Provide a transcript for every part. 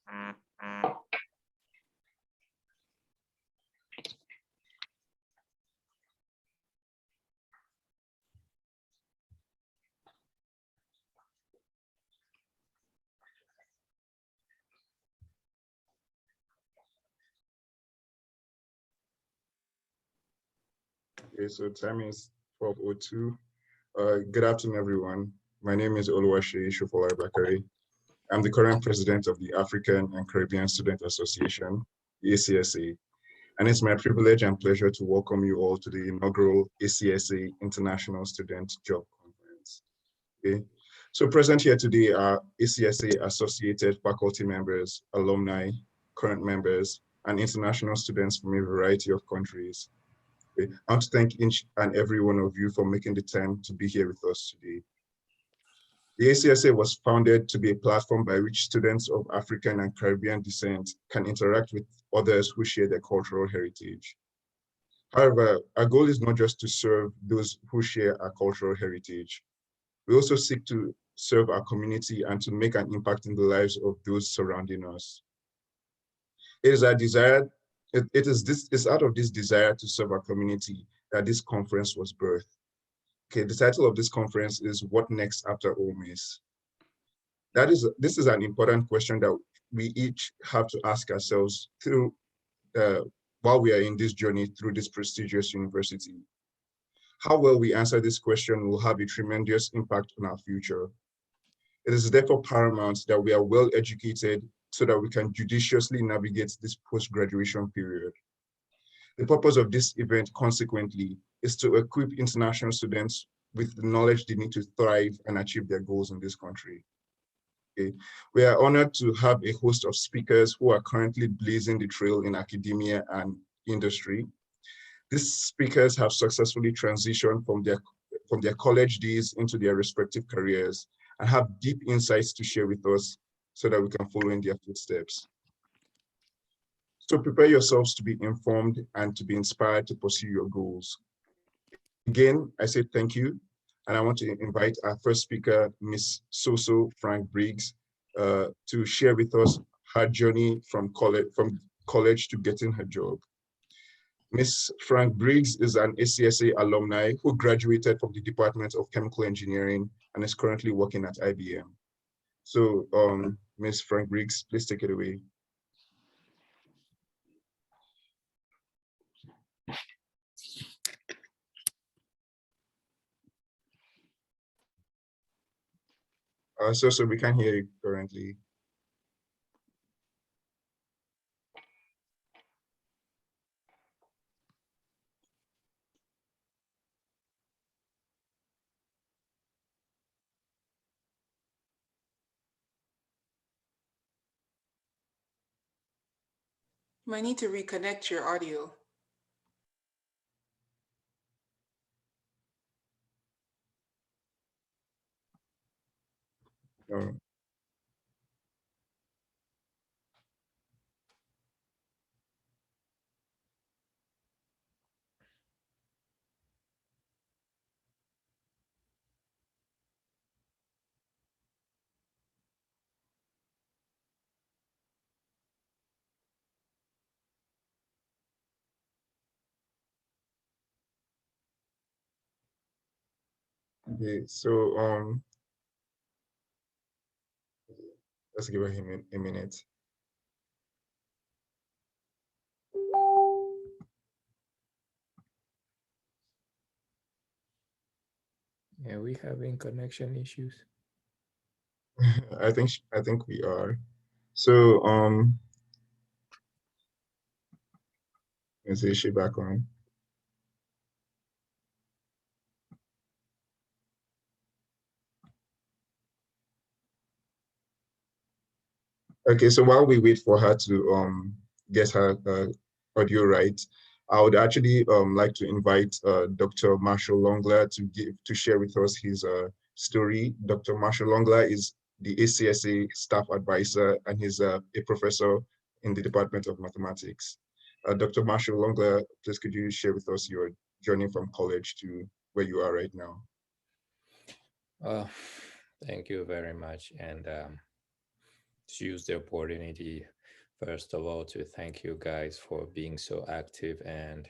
Okay, so time is 12:02. Good afternoon, everyone. My name is Oluwaseyi Shofolai Bakari. I'm the current president of the African and Caribbean Student Association, the ACSA, and it's my privilege and pleasure to welcome you all to the inaugural ACSA International Student Job Conference. Okay, so present here today are ACSA associated faculty members, alumni, current members, and international students from a variety of countries. Okay. I want to thank each and every one of you for making the time to be here with us today. The ACSA was founded to be a platform by which students of African and Caribbean descent can interact with others who share their cultural heritage. However, our goal is not just to serve those who share our cultural heritage. We also seek to serve our community and to make an impact in the lives of those surrounding us. It is our desire, it's out of this desire to serve our community that this conference was birthed. Okay, the title of this conference is What Next After Ole Miss? This is an important question that we each have to ask ourselves through while we are in this journey through this prestigious university. How well we answer this question will have a tremendous impact on our future. It is therefore paramount that we are well educated so that we can judiciously navigate this post-graduation period. The purpose of this event, consequently, is to equip international students with the knowledge they need to thrive and achieve their goals in this country. Okay. We are honored to have a host of speakers who are currently blazing the trail in academia and industry. These speakers have successfully transitioned from their college days into their respective careers and have deep insights to share with us so that we can follow in their footsteps. So prepare yourselves to be informed and to be inspired to pursue your goals. Again, I say thank you, and I want to invite our first speaker, Ms. Soso Frank Briggs, to share with us her journey from college to getting her job. Ms. Frank Briggs is an ACSA alumni who graduated from the Department of Chemical Engineering and is currently working at IBM. So, Ms. Frank Briggs, please take it away. So we can't hear you currently. You might need to reconnect your audio. Okay, so let's give him a minute. Yeah, we having connection issues. I think we are. So is she back on? Okay, so while we wait for her to get her audio right, I would actually like to invite Dr. Marshall Longler to share with us his story. Dr. Marshall Longler is the ACSA staff advisor and he's a professor in the Department of Mathematics. Dr. Marshall Longler, please could you share with us your journey from college to where you are right now? Thank you very much. And to use the opportunity, first of all, to thank you guys for being so active and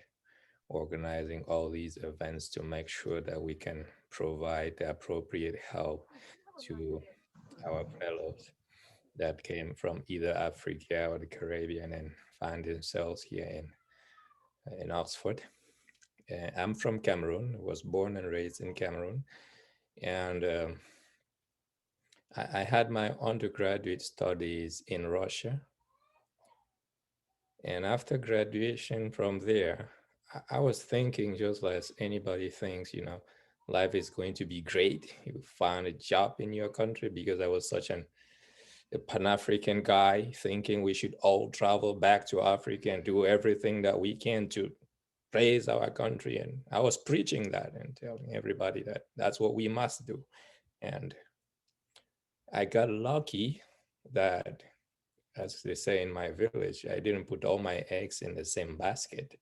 organizing all these events to make sure that we can provide the appropriate help to our fellows that came from either Africa or the Caribbean and find themselves here in Oxford. I'm from Cameroon, was born and raised in Cameroon, and I had my undergraduate studies in Russia. And after graduation from there, I was thinking, just as anybody thinks, life is going to be great. You find a job in your country, because I was such a Pan-African guy thinking we should all travel back to Africa and do everything that we can to praise our country. And I was preaching that and telling everybody that that's what we must do. And I got lucky that, as they say in my village, I didn't put all my eggs in the same basket,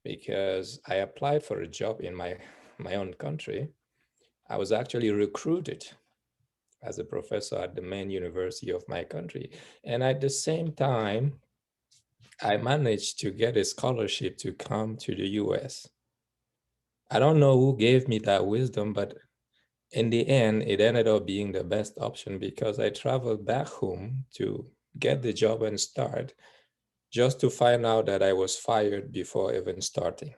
because I applied for a job in my own country. I was actually recruited as a professor at the main university of my country. And at the same time, I managed to get a scholarship to come to the US. I don't know who gave me that wisdom, but in the end, it ended up being the best option, because I traveled back home to get the job and start, just to find out that I was fired before even starting.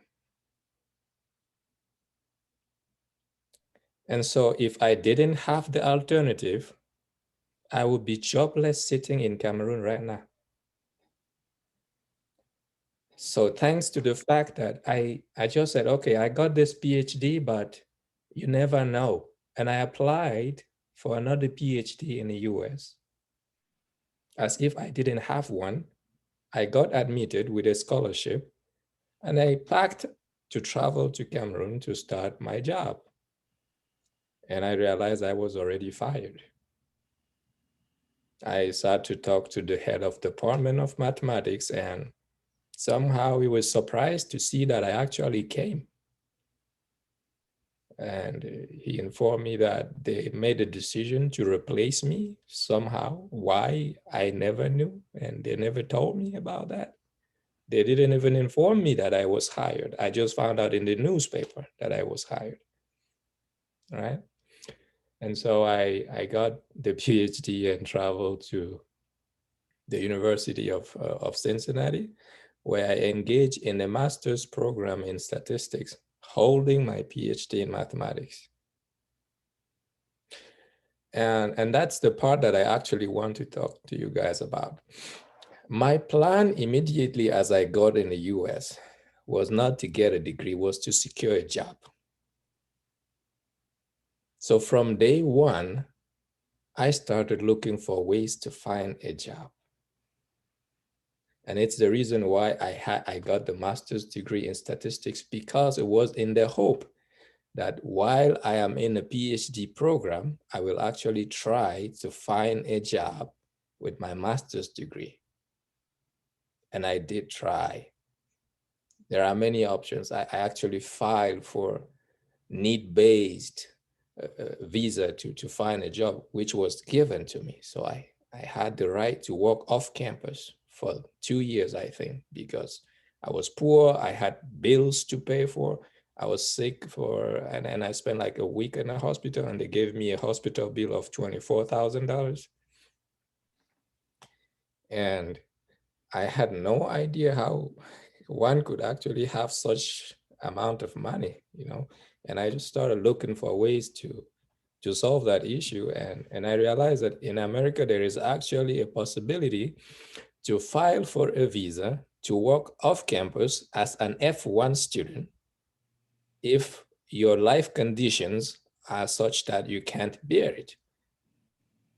And so if I didn't have the alternative, I would be jobless sitting in Cameroon right now. So thanks to the fact that I just said, okay, I got this PhD, but you never know. And I applied for another PhD in the US as if I didn't have one. I got admitted with a scholarship, and I packed to travel to Cameroon to start my job. And I realized I was already fired. I sat to talk to the head of department of mathematics, and somehow he was surprised to see that I actually came. And he informed me that they made a decision to replace me somehow. Why, I never knew, and they never told me about that. They didn't even inform me that I was hired. I just found out in the newspaper that I was hired, right? And so I got the PhD and traveled to the University of Cincinnati, where I engaged in a master's program in statistics, holding my PhD in mathematics. And that's the part that I actually want to talk to you guys about. My plan immediately as I got in the US was not to get a degree, was to secure a job. So from day one, I started looking for ways to find a job. And it's the reason why I got the master's degree in statistics, because it was in the hope that while I am in a PhD program, I will actually try to find a job with my master's degree. And I did try. There are many options. I actually filed for need-based visa to find a job, which was given to me. So I had the right to work off campus for 2 years, I think, because I was poor, I had bills to pay for, I was sick and I spent like a week in a hospital, and they gave me a hospital bill of $24,000. And I had no idea how one could actually have such amount of money, and I just started looking for ways to solve that issue. And I realized that in America, there is actually a possibility to file for a visa to work off campus as an F1 student if your life conditions are such that you can't bear it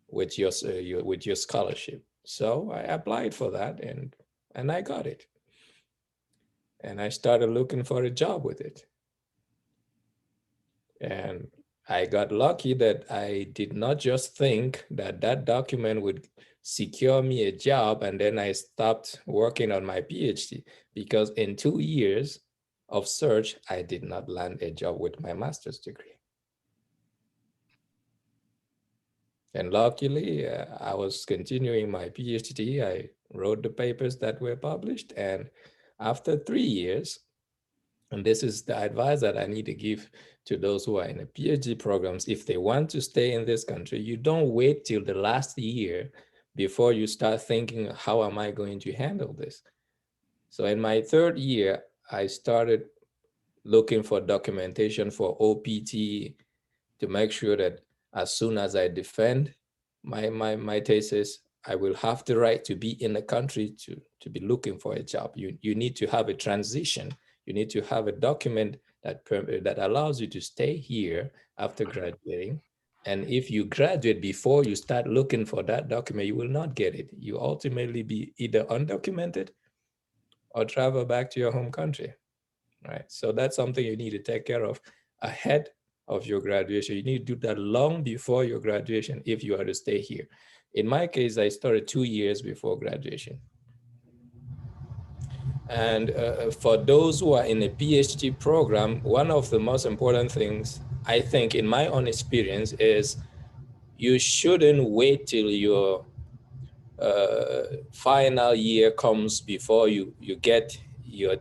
with your scholarship. So I applied for that, and I got it. And I started looking for a job with it. And I got lucky that I did not just think that that document would secure me a job, and then I stopped working on my PhD, because in 2 years of search, I did not land a job with my master's degree. And luckily, I was continuing my PhD. I wrote the papers that were published. And after 3 years, and this is the advice that I need to give to those who are in the PhD programs, if they want to stay in this country, you don't wait till the last year before you start thinking, how am I going to handle this? So in my third year, I started looking for documentation for OPT to make sure that as soon as I defend my thesis, I will have the right to be in the country to be looking for a job. You need to have a transition. You need to have a document that allows you to stay here after graduating. And if you graduate before you start looking for that document, you will not get it. You ultimately be either undocumented or travel back to your home country, right? So that's something you need to take care of ahead of your graduation. You need to do that long before your graduation if you are to stay here. In my case, I started 2 years before graduation. And for those who are in a PhD program, one of the most important things, I think, in my own experience, is you shouldn't wait till your final year comes before you get your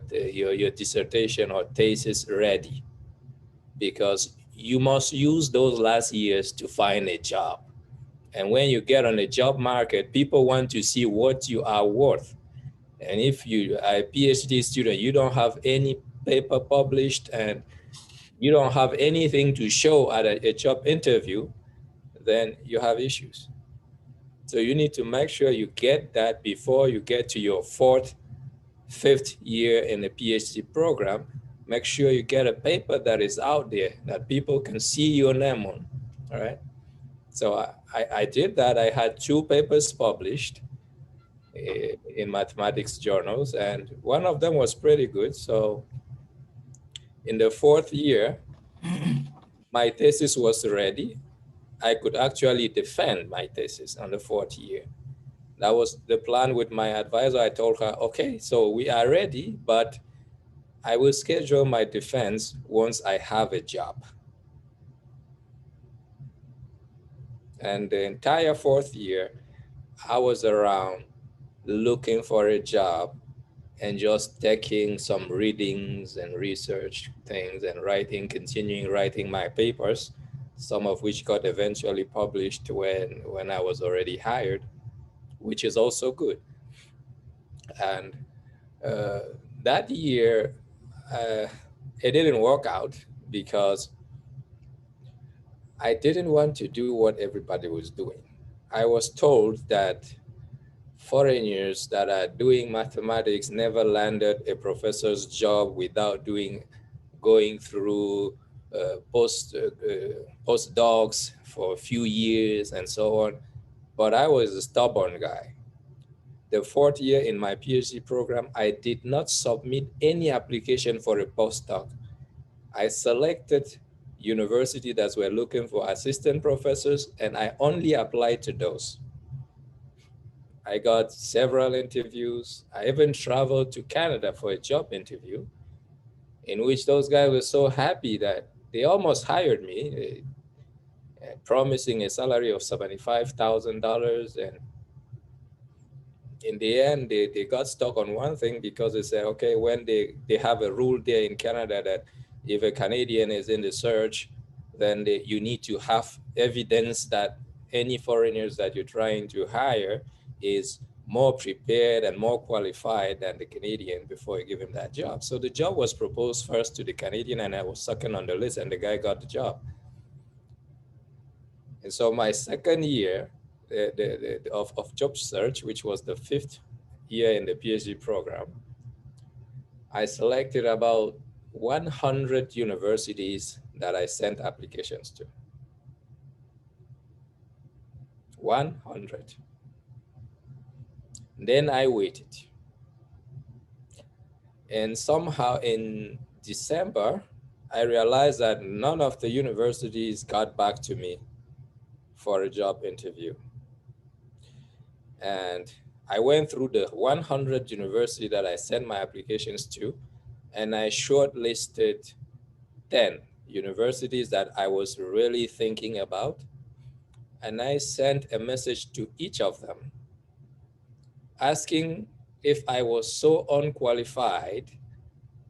dissertation or thesis ready, because you must use those last years to find a job. And when you get on the job market, people want to see what you are worth. And if you are a PhD student, you don't have any paper published and you don't have anything to show at a job interview, then you have issues. So you need to make sure you get that before you get to your fourth, fifth year in the PhD program. Make sure you get a paper that is out there that people can see your name on. All right. So I did that. I had 2 papers published in mathematics journals, and one of them was pretty good. So in the fourth year, my thesis was ready. I could actually defend my thesis on the fourth year. That was the plan with my advisor. I told her, okay, so we are ready, but I will schedule my defense once I have a job. And the entire fourth year, I was around looking for a job and just taking some readings and research things and continuing writing my papers, some of which got eventually published when I was already hired, which is also good. And uh, that year, uh, it didn't work out because I didn't want to do what everybody was doing. I was told that foreigners that are doing mathematics never landed a professor's job without going through postdocs for a few years and so on. But I was a stubborn guy. The fourth year in my PhD program, I did not submit any application for a postdoc. I selected universities that were looking for assistant professors, and I only applied to those. I got several interviews. I even traveled to Canada for a job interview, in which those guys were so happy that they almost hired me, promising a salary of $75,000. And in the end, they got stuck on one thing, because they said, okay, when they have a rule there in Canada that if a Canadian is in the search, then you need to have evidence that any foreigners that you're trying to hire is more prepared and more qualified than the Canadian before you give him that job. So the job was proposed first to the Canadian, and I was second on the list, and the guy got the job. And so my second year of job search, which was the fifth year in the PhD program, I selected about 100 universities that I sent applications to. 100. Then I waited. And somehow in December, I realized that none of the universities got back to me for a job interview. And I went through the 100 universities that I sent my applications to, and I shortlisted 10 universities that I was really thinking about. And I sent a message to each of them asking if I was so unqualified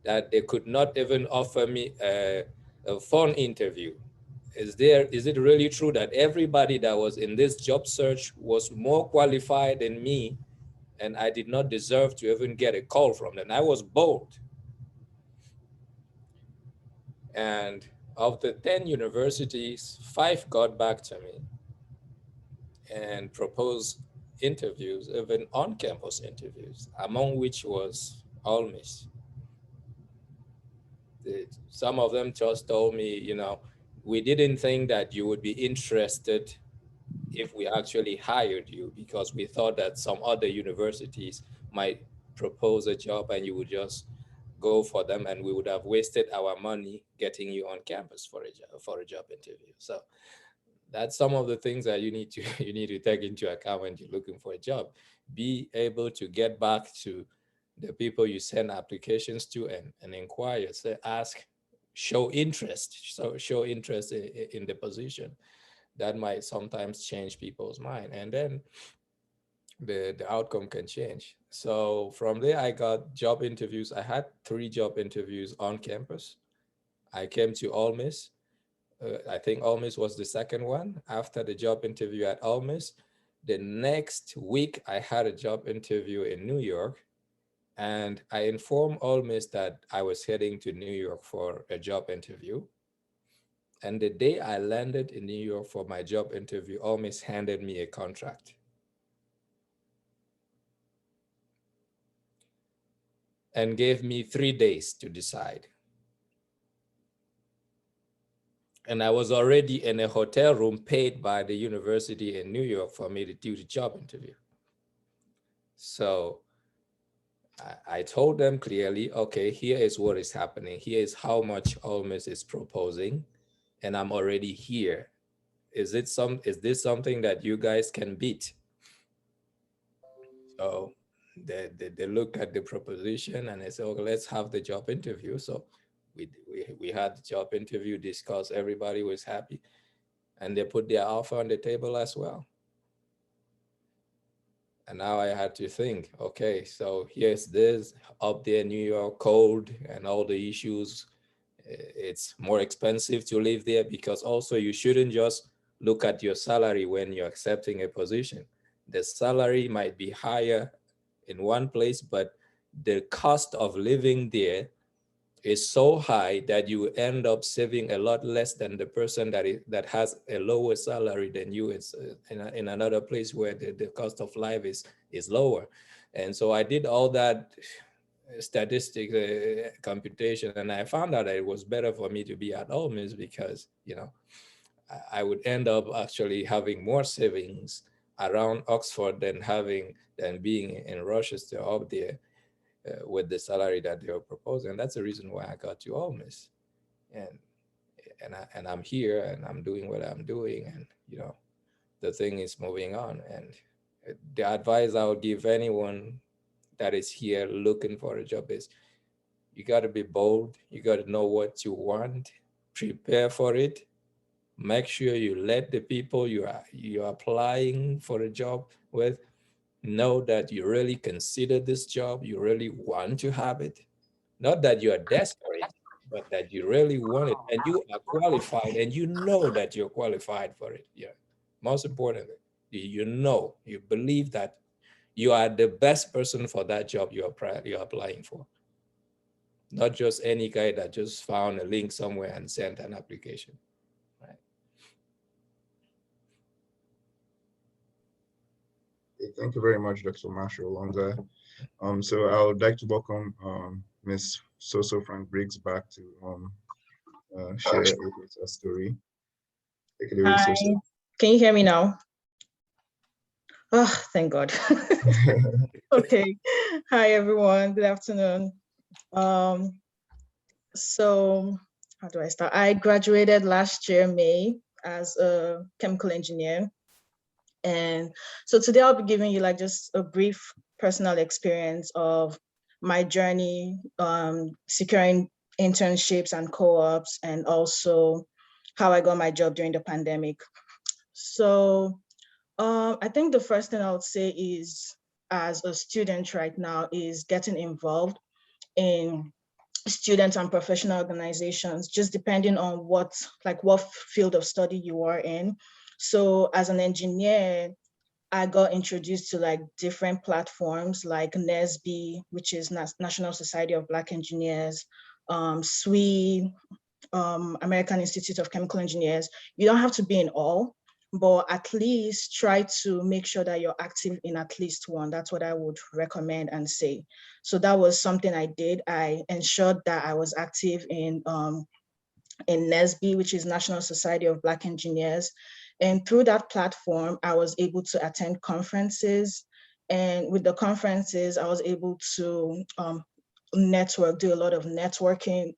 that they could not even offer me a phone interview. Is it really true that everybody that was in this job search was more qualified than me and I did not deserve to even get a call from them? I was bold. And of the 10 universities, 5 got back to me and proposed interviews, even on-campus interviews, among which was Ole Miss. Some of them just told me, we didn't think that you would be interested if we actually hired you, because we thought that some other universities might propose a job and you would just go for them, and we would have wasted our money getting you on campus for a job interview. So that's some of the things that you need to you need to take into account when you're looking for a job. Be able to get back to the people you send applications to and inquire, say, ask, show interest. So show interest in the position. That might sometimes change people's mind, and then the outcome can change. So from there, I got job interviews. I had 3 job interviews on campus. I came to Ole Miss. I think Ole Miss was the second one. After the job interview at Ole Miss, the next week I had a job interview in New York, and I informed Ole Miss that I was heading to New York for a job interview. And the day I landed in New York for my job interview, Ole Miss handed me a contract and gave me 3 days to decide. And I was already in a hotel room paid by the university in New York for me to do the job interview. So I told them clearly, okay, here is what is happening. Here is how much Ole Miss is proposing, and I'm already here. Is this something that you guys can beat? So they look at the proposition and they say, okay, let's have the job interview. So we had the job interview, discussed, everybody was happy, and they put their offer on the table as well. And now I had to think, okay, so here's this up there, New York, cold and all the issues. It's more expensive to live there, because also you shouldn't just look at your salary when you're accepting a position. The salary might be higher in one place, but the cost of living there is so high that you end up saving a lot less than the person that has a lower salary than you. It's in another place where the cost of life is lower. And so I did all that statistic computation, and I found out that it was better for me to be at Ole Miss, because I would end up actually having more savings around Oxford than being in Rochester up there with the salary that they were proposing. And that's the reason why I got to Ole Miss, and I'm here and I'm doing what I'm doing, and the thing is moving on. And the advice I would give anyone that is here looking for a job is, you got to be bold. You got to know what you want, prepare for it. Make sure you let the people you're applying for a job with know that you really consider this job, you really want to have it. Not that you are desperate, but that you really want it and you are qualified and you know that you're qualified for it. Yeah. Most importantly, you believe that you are the best person for that job you're applying for. Not just any guy that just found a link somewhere and sent an application. Right. Thank you very much, Dr. Marshall, on that. So I would like to welcome Ms. Soso Frank Briggs back to share with us a story. Take it away, Hi, Soso. can you hear me now? Oh, thank God. Okay. Hi, everyone. Good afternoon. So how do I start? I graduated last year, May, as a chemical engineer. And so today I'll be giving you like just a brief personal experience of my journey securing internships and co-ops, and also how I got my job during the pandemic. So I think the first thing I would say is, as a student right now, is getting involved in student and professional organizations, just depending on what field of study you are in. So as an engineer, I got introduced to like different platforms like NSB, which is National Society of Black Engineers, SWE, American Institute of Chemical Engineers. You don't have to be in all, but at least try to make sure that you're active in at least one. That's what I would recommend and say. So that was something I did. I ensured that I was active in NSB, which is National Society of Black Engineers. And through that platform, I was able to attend conferences. And with the conferences, I was able to network, do a lot of networking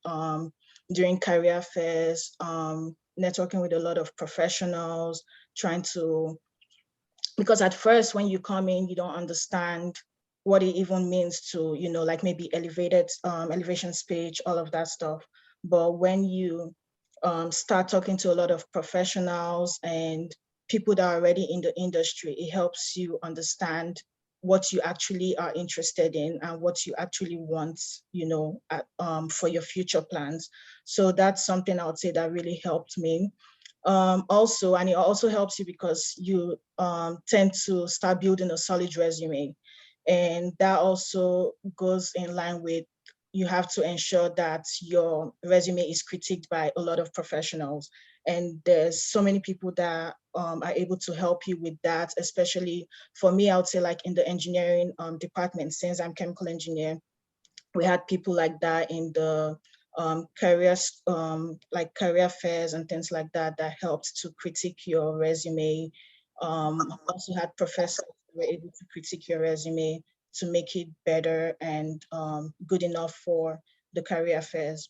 during career fairs, networking with a lot of professionals, trying to, because at first when you come in, you don't understand what it even means to, like maybe elevation speech, all of that stuff. But when you start talking to a lot of professionals and people that are already in the industry, it helps you understand what you actually are interested in and what you actually want, for your future plans. So that's something I would say that really helped me. Also, and it also helps you because you tend to start building a solid resume. And that also goes in line with, you have to ensure that your resume is critiqued by a lot of professionals. And there's so many people that are able to help you with that, especially for me, I would say like in the engineering department, since I'm chemical engineer, we had people like that in the careers, like career fairs and things like that, that helped to critique your resume. Also had professors who were able to critique your resume to make it better and good enough for the career fairs.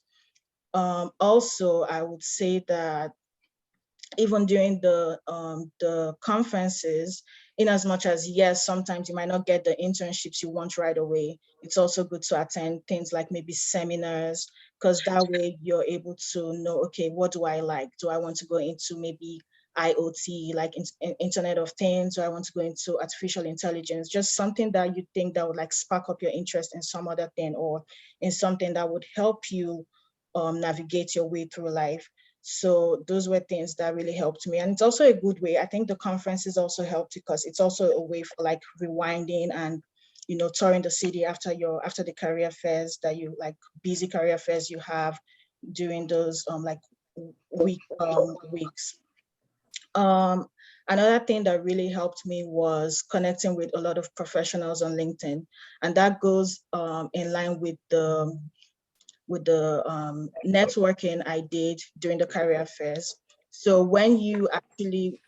Also, I would say that even during the conferences, in as much as, yes, sometimes you might not get the internships you want right away, it's also good to attend things like maybe seminars, because that way you're able to know, okay, what do I like? Do I want to go into maybe IoT, like Internet of Things? Do I want to go into artificial intelligence? Just something that you think that would like spark up your interest in some other thing, or in something that would help you navigate your way through life. So those were things that really helped me. And it's also a good way. I think the conferences also helped because it's also a way for like rewinding and, touring the city after the career fairs that you like, busy career fairs you have during those weeks. Another thing that really helped me was connecting with a lot of professionals on LinkedIn. And that goes in line with the networking I did during the career fairs. So when you actually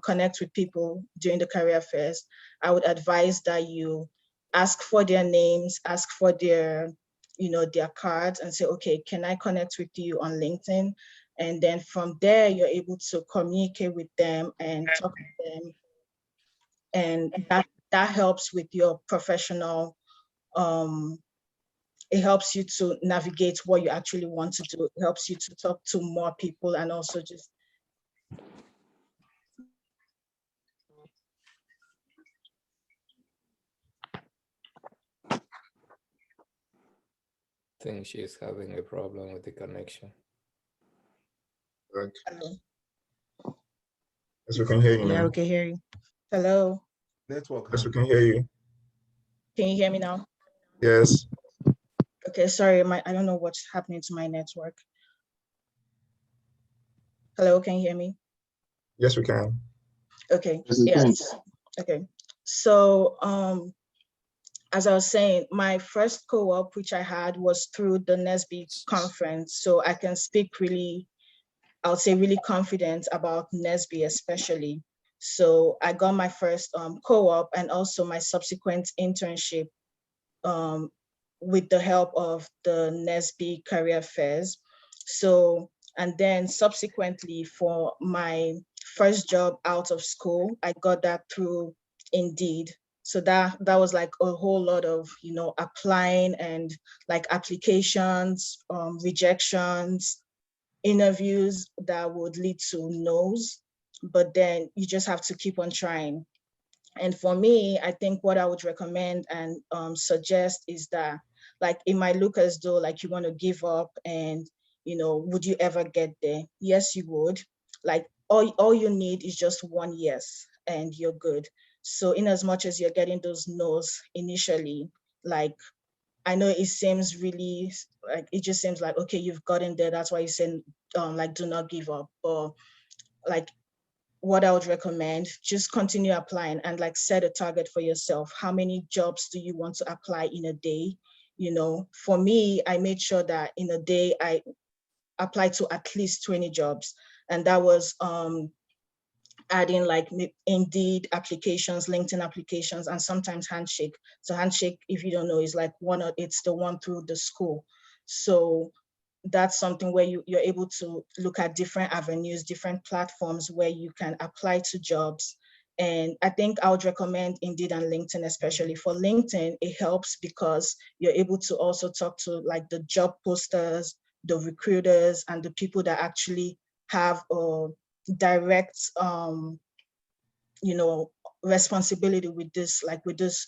connect with people during the career fairs, I would advise that you ask for their names, ask for their cards, and say, okay, can I connect with you on LinkedIn? And then from there, you're able to communicate with them and talk to them. And that helps with your professional it helps you to navigate what you actually want to do. It helps you to talk to more people and also just I think she's having a problem with the connection. Like, yes, we can hear you yeah, now. we can hear you. Hello, Network. Yes, we can hear you. can you hear me now? Yes. Okay, sorry, I don't know what's happening to my network. Hello, can you hear me? Yes, we can. Okay, Yes, we yes. can. Okay, so as I was saying, my first co-op, which I had, was through the NSB conference. So I can speak really, I would say really confident about NSB especially. So I got my first co-op and also my subsequent internship with the help of the NSB career fairs. So, and then subsequently for my first job out of school, I got that through Indeed. So that was like a whole lot of, applying and like applications, rejections, interviews that would lead to no's. but then you just have to keep on trying. And for me, I think what I would recommend and suggest is that, like, it might look as though like you want to give up and, would you ever get there? Yes, you would. Like, all you need is just one yes and you're good. So in as much as you're getting those no's initially, like, I know it seems really like, it just seems like, okay, you've gotten there. That's why you said, like, do not give up. Or like, what I would recommend, just continue applying and like set a target for yourself. How many jobs do you want to apply in a day? For me, I made sure that in a day I applied to at least 20 jobs. And that was adding like Indeed applications, LinkedIn applications, and sometimes Handshake. So Handshake, if you don't know, is like it's the one through the school. So that's something where you're able to look at different avenues, different platforms where you can apply to jobs. And I think I would recommend Indeed and LinkedIn, especially for LinkedIn. It helps because you're able to also talk to like the job posters, the recruiters, and the people that actually have a direct, responsibility with this, like with this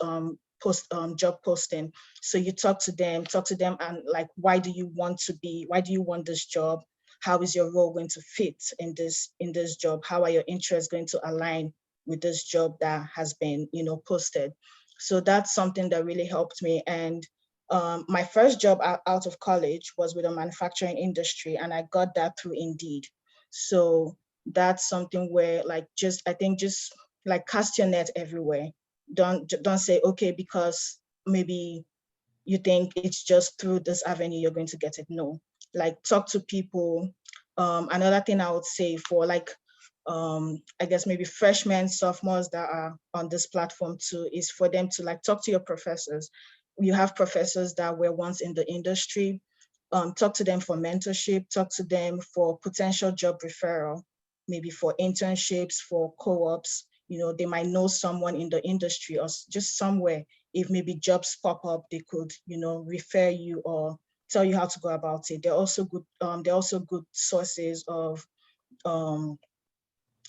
job posting. So you talk to them and like, why do you want this job? How is your role going to fit in this job? How are your interests going to align with this job that has been, posted? So that's something that really helped me. And my first job out of college was with a manufacturing industry, and I got that through Indeed. So that's something where like, I think just like cast your net everywhere. Don't say, okay, because maybe you think it's just through this avenue you're going to get it. No, like talk to people. Another thing I would say for like, I guess maybe freshmen, sophomores that are on this platform too, is for them to like talk to your professors. You have professors that were once in the industry. Talk to them for mentorship, talk to them for potential job referral, maybe for internships, for co-ops. They might know someone in the industry or just somewhere. If maybe jobs pop up, they could, refer you or tell you how to go about it. They're also good sources of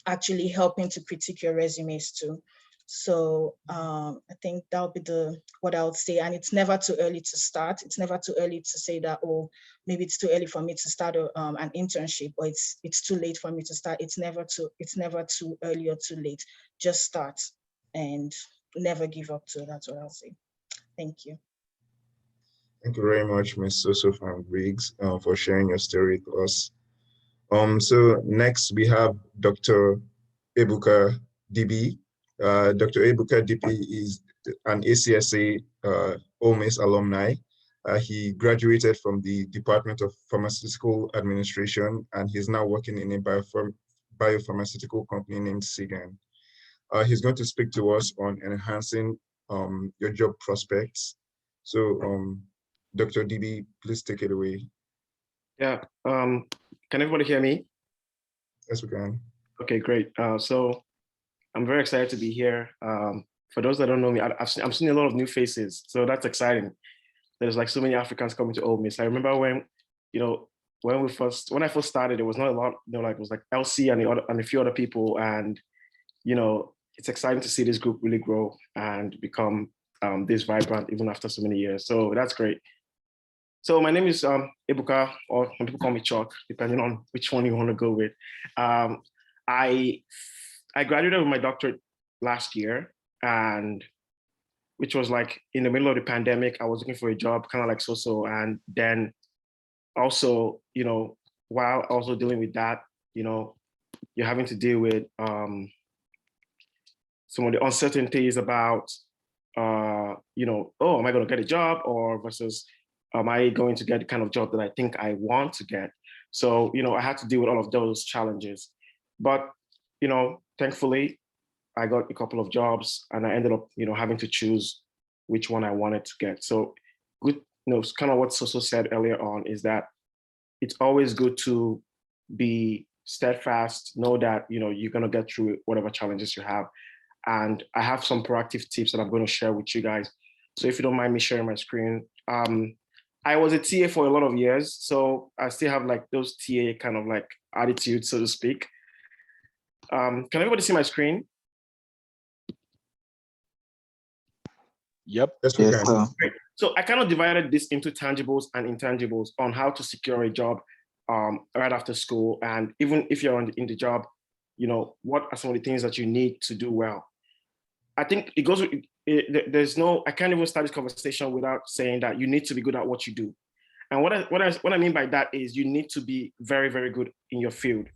actually helping to critique your resumes too. So I think that would be what I would say. And it's never too early to start. It's never too early to say that, oh, maybe it's too early for me to start an internship, or it's too late for me to start. It's never too early or too late. Just start and never give up too. That's what I'll say. Thank you. Thank you very much, Ms. Soso from Briggs, for sharing your story with us. So next we have Dr. Ebuka DB. Dr. Ebuka DB is an ACSA Ole Miss alumni. He graduated from the Department of Pharmaceutical Administration, and he's now working in a biopharmaceutical company named Sigan. He's going to speak to us on enhancing your job prospects. So Dr. DB, please take it away. Yeah, can everybody hear me? Yes, we can. Okay, great. So I'm very excited to be here. For those that don't know me, I'm seeing a lot of new faces, so that's exciting. There's like so many Africans coming to Ole Miss. I remember when, when I first started, there was not a lot, like it was like LC and a few other people, and it's exciting to see this group really grow and become this vibrant even after so many years. So that's great. So my name is Ebuka, or some people call me Chuck, depending on which one you want to go with. I graduated with my doctorate last year, and which was like in the middle of the pandemic. I was looking for a job, kind of like so, and then also, while also dealing with that, you're having to deal with some of the uncertainties about, oh, am I going to get a job, or versus am I going to get the kind of job that I think I want to get? So, I had to deal with all of those challenges. But, thankfully, I got a couple of jobs, and I ended up, having to choose which one I wanted to get. So, good, kind of what Soso said earlier on is that it's always good to be steadfast, know that, you're going to get through whatever challenges you have. And I have some proactive tips that I'm going to share with you guys. So if you don't mind me sharing my screen, I was a TA for a lot of years, so I still have like those TA kind of like attitude, so to speak. Can everybody see my screen? Yep. Yes, we Yes, can. sir. Great. So I kind of divided this into tangibles and intangibles on how to secure a job right after school. And even if you're in the job, you know, what are some of the things that you need to do well? I think it goes with, there's no, I can't even start this conversation without saying that you need to be good at what you do. And what I mean by that is you need to be very, very good in your field.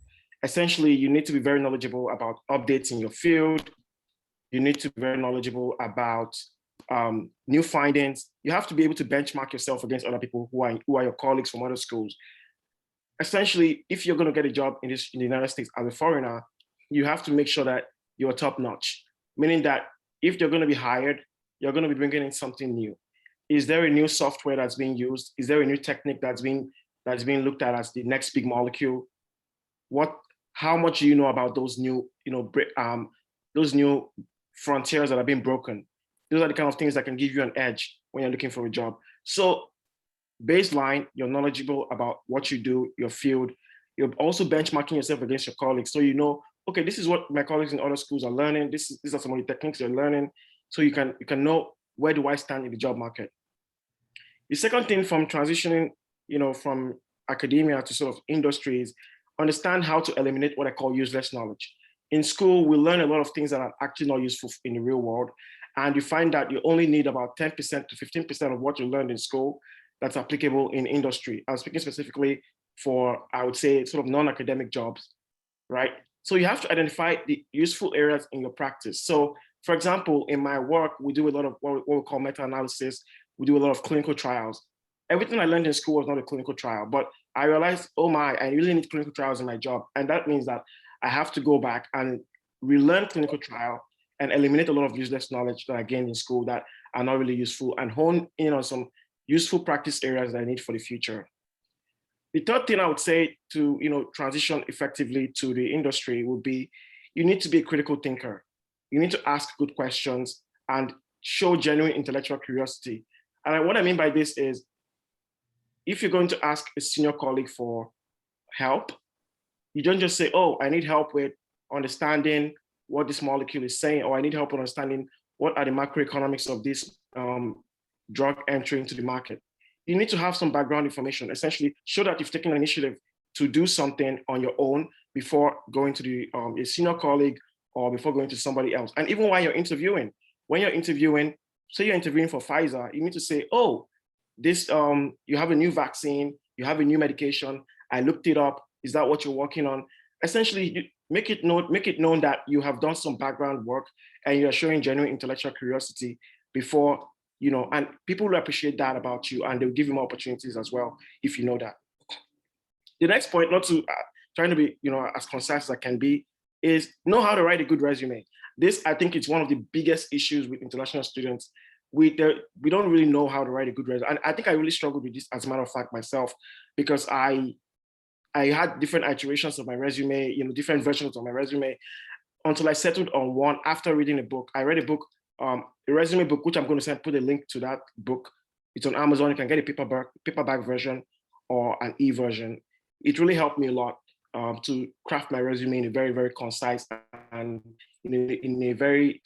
Essentially, you need to be very knowledgeable about updates in your field. You need to be very knowledgeable about new findings. You have to be able to benchmark yourself against other people who are your colleagues from other schools. Essentially, if you're going to get a job in the United States as a foreigner, you have to make sure that you're top notch, meaning that if you're going to be hired, you're going to be bringing in something new. Is there a new software that's being used? Is there a new technique that's being looked at as the next big molecule? How much do you know about those new, those new frontiers that are being broken? Those are the kind of things that can give you an edge when you're looking for a job. So baseline, you're knowledgeable about what you do, your field. You're also benchmarking yourself against your colleagues. So you know, okay, this is what my colleagues in other schools are learning. These are some of the techniques they're learning. So you can know, where do I stand in the job market? The second thing from transitioning, from academia to sort of industries, understand how to eliminate what I call useless knowledge. In school, we learn a lot of things that are actually not useful in the real world. And you find that you only need about 10% to 15% of what you learned in school that's applicable in industry. I'm speaking specifically for, I would say, sort of non-academic jobs, right? So you have to identify the useful areas in your practice. So for example, in my work, we do a lot of what we call meta-analysis. We do a lot of clinical trials. Everything I learned in school was not a clinical trial, but I realized, oh my, I really need clinical trials in my job. And that means that I have to go back and relearn clinical trial and eliminate a lot of useless knowledge that I gained in school that are not really useful, and hone in on some useful practice areas that I need for the future. The third thing I would say to transition effectively to the industry would be, you need to be a critical thinker. You need to ask good questions and show genuine intellectual curiosity. And what I mean by this is, if you're going to ask a senior colleague for help, you don't just say, oh, I need help with understanding what this molecule is saying, or I need help with understanding what are the macroeconomics of this drug entry into the market. You need to have some background information, essentially show that you've taken an initiative to do something on your own before going to a senior colleague or before going to somebody else. And even while you're interviewing, when you're interviewing, say you're interviewing for Pfizer, you need to say, oh, this, you have a new vaccine, you have a new medication, I looked it up, is that what you're working on? Essentially, make it known that you have done some background work and you're showing genuine intellectual curiosity before, and people will appreciate that about you, and they'll give you more opportunities as well if you know that. The next point, not to trying to be as concise as I can be, is know how to write a good resume. This, I think, it's one of the biggest issues with international students. We don't really know how to write a good resume. And I think I really struggled with this, as a matter of fact, myself, because I had different iterations of my resume, different versions of my resume, until I settled on one after reading a book. I read a book, a resume book, which I'm going to put a link to that book. It's on Amazon. You can get a paperback version or an e-version. It really helped me a lot to craft my resume in a very, very concise and in a very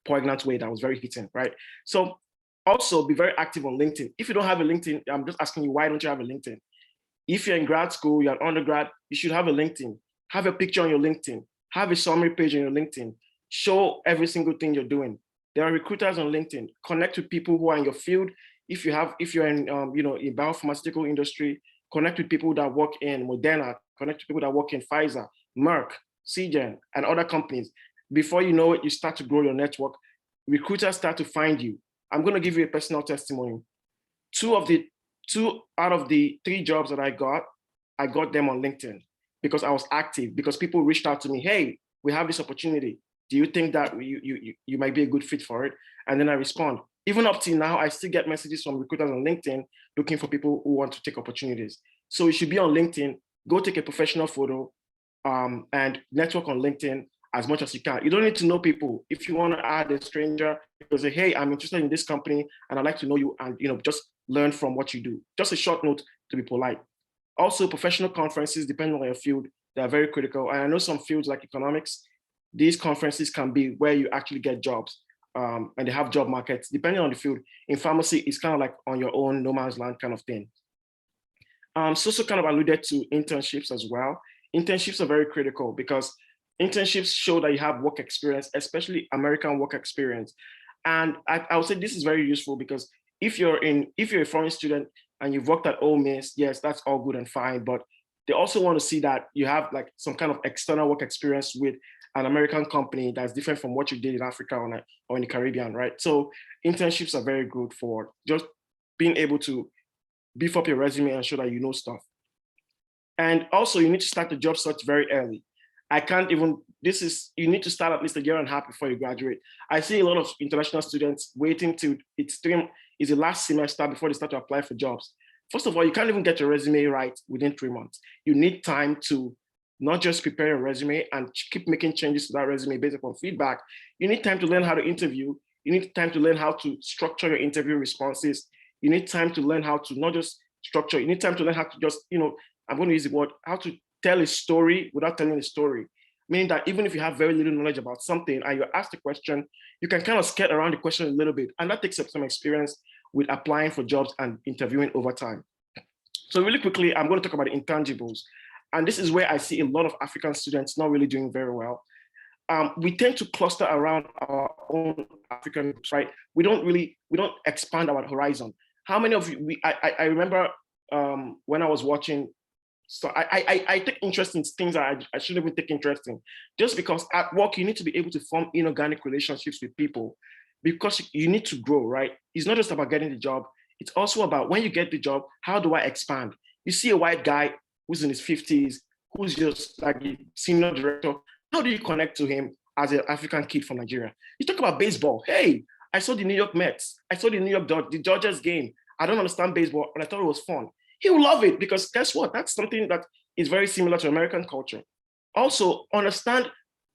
poignant way that was very hitting, right? So also be very active on LinkedIn. If you don't have a LinkedIn, I'm just asking you, why don't you have a LinkedIn? If you're in grad school, you're an undergrad, you should have a LinkedIn. Have a picture on your LinkedIn. Have a summary page on your LinkedIn. Show every single thing you're doing. There are recruiters on LinkedIn. Connect with people who are in your field. If you're in in biopharmaceutical industry, connect with people that work in Moderna. Connect with people that work in Pfizer, Merck, Seagen, and other companies. Before you know it, you start to grow your network. Recruiters start to find you. I'm going to give you a personal testimony. Two out of the 3 jobs that I got them on LinkedIn because I was active, because people reached out to me, hey, we have this opportunity. Do you think that you might be a good fit for it? And then I respond. Even up till now, I still get messages from recruiters on LinkedIn looking for people who want to take opportunities. So you should be on LinkedIn, go take a professional photo, and network on LinkedIn as much as you can. You don't need to know people. If you want to add a stranger, you say, hey, I'm interested in this company and I'd like to know you, and just learn from what you do. Just a short note to be polite. Also, professional conferences, depending on your field, They're very critical. And I know some fields like economics, these conferences can be where you actually get jobs, and they have job markets, depending on the field. In pharmacy, it's kind of like on your own, no man's land kind of thing. So kind of alluded to internships as well. Internships are very critical because internships show that you have work experience, especially American work experience. And I would say this is very useful because if you're a foreign student and you've worked at Ole Miss, yes, that's all good and fine, but they also want to see that you have like some kind of external work experience with an American company that's different from what you did in Africa or in the Caribbean, right? So internships are very good for just being able to beef up your resume and show that you know stuff. And also you need to start the job search very early. You need to start at least a year and a half before you graduate. I see a lot of international students waiting till it's the last semester before they start to apply for jobs. First of all, you can't even get your resume right within 3 months. You need time to not just prepare your resume and keep making changes to that resume based upon feedback. You need time to learn how to interview. You need time to learn how to structure your interview responses. You need time to learn how to not just structure, you need time to learn how to just, I'm going to use the word, how to tell a story without telling a story. Meaning that even if you have very little knowledge about something and you're asked a question, you can kind of skirt around the question a little bit. And that takes up some experience with applying for jobs and interviewing over time. So really quickly, I'm going to talk about the intangibles. And this is where I see a lot of African students not really doing very well. We tend to cluster around our own African groups, right? We don't expand our horizon. How many of you, I remember when I was watching, so I take interest in things that I shouldn't even take interest in. Just because at work, you need to be able to form inorganic relationships with people because you need to grow, right? It's not just about getting the job. It's also about when you get the job, how do I expand? You see a white guy who's in his 50s, who's just like the senior director. How do you connect to him as an African kid from Nigeria? You talk about baseball. Hey, I saw the New York Mets. I saw the the Dodgers game. I don't understand baseball, but I thought it was fun. He will love it because guess what? That's something that is very similar to American culture. Also, understand,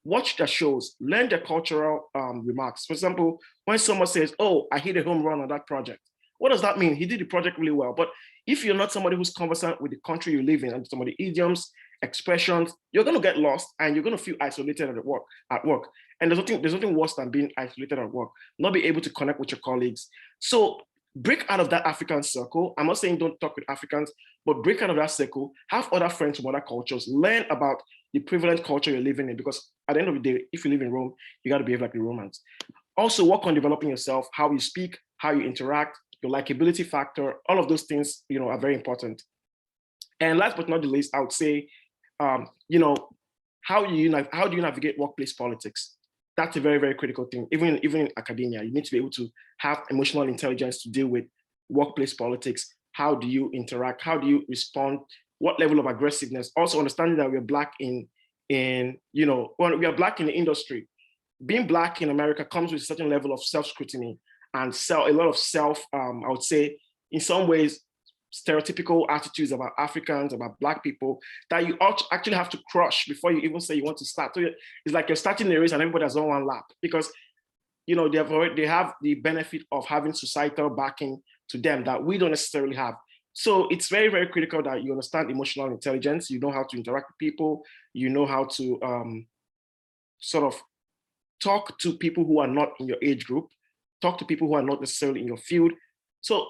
watch their shows, learn their cultural remarks. For example, when someone says, oh, I hit a home run on that project. What does that mean? He did the project really well. But if you're not somebody who's conversant with the country you live in and some of the idioms, expressions, you're going to get lost and you're going to feel isolated at work. And there's nothing worse than being isolated at work, not be able to connect with your colleagues. So break out of that African circle. I'm not saying don't talk with Africans, but break out of that circle, have other friends from other cultures, learn about the prevalent culture you're living in, because at the end of the day, if you live in Rome, you got to behave like the Romans. Also work on developing yourself, how you speak, how you interact, your likability factor, all of those things, are very important. And last but not the least, I would say, how do you navigate workplace politics? That's a very, very critical thing. Even in academia, you need to be able to have emotional intelligence to deal with workplace politics. How do you interact? How do you respond? What level of aggressiveness? Also understanding that we're Black we are Black in the industry. Being Black in America comes with a certain level of self-scrutiny and a lot of I would say, in some ways, stereotypical attitudes about Africans, about Black people that you actually have to crush before you even say you want to start. So it's like you're starting the race and everybody has on one lap because they have the benefit of having societal backing to them that we don't necessarily have. So it's very, very critical that you understand emotional intelligence, you know how to interact with people, you know how to sort of talk to people who are not in your age group, talk to people who are not necessarily in your field. So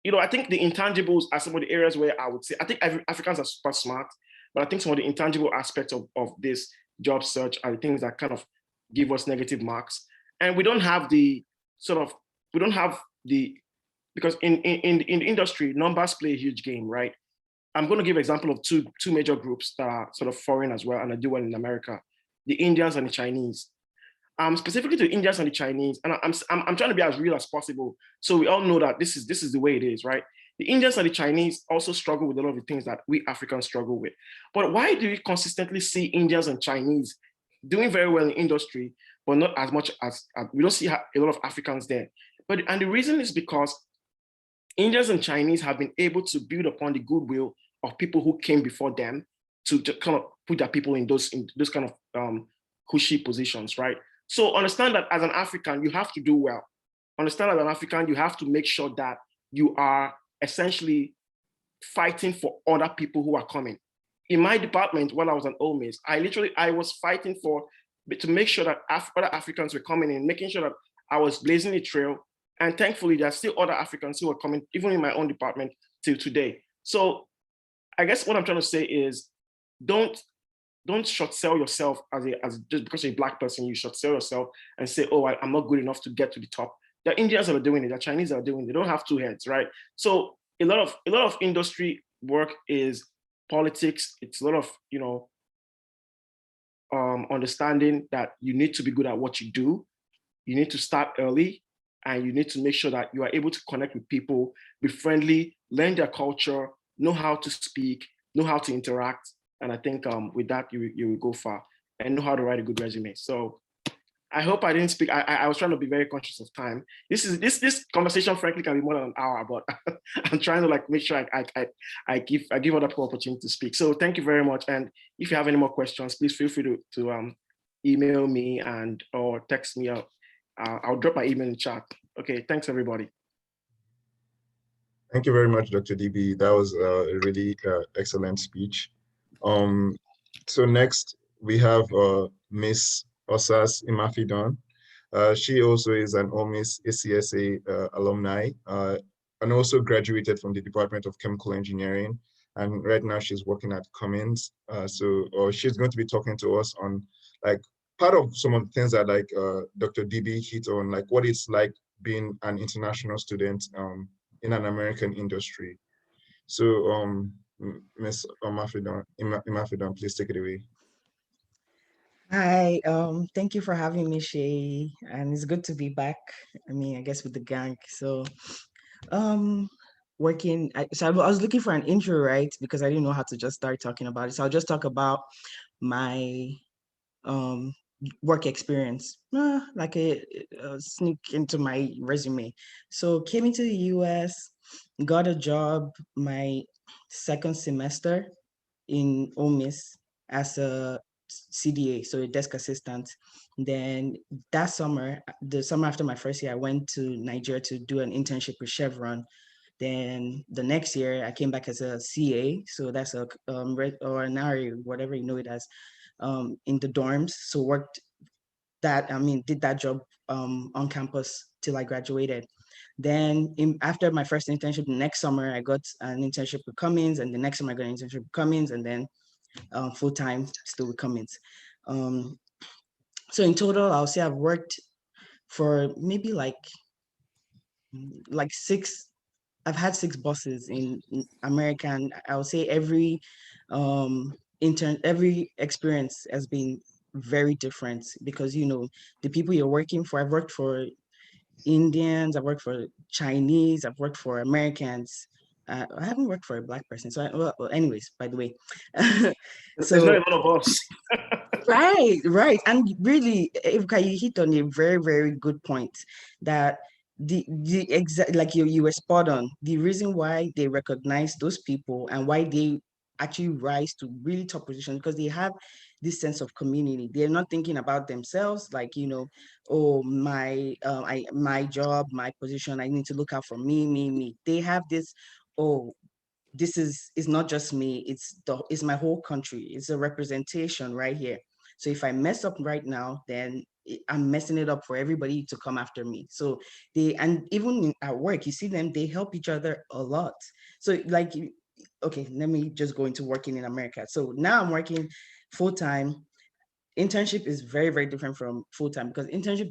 I think the intangibles are some of the areas where I would say, I think Africans are super smart, but I think some of the intangible aspects of this job search are the things that kind of give us negative marks. And we don't have because in the industry, numbers play a huge game, right? I'm going to give an example of two major groups that are sort of foreign as well, and I do well in America, the Indians and the Chinese. Specifically to the Indians and the Chinese, and I'm trying to be as real as possible. So we all know that this is the way it is, right? The Indians and the Chinese also struggle with a lot of the things that we Africans struggle with. But why do we consistently see Indians and Chinese doing very well in industry, but not as much as we don't see a lot of Africans there? And the reason is because Indians and Chinese have been able to build upon the goodwill of people who came before them to kind of put their people in those kind of cushy positions, right? So understand that as an African, you have to do well. Understand as an African, you have to make sure that you are essentially fighting for other people who are coming. in my department, when I was at Ole Miss, I was fighting to make sure that other Africans were coming in, making sure that I was blazing a trail. And thankfully, there are still other Africans who are coming, even in my own department till today. So I guess what I'm trying to say is, don't short sell yourself as just because you're a Black person, you short sell yourself and say, oh, I'm not good enough to get to the top. There are Indians that are doing it, there are Chinese that are doing it. They don't have two heads, right? So a lot of industry work is politics. It's a lot of, understanding that you need to be good at what you do. You need to start early, and you need to make sure that you are able to connect with people, be friendly, learn their culture, know how to speak, know how to interact. And I think with that, you will go far, and know how to write a good resume. So I hope I didn't speak. I was trying to be very conscious of time. This conversation, frankly, can be more than an hour, but I'm trying to make sure I give other people opportunity to speak. So thank you very much. And if you have any more questions, please feel free to email me or text me out. I'll drop my email in chat. Okay, thanks everybody. Thank you very much, Dr. DB. That was a really excellent speech. So next we have Miss Osas Imafidon. She also is an Ole Miss ACSA alumni and also graduated from the Department of Chemical Engineering. And right now she's working at Cummins. So she's going to be talking to us on part of some of the things that Dr. DB hit on, what it's like being an international student in an American industry. So Ms. Imafidon, please take it away. Hi, thank you for having me, Shay, and it's good to be back. I guess with the gang. So, working. I was looking for an intro, right? Because I didn't know how to just start talking about it. So I'll just talk about my work experience, like a sneak into my resume. So came into the US, got a job my second semester in Ole Miss as a CDA, so a desk assistant. Then that summer, the summer after my first year, I went to Nigeria to do an internship with Chevron. Then the next year, I came back as a CA, so that's a or an RA, whatever you know it as, in the dorms. So worked did that job on campus till I graduated. Then after my first internship, the next summer, I got an internship with Cummins, and the next summer I got an internship with Cummins, and then full-time still with Cummins. So in total, I'll say I've worked for maybe like six. I've had 6 bosses in America, and I would say every every experience has been very different because the people you're working for. I've worked for Indians, I've worked for Chinese, I've worked for Americans. I haven't worked for a Black person. So, well, anyways, by the way. So, there's not a lot of us. Right. And really, Ebuka, you hit on a very, very good point that the exact, like you were spot on. The reason why they recognize those people and why they actually rise to really top positions because they have this sense of community. They're not thinking about themselves, oh, my job, my position, I need to look out for me. They have this, oh, this is not just me, it's my whole country. It's a representation right here. So if I mess up right now, then I'm messing it up for everybody to come after me. So and even at work, you see them, they help each other a lot. So okay, let me just go into working in America. So now I'm working full-time. Internship is very, very different from full-time because internship,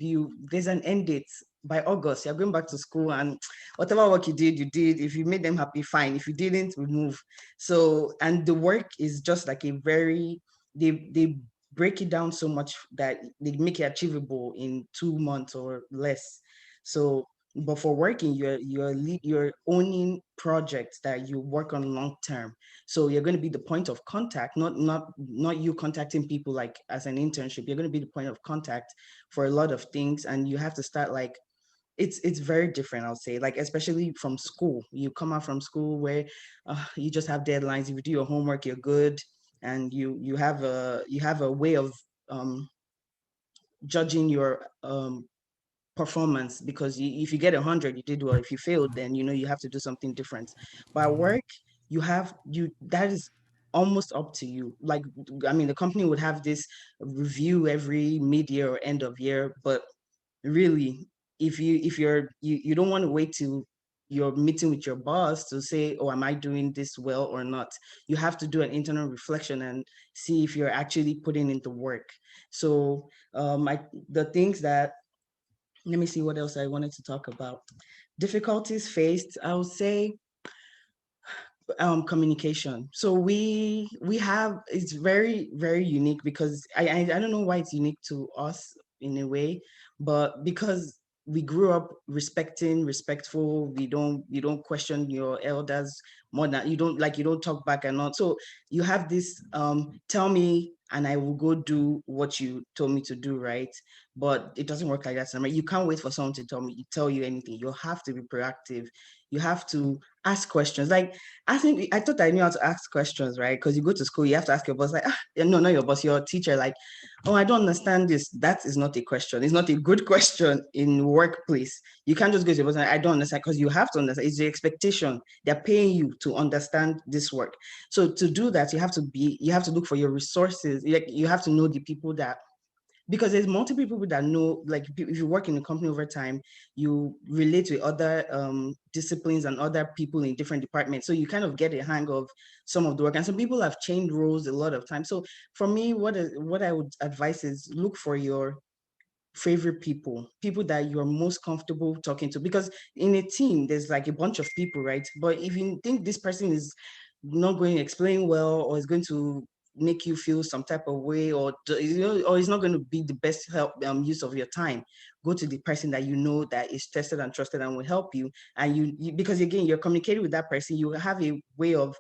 there's an end date. By August, you're going back to school, and whatever work you did. If you made them happy, fine. If you didn't, we move. So, and the work is just like they break it down so much that they make it achievable in 2 months or less. So, but for working, you're owning projects that you work on long term. So you're going to be the point of contact, not you contacting people like as an internship. You're going to be the point of contact for a lot of things, and you have to start it's very different, I'll say, especially from school. You come out from school where you just have deadlines. If you do your homework, you're good, and you have a way of judging your performance because if you get 100, you did well. If you failed, then you have to do something different. But at work, that is almost up to you. Like, I mean, the company would have this review every mid-year or end of year, but really, if you don't want to wait till you're meeting with your boss to say, oh, am I doing this well or not? You have to do an internal reflection and see if you're actually putting in the work. So the things that, let me see what else I wanted to talk about. Difficulties faced, I would say, communication. So we have, it's very, very unique because I don't know why it's unique to us in a way, but because we grew up respectful, you don't question your elders more than you don't talk back and not. So you have this tell me and I will go do what you told me to do, right? But it doesn't work like that. So, you can't wait for someone to tell you anything. You have to be proactive. You have to ask questions. Like, I thought I knew how to ask questions, right? Because you go to school, you have to ask your boss, like, no, not your boss, your teacher, like, oh, I don't understand this. That is not a question. It's not a good question in workplace. You can't just go to your boss and I don't understand, because you have to understand. It's the expectation. They're paying you to understand this work. So to do that, you have to look for your resources. You have to know the people that, because there's multiple people that know, like if you work in a company over time, you relate with other disciplines and other people in different departments. So you kind of get a hang of some of the work. And some people have changed roles a lot of times. So for me, what I would advise is look for your favorite people that you're most comfortable talking to, because in a team there's like a bunch of people, right? But if you think this person is not going to explain well, or is going to make you feel some type of way, or or is not going to be the best help use of your time, go to the person that you know that is tested and trusted and will help you. And because again, you're communicating with that person, you have a way of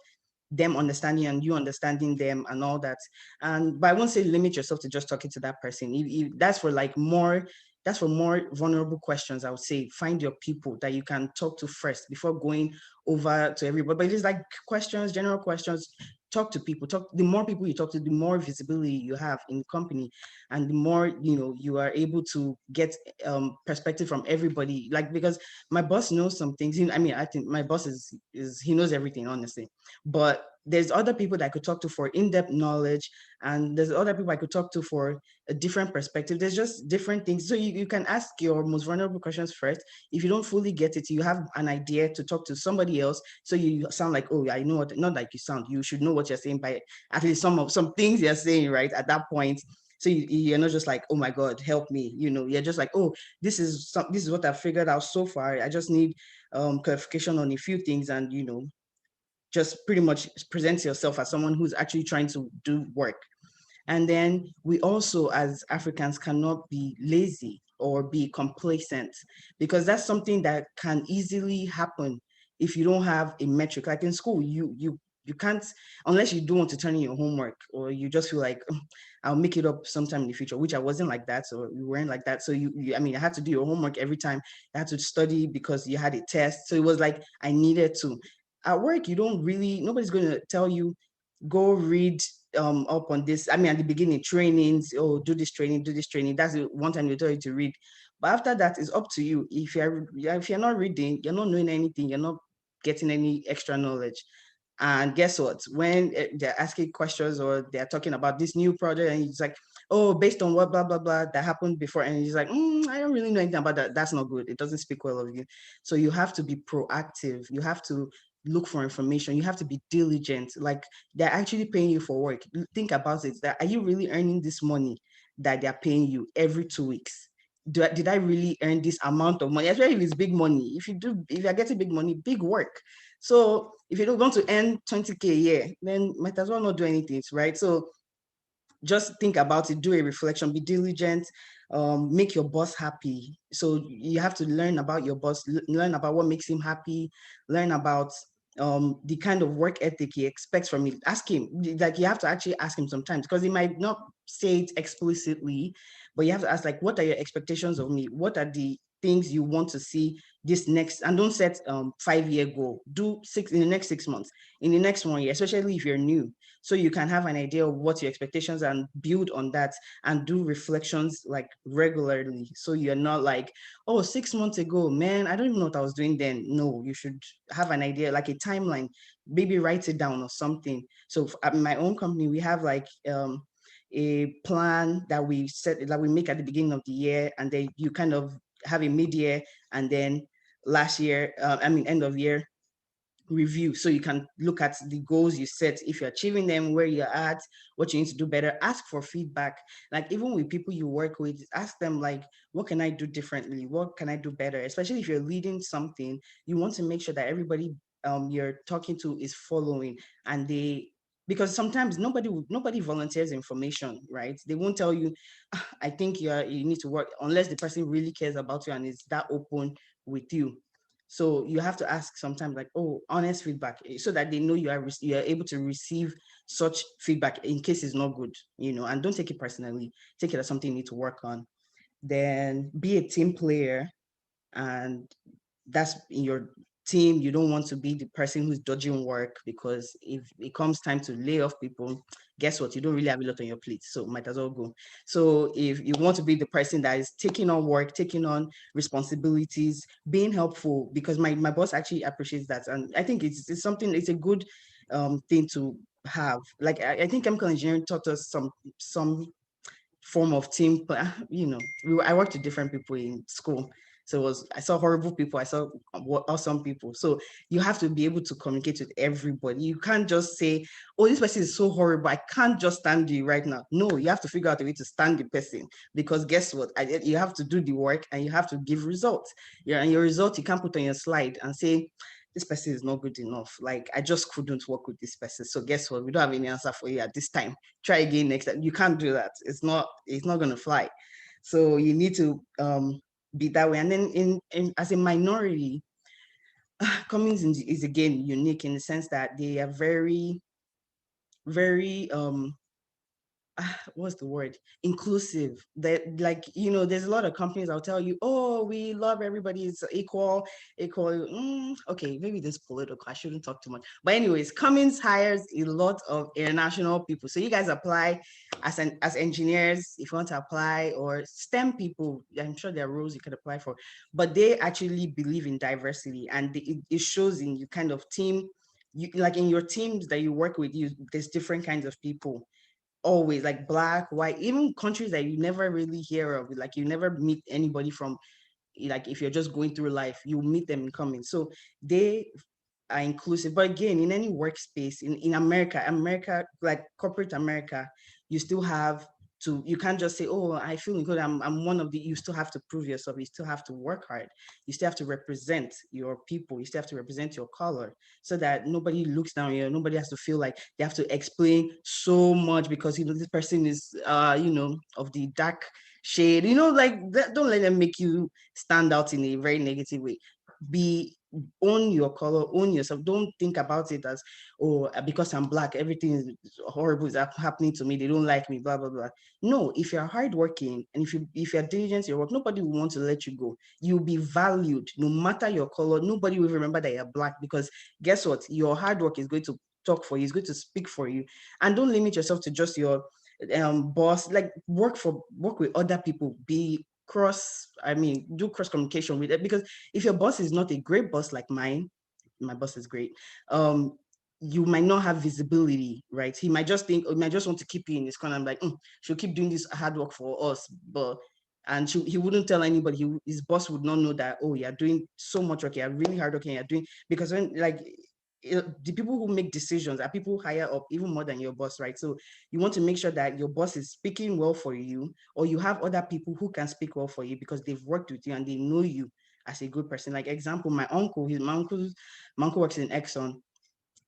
them understanding and you understanding them and all that. And but I won't say limit yourself to just talking to that person. If that's for like more, that's for more vulnerable questions. I would say find your people that you can talk to first before going over to everybody. But if it's like questions, general questions, talk to people. The more people you talk to, the more visibility you have in the company, and the more you are able to get perspective from everybody. Like, because my boss knows some things. I mean, I think my boss is he knows everything, honestly. But there's other people that I could talk to for in-depth knowledge, and there's other people I could talk to for a different perspective. There's just different things. So you can ask your most vulnerable questions first. If you don't fully get it, you have an idea to talk to somebody else. So you sound like, oh, I know what, not like you sound, you should know what you're saying by at least some things you're saying, right? At that point. So you're not just like, oh my God, help me. You're just like, oh, this is what I've figured out so far. I just need clarification on a few things, and just pretty much present yourself as someone who's actually trying to do work. And then we also, as Africans, cannot be lazy or be complacent, because that's something that can easily happen if you don't have a metric. Like in school, you can't, unless you don't want to turn in your homework, or you just feel like, I'll make it up sometime in the future, which I wasn't like that. So you weren't like that. So I mean, I had to do your homework every time. I had to study because you had a test. So it was like I needed to. At work, nobody's going to tell you, go read up on this. I mean, at the beginning, trainings, oh, do this training. That's the one time they tell you to read. But after that, it's up to you. If you're not reading, you're not knowing anything, you're not getting any extra knowledge. And guess what? When they're asking questions or they're talking about this new project, and it's like, oh, based on what, blah, blah, blah, that happened before. And he's like, I don't really know anything about that. That's not good. It doesn't speak well of you. So you have to be proactive. You have to look for information. You have to be diligent. Like, they're actually paying you for work. Think about it. Are you really earning this money that they're paying you every 2 weeks? Did I really earn this amount of money? Especially if it's big money. If you're getting big money, big work. So if you don't want to earn 20K a year, then might as well not do anything, right? So just think about it, do a reflection, be diligent, make your boss happy. So you have to learn about your boss, learn about what makes him happy, learn about the kind of work ethic he expects from you. Ask him, like you have to actually ask him sometimes, because he might not say it explicitly, but you have to ask, like, what are your expectations of me? What are the things you want to see this next, and don't set 5-year goal. Do in the next 6 months, in the next 1 year, especially if you're new, so you can have an idea of what your expectations are and build on that, and do reflections like regularly. So you're not like, oh, 6 months ago, man, I don't even know what I was doing then. No, you should have an idea, like a timeline, maybe write it down or something. So at my own company, we have like a plan that we set, that we make at the beginning of the year, and then you kind of have a mid-year, and then end of year review. So you can look at the goals you set, if you're achieving them, where you're at, what you need to do better. Ask for feedback. Like even with people you work with, ask them like, what can I do differently? What can I do better? Especially if you're leading something, you want to make sure that everybody you're talking to is following, and because sometimes nobody volunteers information, right? They won't tell you, I think you need to work, unless the person really cares about you and is that open with you. So you have to ask sometimes like, oh, honest feedback, so that they know you are able to receive such feedback in case it's not good, and don't take it personally. Take it as something you need to work on. Then be a team player, and that's in your team. You don't want to be the person who's dodging work, because if it comes time to lay off people, guess what? You don't really have a lot on your plate, so might as well go. So if you want to be the person that is taking on work, taking on responsibilities, being helpful, because my boss actually appreciates that, and I think it's something, it's a good thing to have. Like I think chemical engineering taught us some form of team. But I worked with different people in school, so I saw horrible people, I saw awesome people. So you have to be able to communicate with everybody. You can't just say, oh, this person is so horrible, I can't just stand you right now. No, you have to figure out a way to stand the person, because guess what? You have to do the work, and you have to give results. And your result you can't put on your slide and say, this person is not good enough. Like, I just couldn't work with this person. So guess what? We don't have any answer for you at this time. Try again next time. You can't do that. It's not going to fly. So you need to be that way. And then in as a minority, Cummins is again unique in the sense that they are very, very what's the word, inclusive. That, like, there's a lot of companies that'll tell you, oh, we love everybody, it's equal. Okay, maybe this political, I shouldn't talk too much, but anyways, Cummins hires a lot of international people. So you guys apply as engineers, if you want to apply, or STEM people, I'm sure there are roles you could apply for, but they actually believe in diversity, and it shows in you kind of team. Like in your teams that you work with, there's different kinds of people, always, like black, white, even countries that you never really hear of, like you never meet anybody from, like if you're just going through life, you meet them in common. So they are inclusive. But again, in any workspace in America, like corporate America, you still have to, you can't just say, oh, I feel good, I'm one of the, you still have to prove yourself, you still have to work hard, you still have to represent your people, you still have to represent your color, so that nobody looks down on you, nobody has to feel like they have to explain so much because this person is of the dark shade, like that. Don't let them make you stand out in a very negative way. Own your color, own yourself. Don't think about it as, oh, because I'm black, everything is horrible is happening to me, they don't like me, blah blah blah. No, if you're hardworking and if you're diligent in your work, nobody will want to let you go. You'll be valued no matter your color. Nobody will remember that you're black, because guess what? Your hard work is going to talk for you, it's going to speak for you. And don't limit yourself to just your boss. Like, work with other people. Do cross communication with it, because if your boss is not a great boss like mine, my boss is great, you might not have visibility, right? He might just want to keep you in his corner. I'm like, she'll keep doing this hard work for us, and he wouldn't tell anybody. His boss would not know that, oh, you're doing so much work, you're really hard working, you're doing, because when, like, the people who make decisions are people higher up, even more than your boss, right? So you want to make sure that your boss is speaking well for you, or you have other people who can speak well for you because they've worked with you and they know you as a good person. Like, example, my uncle works in Exxon.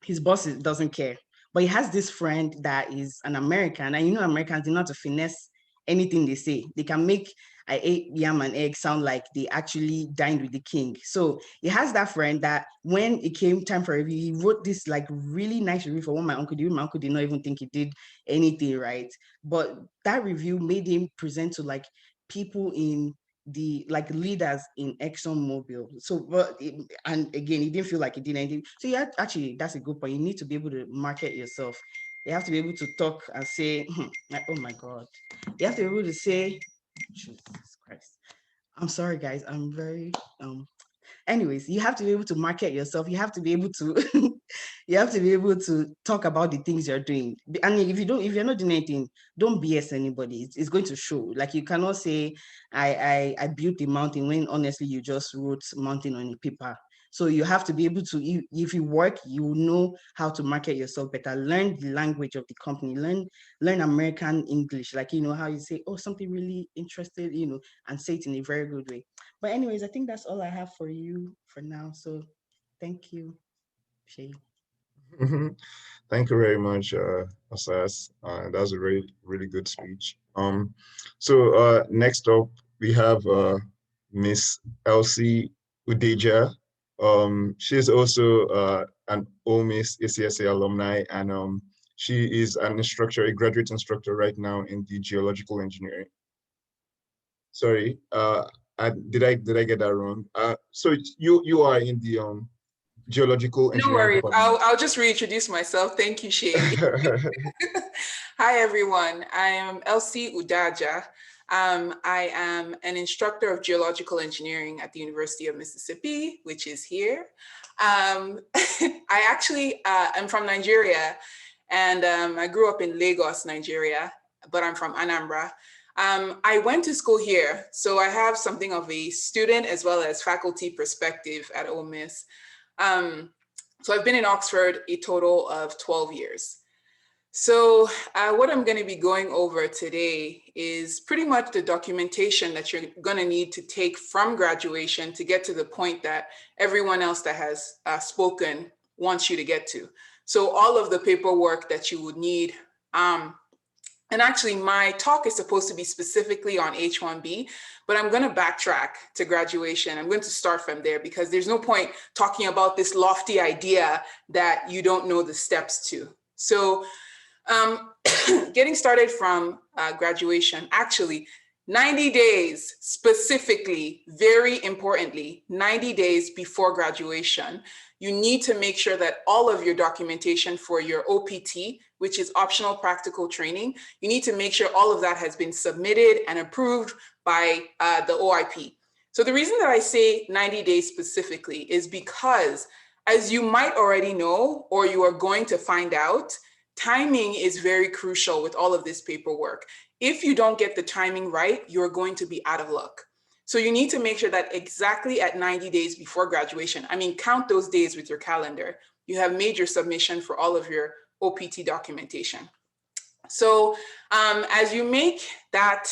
His boss doesn't care, but he has this friend that is an American, and Americans, they know how to finesse anything they say. They can make I ate yam and egg sound like they actually dined with the king. So he has that friend that when it came time for review, he wrote this like really nice review for what my uncle did. My uncle did not even think he did anything right, but that review made him present to like people in the like leaders in ExxonMobil. So, but and again, he didn't feel like he did anything. So yeah, actually, that's a good point. You need to be able to market yourself. You have to be able to talk and say, like, oh my God. You have to be able to say, Jesus Christ. I'm sorry, guys. I'm very anyways, you have to be able to market yourself. You have to be able to you have to be able to talk about the things you're doing. And if you're not doing anything, don't BS anybody. It's going to show. Like, you cannot say I built the mountain when honestly you just wrote mountain on a paper. So you have to be able to, if you work, you know how to market yourself better. Learn the language of the company. Learn American English. Like, how you say, oh, something really interested, and say it in a very good way. But anyways, I think that's all I have for you for now. So thank you, Shay. Thank you very much, Asas. That's a really, really good speech. So next up, we have Miss Elsie Udeja. She's also an Ole Miss ACSA alumni, and she is an instructor, a graduate instructor right now in the geological engineering. Sorry, did I get that wrong? So you are in the geological engineering. No worries. I'll just reintroduce myself. Thank you, Shay. Hi, everyone. I am Elsie Udaja. I am an instructor of geological engineering at the University of Mississippi, which is here. I actually am from Nigeria, and I grew up in Lagos, Nigeria, but I'm from Anambra. I went to school here, so I have something of a student as well as faculty perspective at Ole Miss. So I've been in Oxford a total of 12 years. So what I'm going to be going over today is pretty much the documentation that you're going to need to take from graduation to get to the point that everyone else that has spoken wants you to get to. So all of the paperwork that you would need. And actually, my talk is supposed to be specifically on H-1B, but I'm going to backtrack to graduation. I'm going to start from there because there's no point talking about this lofty idea that you don't know the steps to. So getting started from graduation, actually, 90 days specifically, very importantly, 90 days before graduation, you need to make sure that all of your documentation for your OPT, which is optional practical training, you need to make sure all of that has been submitted and approved by the OIP. So the reason that I say 90 days specifically is because, as you might already know, or you are going to find out, timing is very crucial with all of this paperwork. If you don't get the timing right, you're going to be out of luck. So you need to make sure that exactly at 90 days before graduation, I mean, count those days with your calendar, you have made your submission for all of your OPT documentation. So as you make that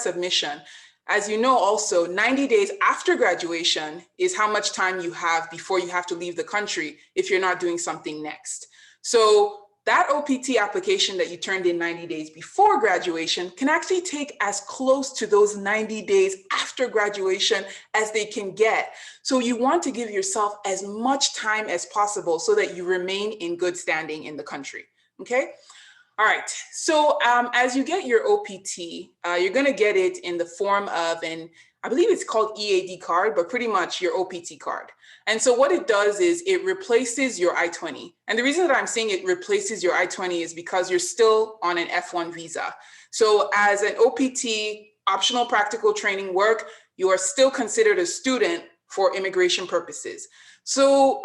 submission, as you know, also 90 days after graduation is how much time you have before you have to leave the country if you're not doing something next. So that OPT application that you turned in 90 days before graduation can actually take as close to those 90 days after graduation as they can get. So you want to give yourself as much time as possible so that you remain in good standing in the country, okay? All right, so as you get your OPT, you're gonna get it in the form of I believe it's called EAD card, but pretty much your OPT card. And so what it does is it replaces your I-20. And the reason that I'm saying it replaces your I-20 is because you're still on an F1 visa. So as an OPT, optional practical training work, you are still considered a student for immigration purposes. So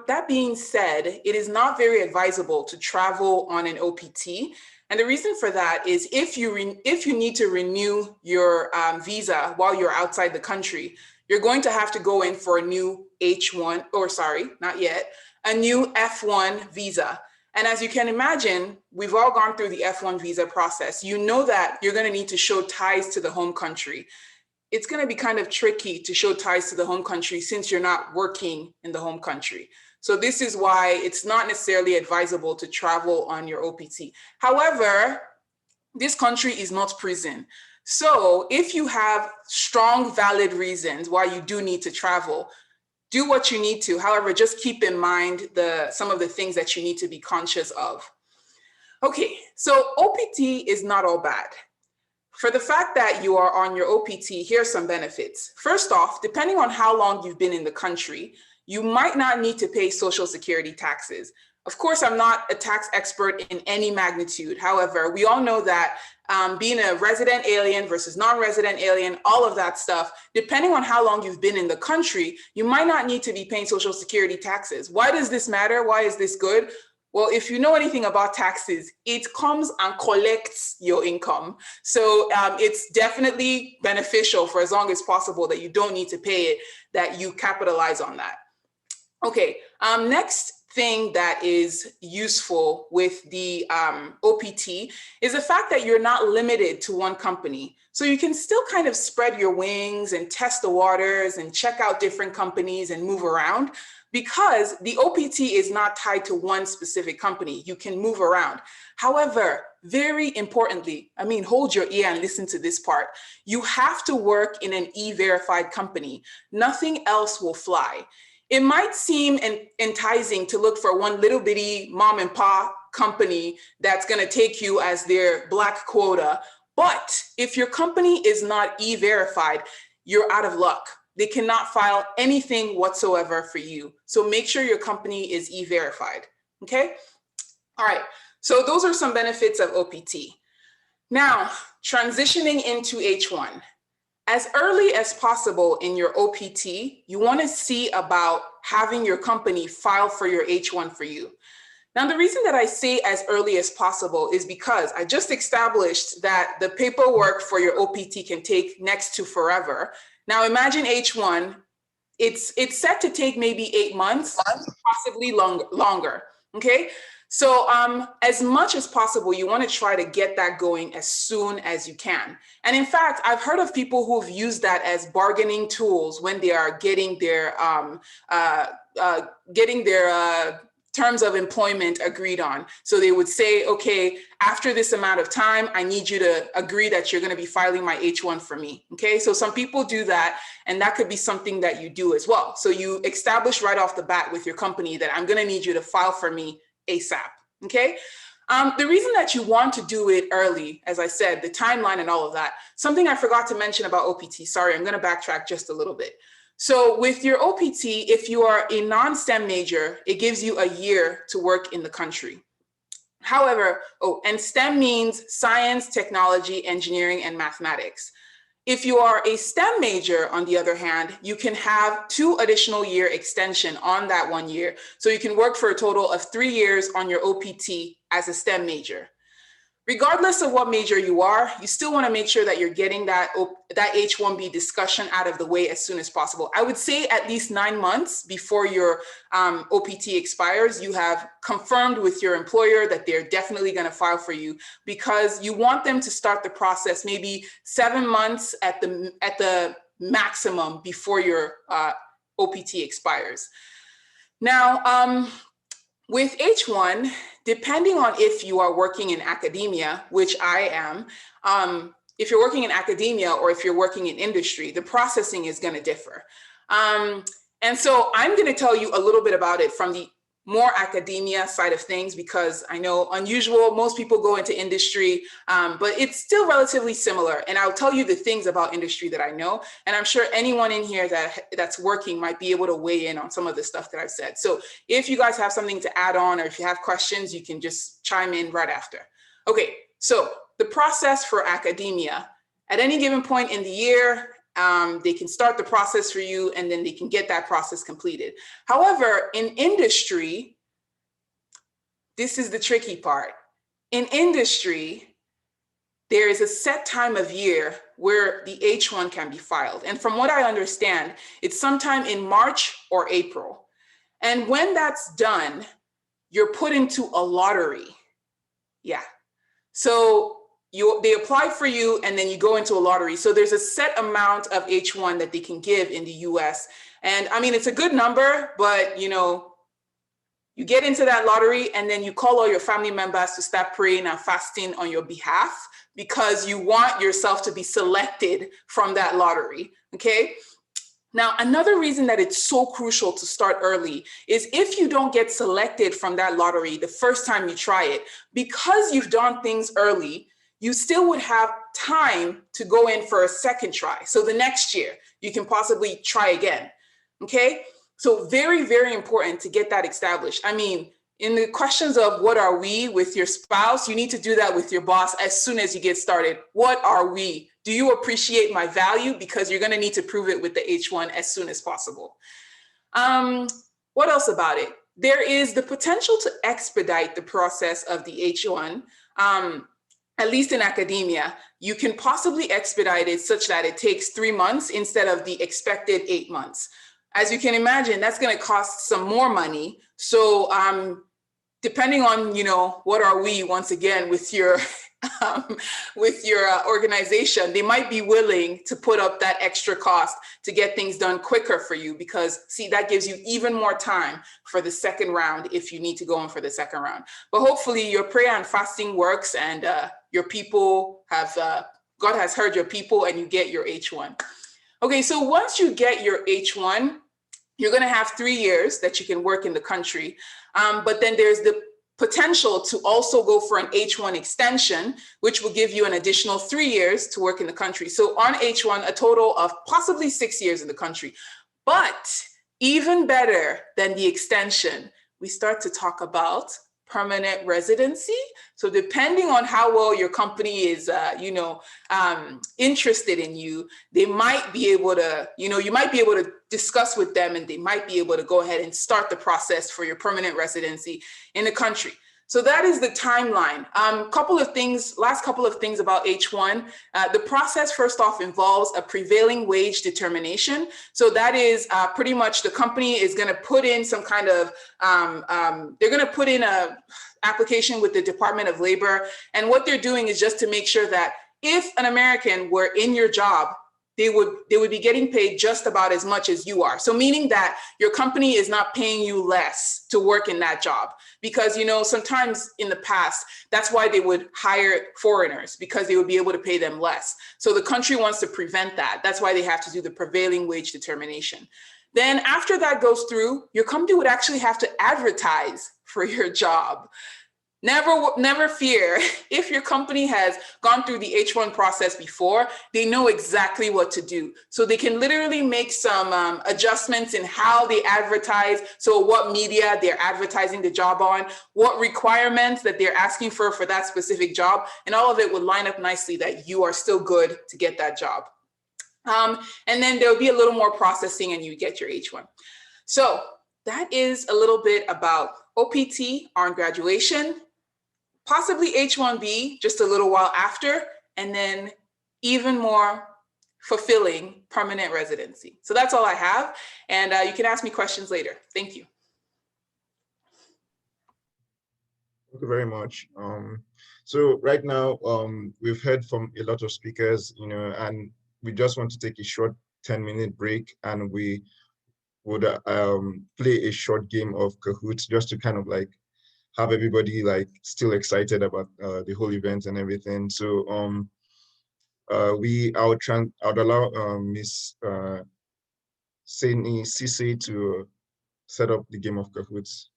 that being said, it is not very advisable to travel on an OPT. And the reason for that is if you need to renew your visa while you're outside the country, you're going to have to go in for a new a new F1 visa. And as you can imagine, we've all gone through the F1 visa process. You know that you're going to need to show ties to the home country. It's going to be kind of tricky to show ties to the home country since you're not working in the home country. So this is why it's not necessarily advisable to travel on your OPT. However, this country is not prison. So if you have strong, valid reasons why you do need to travel, do what you need to. However, just keep in mind some of the things that you need to be conscious of. Okay, so OPT is not all bad. for the fact that you are on your OPT, here's some benefits. First off, depending on how long you've been in the country, you might not need to pay Social Security taxes. Of course, I'm not a tax expert in any magnitude. However, we all know that being a resident alien versus non-resident alien, all of that stuff, depending on how long you've been in the country, you might not need to be paying Social Security taxes. Why does this matter? Why is this good? Well, if you know anything about taxes, it comes and collects your income. So it's definitely beneficial for as long as possible that you don't need to pay it, that you capitalize on that. Okay, next thing that is useful with the OPT is the fact that you're not limited to one company. So you can still kind of spread your wings and test the waters and check out different companies and move around, because the OPT is not tied to one specific company. You can move around. However, very importantly, I mean, hold your ear and listen to this part. You have to work in an E-verified company. Nothing else will fly. It might seem enticing to look for one little bitty mom and pop company that's going to take you as their Black quota. But if your company is not E-verified, you're out of luck. They cannot file anything whatsoever for you. So make sure your company is E-verified. Okay? All right. So those are some benefits of OPT. Now, transitioning into H1. As early as possible in your OPT, you want to see about having your company file for your H1 for you. Now, the reason that I say as early as possible is because I just established that the paperwork for your OPT can take next to forever. Now, imagine H1, it's set to take maybe 8 months, possibly longer, okay? So as much as possible, you want to try to get that going as soon as you can. And in fact, I've heard of people who've used that as bargaining tools when they are getting their terms of employment agreed on. So they would say, okay, after this amount of time, I need you to agree that you're going to be filing my H1 for me. Okay, so some people do that, and that could be something that you do as well. So you establish right off the bat with your company that I'm going to need you to file for me ASAP, okay? The reason that you want to do it early, as I said, the timeline and all of that, something I forgot to mention about OPT, sorry, I'm gonna backtrack just a little bit. So with your OPT, if you are a non-STEM major, it gives you a year to work in the country. However, and STEM means science, technology, engineering, and mathematics. If you are a STEM major, on the other hand, you can have 2 additional year extension on that 1 year. So you can work for a total of 3 years on your OPT as a STEM major. Regardless of what major you are, you still want to make sure that you're getting that H-1B discussion out of the way as soon as possible. I would say at least 9 months before your OPT expires, you have confirmed with your employer that they're definitely going to file for you, because you want them to start the process maybe 7 months at the maximum before your OPT expires. Now, with H1, depending on if you are working in academia, which I am, if you're working in academia or if you're working in industry, the processing is going to differ. And so I'm going to tell you a little bit about it from the more academia side of things, because I know unusual, most people go into industry, but it's still relatively similar. And I'll tell you the things about industry that I know. And I'm sure anyone in here that's working might be able to weigh in on some of the stuff that I've said. So if you guys have something to add on, or if you have questions, you can just chime in right after. Okay, so the process for academia, at any given point in the year, they can start the process for you, and then they can get that process completed. However, in industry, this is the tricky part. In industry, there is a set time of year where the H-1 can be filed. And from what I understand, it's sometime in March or April. And when that's done, you're put into a lottery. Yeah. So they apply for you, and then you go into a lottery. So there's a set amount of H-1 that they can give in the US. And I mean, it's a good number, but you know, you get into that lottery, and then you call all your family members to start praying and fasting on your behalf, because you want yourself to be selected from that lottery, okay? Now, another reason that it's so crucial to start early is if you don't get selected from that lottery the first time you try it, because you've done things early, you still would have time to go in for a second try. So the next year, you can possibly try again, okay? So very, very important to get that established. I mean, in the questions of what are we with your spouse, you need to do that with your boss as soon as you get started. What are we? Do you appreciate my value? Because you're gonna need to prove it with the H1 as soon as possible. What else about it? There is the potential to expedite the process of the H1. At least in academia, you can possibly expedite it such that it takes 3 months instead of the expected 8 months. As you can imagine, that's going to cost some more money. So depending on, what are we, once again, with your organization, they might be willing to put up that extra cost to get things done quicker for you, because see, that gives you even more time for the second round if you need to go in for the second round. But hopefully your prayer and fasting works, and your people have, God has heard your people, and you get your H1. Okay, so once you get your H1, you're gonna have 3 years that you can work in the country. But then there's the potential to also go for an H1 extension, which will give you an additional 3 years to work in the country. So on H1, a total of possibly 6 years in the country. But even better than the extension, we start to talk about permanent residency. So depending on how well your company is, interested in you, they might be able to, you might be able to discuss with them, and they might be able to go ahead and start the process for your permanent residency in the country. So that is the timeline. Last couple of things about H1. The process, first off, involves a prevailing wage determination. So that is pretty much the company is going to put in some kind of, they're going to put in a application with the Department of Labor. And what they're doing is just to make sure that if an American were in your job, they would be getting paid just about as much as you are. So meaning that your company is not paying you less to work in that job. Because, sometimes in the past, that's why they would hire foreigners, because they would be able to pay them less. So the country wants to prevent that. That's why they have to do the prevailing wage determination. Then after that goes through, your company would actually have to advertise for your job. Never fear. If your company has gone through the H1 process before, they know exactly what to do. So they can literally make some adjustments in how they advertise. So what media they're advertising the job on, what requirements that they're asking for that specific job, and all of it would line up nicely that you are still good to get that job. And then there'll be a little more processing and you get your H1. So that is a little bit about OPT on graduation, possibly H1B just a little while after, and then even more fulfilling permanent residency. So that's all I have. And you can ask me questions later. Thank you. Thank you very much. So right now, we've heard from a lot of speakers, and we just want to take a short 10-minute break, and we would play a short game of Kahoot just to kind of like have everybody like still excited about the whole event and everything. So I would allow Miss Saini Sisi to set up the game of Kahoots.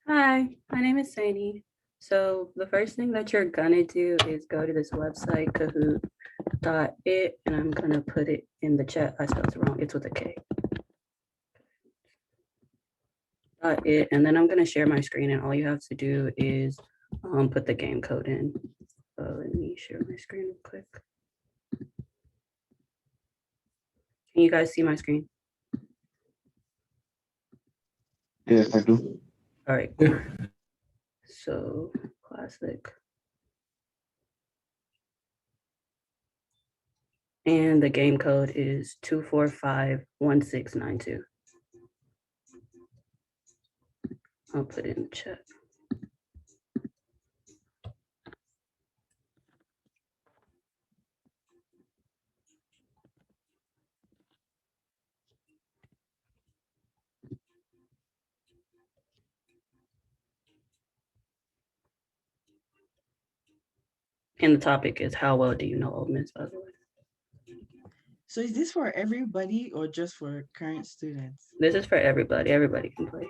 Hi, my name is Saini. So the first thing that you're gonna do is go to this website, kahoot.it, and I'm gonna put it in the chat. I spelled it wrong, it's with a K. .it, and then I'm gonna share my screen, and all you have to do is put the game code in. Let me share my screen real quick. Can you guys see my screen? Yes, I do. All right, cool. So classic. And the game code is 2451692. I'll put it in the chat. And the topic is, how well do you know Ole Miss, by the way? So is this for everybody or just for current students? This is for everybody. Everybody can play.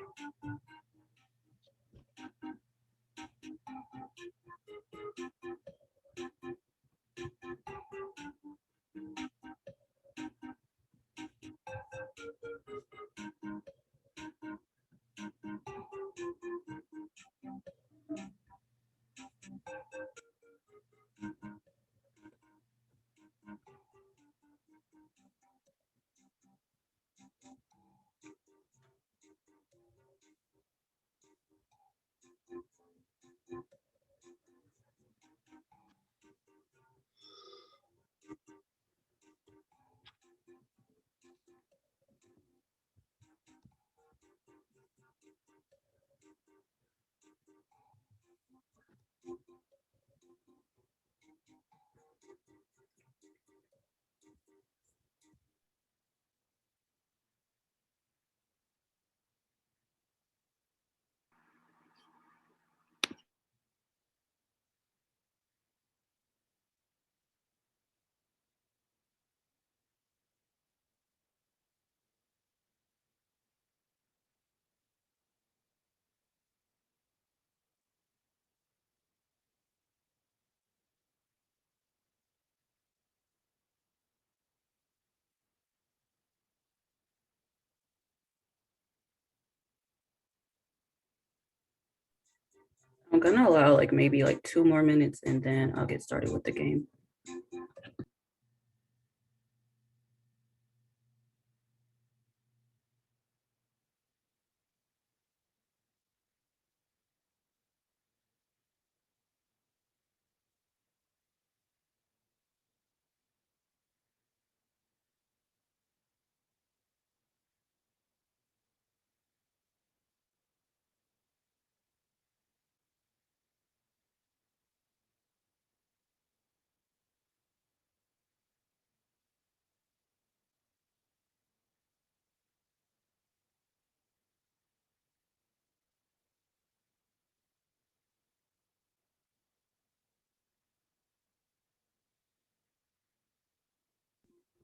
I'm gonna allow like maybe like 2 more minutes and then I'll get started with the game.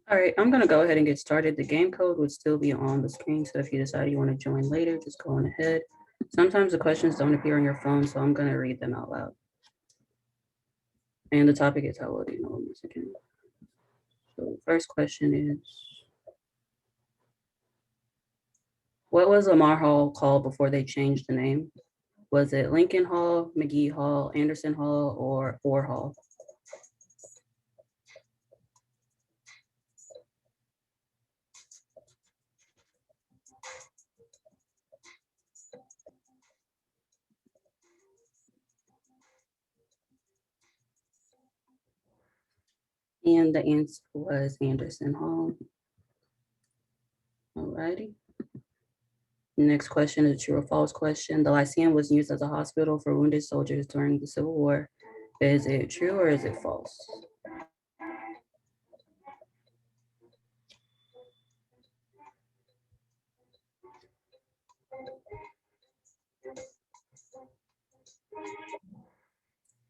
All right, I'm gonna go ahead and get started. The game code would still be on the screen, so if you decide you want to join later, just go on ahead. Sometimes the questions don't appear on your phone, so I'm gonna read them out loud. And the topic is how well do you know Ole Miss again? So the first question is, what was Lamar Hall called before they changed the name? Was it Lincoln Hall, McGee Hall, Anderson Hall, or Orr Hall? And the answer was Anderson Hall. Alrighty. Next question is a true or false question. The Lyceum was used as a hospital for wounded soldiers during the Civil War. Is it true or is it false?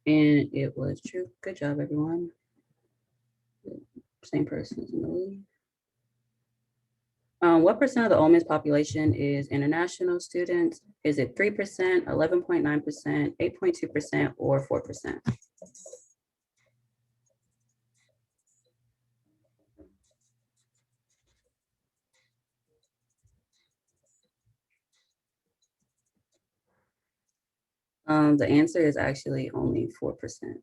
And it was true. Good job, everyone. Same person is in the lead. What percent of the Ole Miss population is international students? Is it 3%, 11.9%, 8.2%, or 4%? The answer is actually only 4%.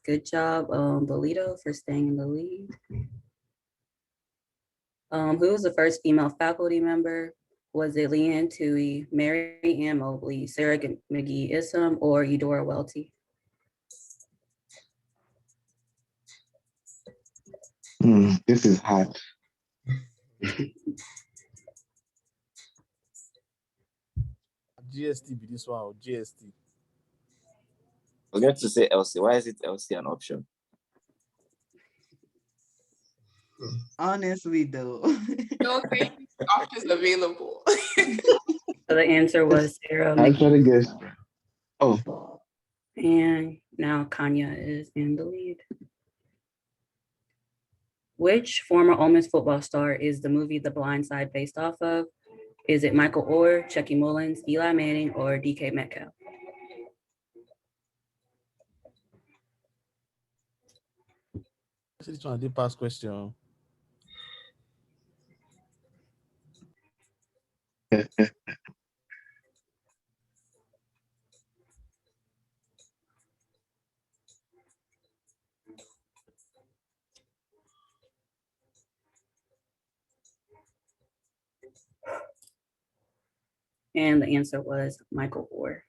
Good job, Bolito, for staying in the lead. Who was the first female faculty member? Was it Leanne Toohey, Mary Ann Mobley, Sarah McGee Isom, or Eudora Welty? This is hard. GST be this one or GST? I was going to say LC. Why is it LC an option? Honestly, though. No, thank you. Options available. So the answer was Sarah I McGee. try to guess. Oh, And now Kanya is in the lead. Which former Ole Miss football star is the movie The Blind Side based off of? Is it Michael Orr, Chucky Mullins, Eli Manning, or DK Metcalf? This one I did pass question. And the answer was Michael Orr.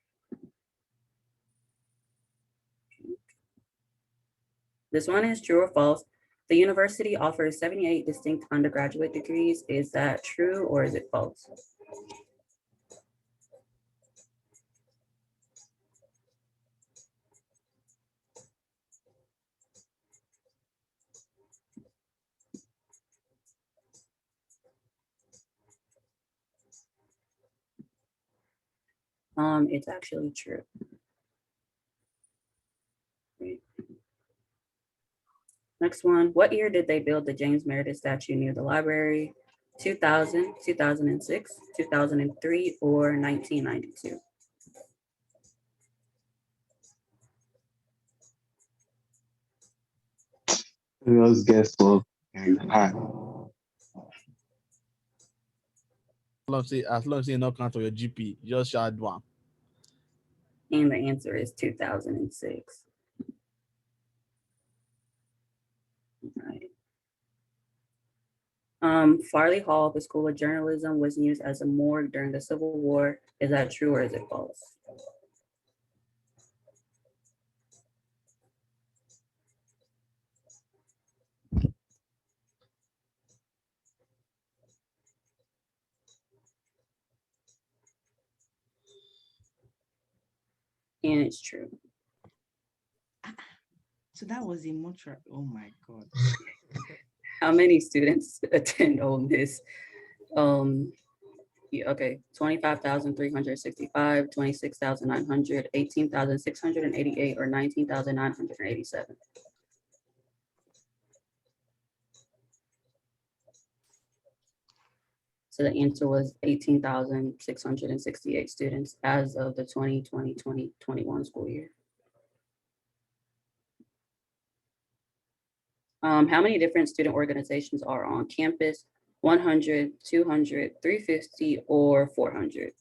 This one is true or false. The university offers 78 distinct undergraduate degrees. Is that true or is it false? It's actually true. Great. Next one, what year did they build the James Meredith statue near the library? 2000, 2006, 2003, or 1992? let's guess what is hard. As long as you not count on your GP, just shout one. And the answer is 2006. Right. Farley Hall, the School of Journalism, was used as a morgue during the Civil War. Is that true or is it false? And it's true. So that was a mortuary. Oh my God. How many students attend Ole Miss? Yeah, okay, 25,365, 26,900, 18,688, or 19,987. So the answer was 18,668 students as of the 2020-2021 school year. How many different student organizations are on campus? 100, 200, 350, or 400?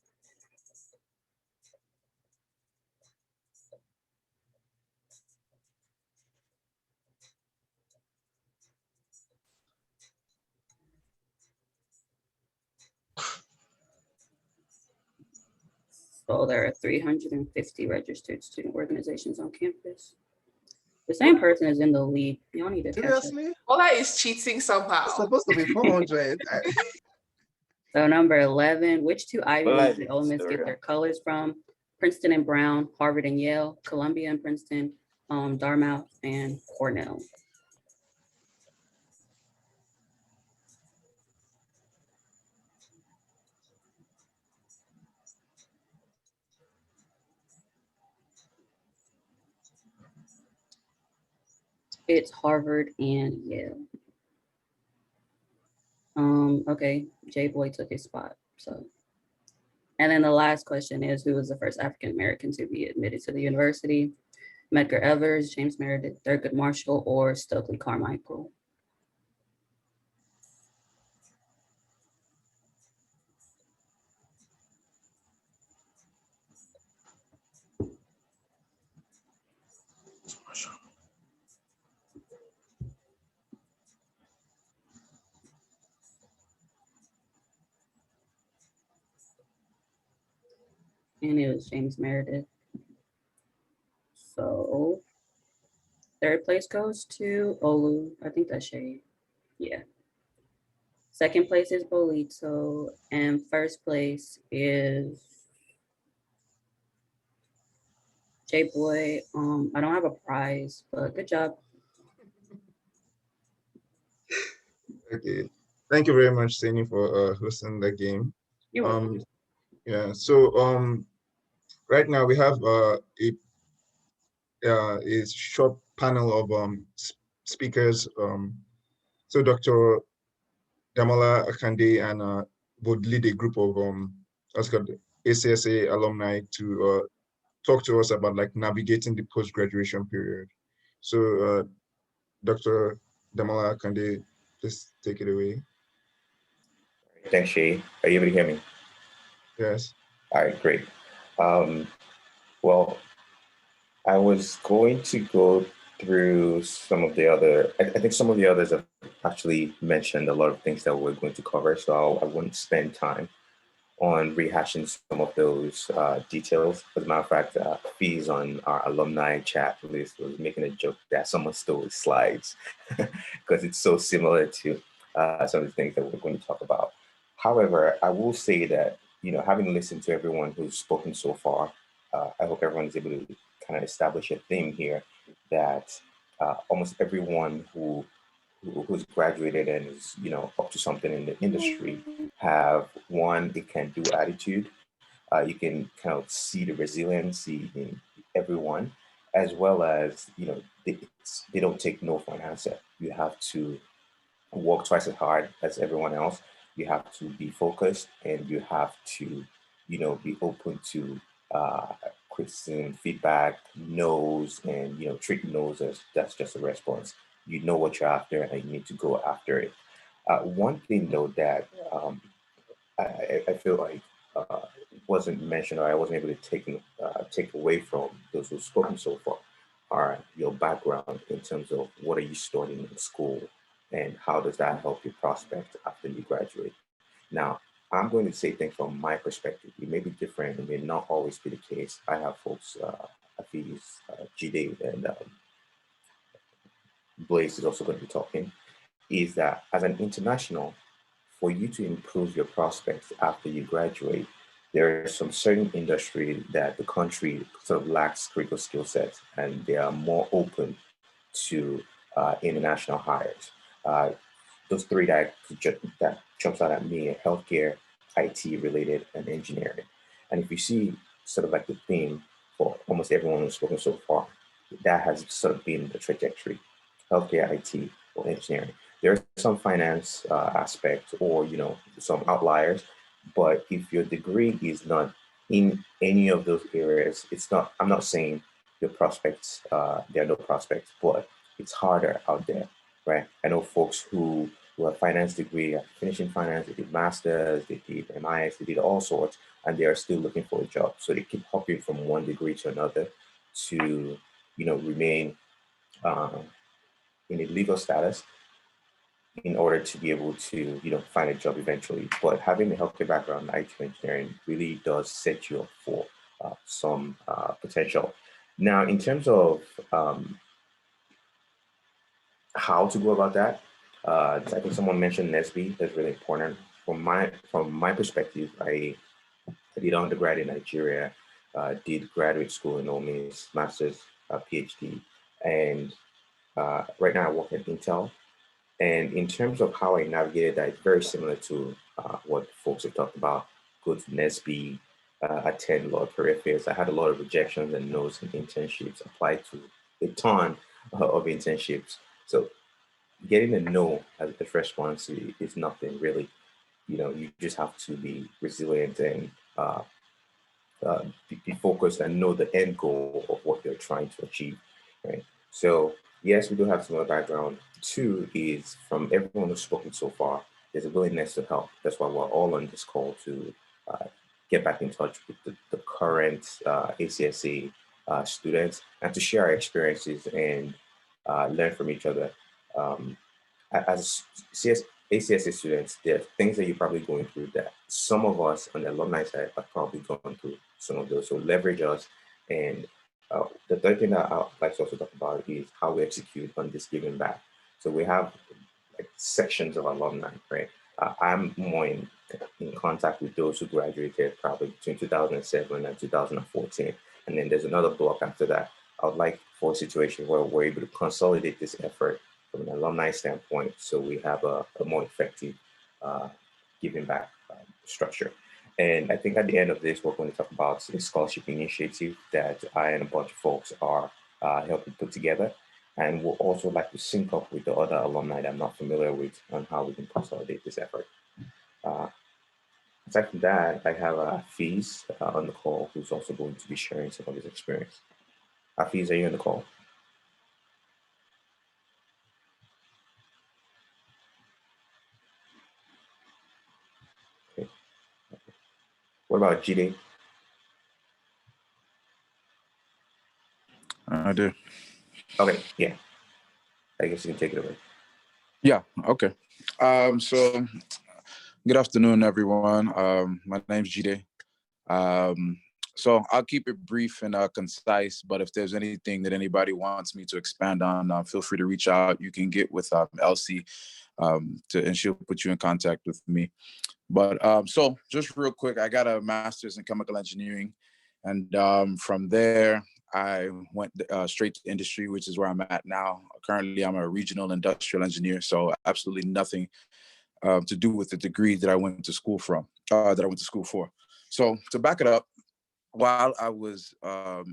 So there are 350 registered student organizations on campus. The same person is in the lead. You don't need to catch up. Seriously? Ola is cheating somehow. It's supposed to be 400. So number 11, which two Ivy Well, Leagues did Ole Miss get their colors from? Princeton and Brown, Harvard and Yale, Columbia and Princeton, Dartmouth and Cornell. It's Harvard and Yale. Okay, Jay Boy took his spot. So, and then the last question is, who was the first African American to be admitted to the university? Medgar Evers, James Meredith, Thurgood Marshall, or Stokely Carmichael? And it was James Meredith. So third place goes to Olu. I think that's Shay. Yeah. Second place is Bolito. And first place is J Boy. I don't have a prize, but good job. Okay. Thank you very much, Sani, for hosting the game. You're welcome. Yeah, so right now we have a short panel of speakers. So Dr. Damola Akande and would lead a group of what's called ACSA alumni to talk to us about like navigating the post-graduation period. So Dr. Damola Akande, please take it away. Thanks, Shay. Are you able to hear me? Yes. All right, great. Well, I was going to go through some of the other, I think some of the others have actually mentioned a lot of things that we're going to cover, so I wouldn't spend time on rehashing some of those details. As a matter of fact, Fees on our alumni chat list was making a joke that someone stole his slides because it's so similar to some of the things that we're going to talk about. However, I will say that, you know, having listened to everyone who's spoken so far, I hope everyone is able to kind of establish a theme here that almost everyone who's graduated and is, you know, up to something in the industry have one, a can-do attitude. You can kind of see the resiliency in everyone, as well as, you know, they don't take no for an answer. You have to work twice as hard as everyone else. You have to be focused, and you have to, you know, be open to criticism, feedback, no's, and, you know, treat no's as that's just a response. You know what you're after, and you need to go after it. One thing though that I feel like wasn't mentioned, or I wasn't able to take away from those who've spoken so far, are your background in terms of what are you studying in school and how does that help your prospect after you graduate. Now, I'm going to say things from my perspective. It may be different, it may not always be the case. I have folks, Hafiz, Jide, and Blaze is also going to be talking, is that as an international, for you to improve your prospects after you graduate, there are some certain industry that the country sort of lacks critical skill sets, and they are more open to international hires. Those three that jumps out at me are healthcare, IT related, and engineering. And if you see sort of like the theme for almost everyone who's spoken so far, that has sort of been the trajectory: healthcare, IT, or engineering. There are some finance aspects, or some outliers, but if your degree is not in any of those areas, it's not. I'm not saying your prospects, there are no prospects, but it's harder out there, right? I know folks who have finance degree, are finishing finance, they did masters, they did MIS, they did all sorts, and they are still looking for a job. So they keep hopping from one degree to another to remain in a legal status in order to be able to, find a job eventually. But having a healthcare background in IT engineering really does set you up for some potential. Now, in terms of how to go about that, I think someone mentioned NSB. That's really important. From my perspective, I did undergrad in Nigeria, did graduate school in Ole Miss, master's, PhD, and right now I work at Intel. And in terms of how I navigated that, it's very similar to what folks have talked about. Go to NSB, attend a lot of career fairs. I had a lot of rejections and no's in internships, applied to a ton of internships. So getting a no as a first response is nothing really. You just have to be resilient and be focused and know the end goal of what you're trying to achieve, right? So yes, we do have some other background. Two is, from everyone who's spoken so far, there's a willingness to help. That's why we're all on this call to get back in touch with the current ACSA students and to share our experiences and learn from each other. As ACSA students, there are things that you're probably going through that some of us on the alumni side have probably gone through some of those. So leverage us. And the third thing that I'd like to also talk about is how we execute on this giving back. So we have like sections of alumni, right? I'm more in contact with those who graduated probably between 2007 and 2014. And then there's another block after that. I would like for a situation where we're able to consolidate this effort from an alumni standpoint, so we have a more effective giving back structure. And I think at the end of this, we're going to talk about a scholarship initiative that I and a bunch of folks are helping put together. And we'll also like to sync up with the other alumni that I'm not familiar with on how we can consolidate this effort. Aside from that, I have Hafiz on the call, who's also going to be sharing some of his experience. Hafiz, are you on the call? Okay. What about Jide? I do. Okay, yeah. I guess you can take it away. Yeah, okay. So good afternoon, everyone. My name's Jide. So I'll keep it brief and concise, but if there's anything that anybody wants me to expand on, feel free to reach out. You can get with Elsie and she'll put you in contact with me. But so just real quick, I got a master's in chemical engineering. And from there, I went straight to industry, which is where I'm at now. Currently, I'm a regional industrial engineer, so absolutely nothing to do with the degree that I went to school for. So to back it up, while I was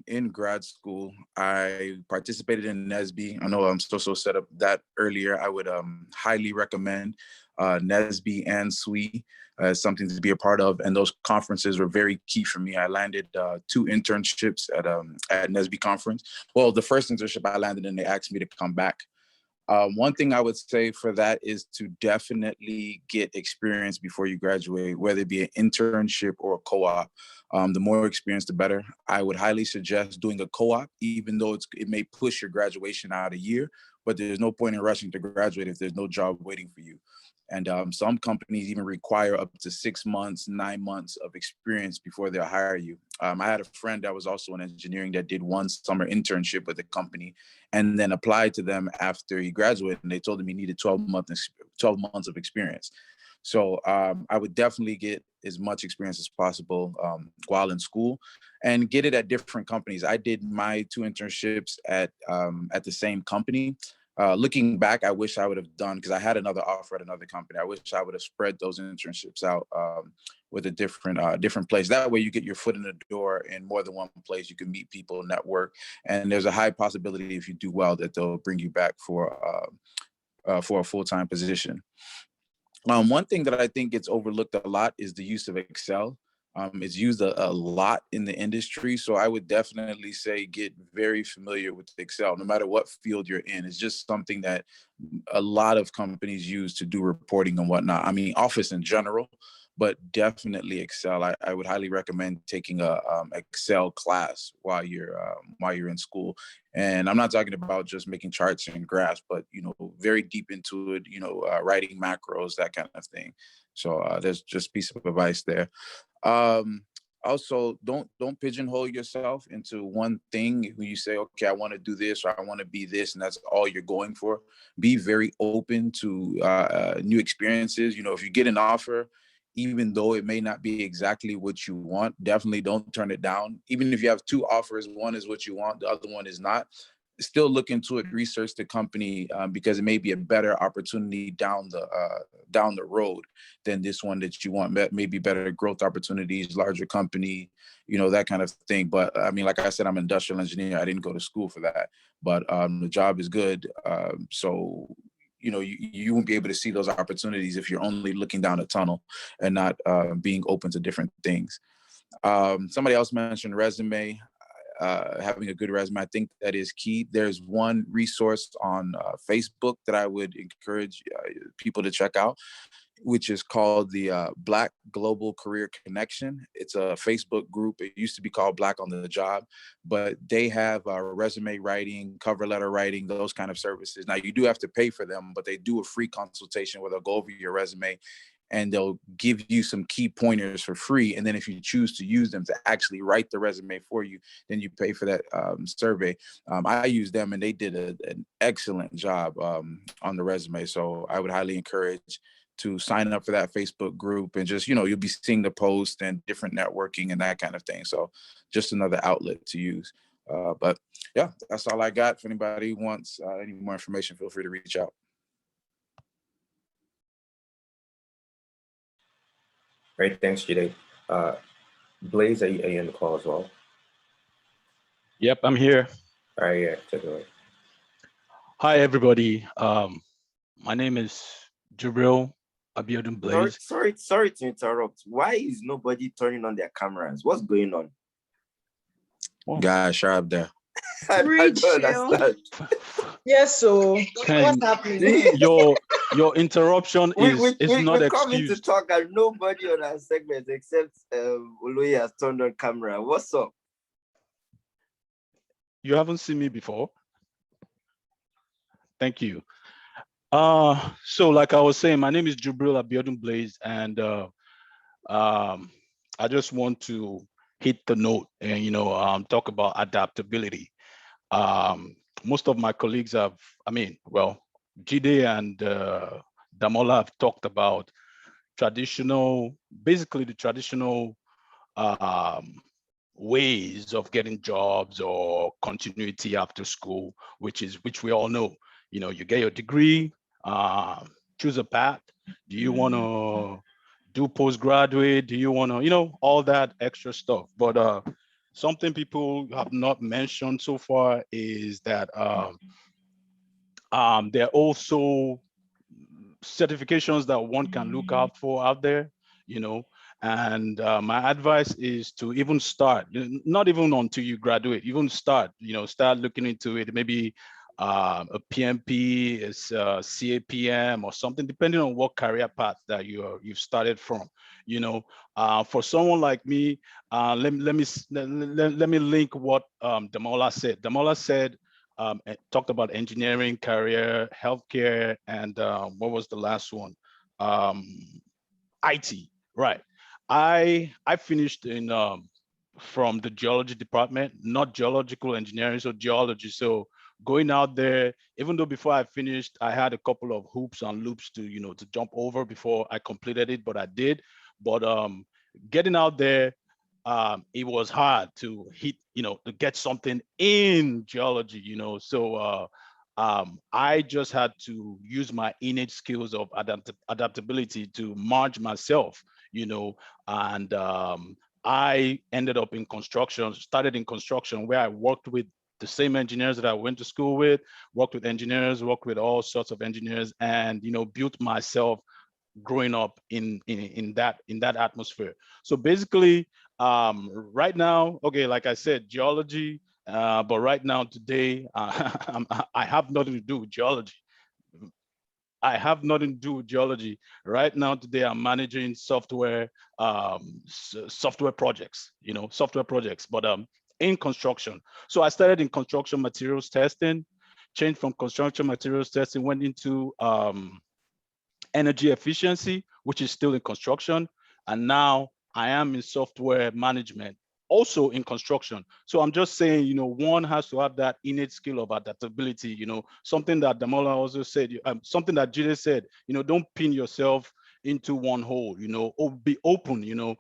in grad school, I participated in NSB. I know I'm so set up that earlier. I would highly recommend NSB and SWE as something to be a part of. And those conferences were very key for me. I landed 2 internships at NSB conference. Well, the first internship I landed and they asked me to come back One thing I would say for that is to definitely get experience before you graduate, whether it be an internship or a co-op. The more experience, the better. I would highly suggest doing a co-op, even though it may push your graduation out a year, but there's no point in rushing to graduate if there's no job waiting for you. And some companies even require up to 6 months, 9 months of experience before they'll hire you. I had a friend that was also in engineering that did one summer internship with a company and then applied to them after he graduated, and they told him he needed 12 months of experience. So I would definitely get as much experience as possible while in school and get it at different companies. I did my 2 internships at the same company. Looking back, I wish I would have done, because I had another offer at another company. I wish I would have spread those internships out with a different place. That way you get your foot in the door in more than one place. You can meet people, network, and there's a high possibility if you do well that they'll bring you back for a full-time position. One thing that I think gets overlooked a lot is the use of Excel. It's used a lot in the industry. So I would definitely say get very familiar with Excel, no matter what field you're in. It's just something that a lot of companies use to do reporting and whatnot. I mean, Office in general, but definitely Excel. I would highly recommend taking a Excel class while you're in school. And I'm not talking about just making charts and graphs, but very deep into it. Writing macros, that kind of thing. So there's just a piece of advice there. Also, don't pigeonhole yourself into one thing. When you say, okay, I want to do this or I want to be this, and that's all you're going for. Be very open to new experiences. If you get an offer, even though it may not be exactly what you want, definitely don't turn it down. Even if you have 2 offers, one is what you want, the other one is not. Still look into it, research the company, because it may be a better opportunity down the road than this one that you want. Maybe better growth opportunities, larger company, that kind of thing. But I mean, like I said, I'm an industrial engineer. I didn't go to school for that, but the job is good. So you won't be able to see those opportunities if you're only looking down a tunnel and not being open to different things. Somebody else mentioned resume. Having a good resume, I think that is key. There's one resource on Facebook that I would encourage people to check out, which is called the Black Global Career Connection. It's a Facebook group. It used to be called Black on the Job, but they have resume writing, cover letter writing, those kind of services. Now, you do have to pay for them, but they do a free consultation where they'll go over your resume and they'll give you some key pointers for free. And then if you choose to use them to actually write the resume for you, then you pay for that survey. I used them and they did an excellent job on the resume. So I would highly encourage to sign up for that Facebook group, and just, you'll be seeing the post and different networking and that kind of thing. So just another outlet to use. But yeah, that's all I got. If anybody wants any more information, feel free to reach out. Great, thanks, Jide. Blaze, are you on the call as well? Yep, I'm here. All right, yeah, take it away. Hi, everybody. My name is Jubril Abiodun Blaze. Sorry to interrupt. Why is nobody turning on their cameras? What's going on? Guys, sharp there. I don't understand. Yes, so what's happening? Your interruption is not we're coming to excused. talk and nobody on our segment except Oloye has turned on camera. What's up? You haven't seen me before. Thank you. So like I was saying, my name is Jubril Abiodun Blaze, and I just want to hit the note and talk about adaptability. Most of my colleagues have, Jide and Damola have talked about basically the traditional ways of getting jobs or continuity after school, which we all know. You get your degree, choose a path. Do you want to do postgraduate? Do you want to, all that extra stuff? But something people have not mentioned so far is that there are also certifications that one can look out for out there, and my advice is to even start, not even until you graduate, even start looking into it, maybe a PMP, is CAPM or something, depending on what career path that you've started from. You know, for someone like me, let me link what Damola said. Damola said, talked about engineering, career, healthcare, and what was the last one? IT, right? I finished in from the geology department, not geological engineering, so geology. So going out there, even though before I finished, I had a couple of hoops and loops to, you know, to jump over before I completed it, but I did. But getting out there, it was hard to hit, you know, to get something in geology, you know. So I just had to use my innate skills of adaptability to merge myself, you know, and I ended up in construction, started in construction where I worked with the same engineers that I went to school with, worked with engineers, worked with all sorts of engineers, and, you know, built myself growing up in that atmosphere. So basically, right now, okay, like I said, geology, but right now today, I have nothing to do with geology. I have nothing to do with geology. Right now, today, I'm managing software, software projects, you know, software projects, but in construction. So I started in construction materials testing, changed from construction materials testing, went into energy efficiency, which is still in construction. And now I am in software management, also in construction. So I'm just saying, you know, one has to have that innate skill of adaptability, you know, something that Damola also said, something that Jide said, you know, don't pin yourself into one hole, you know, or be open, you know.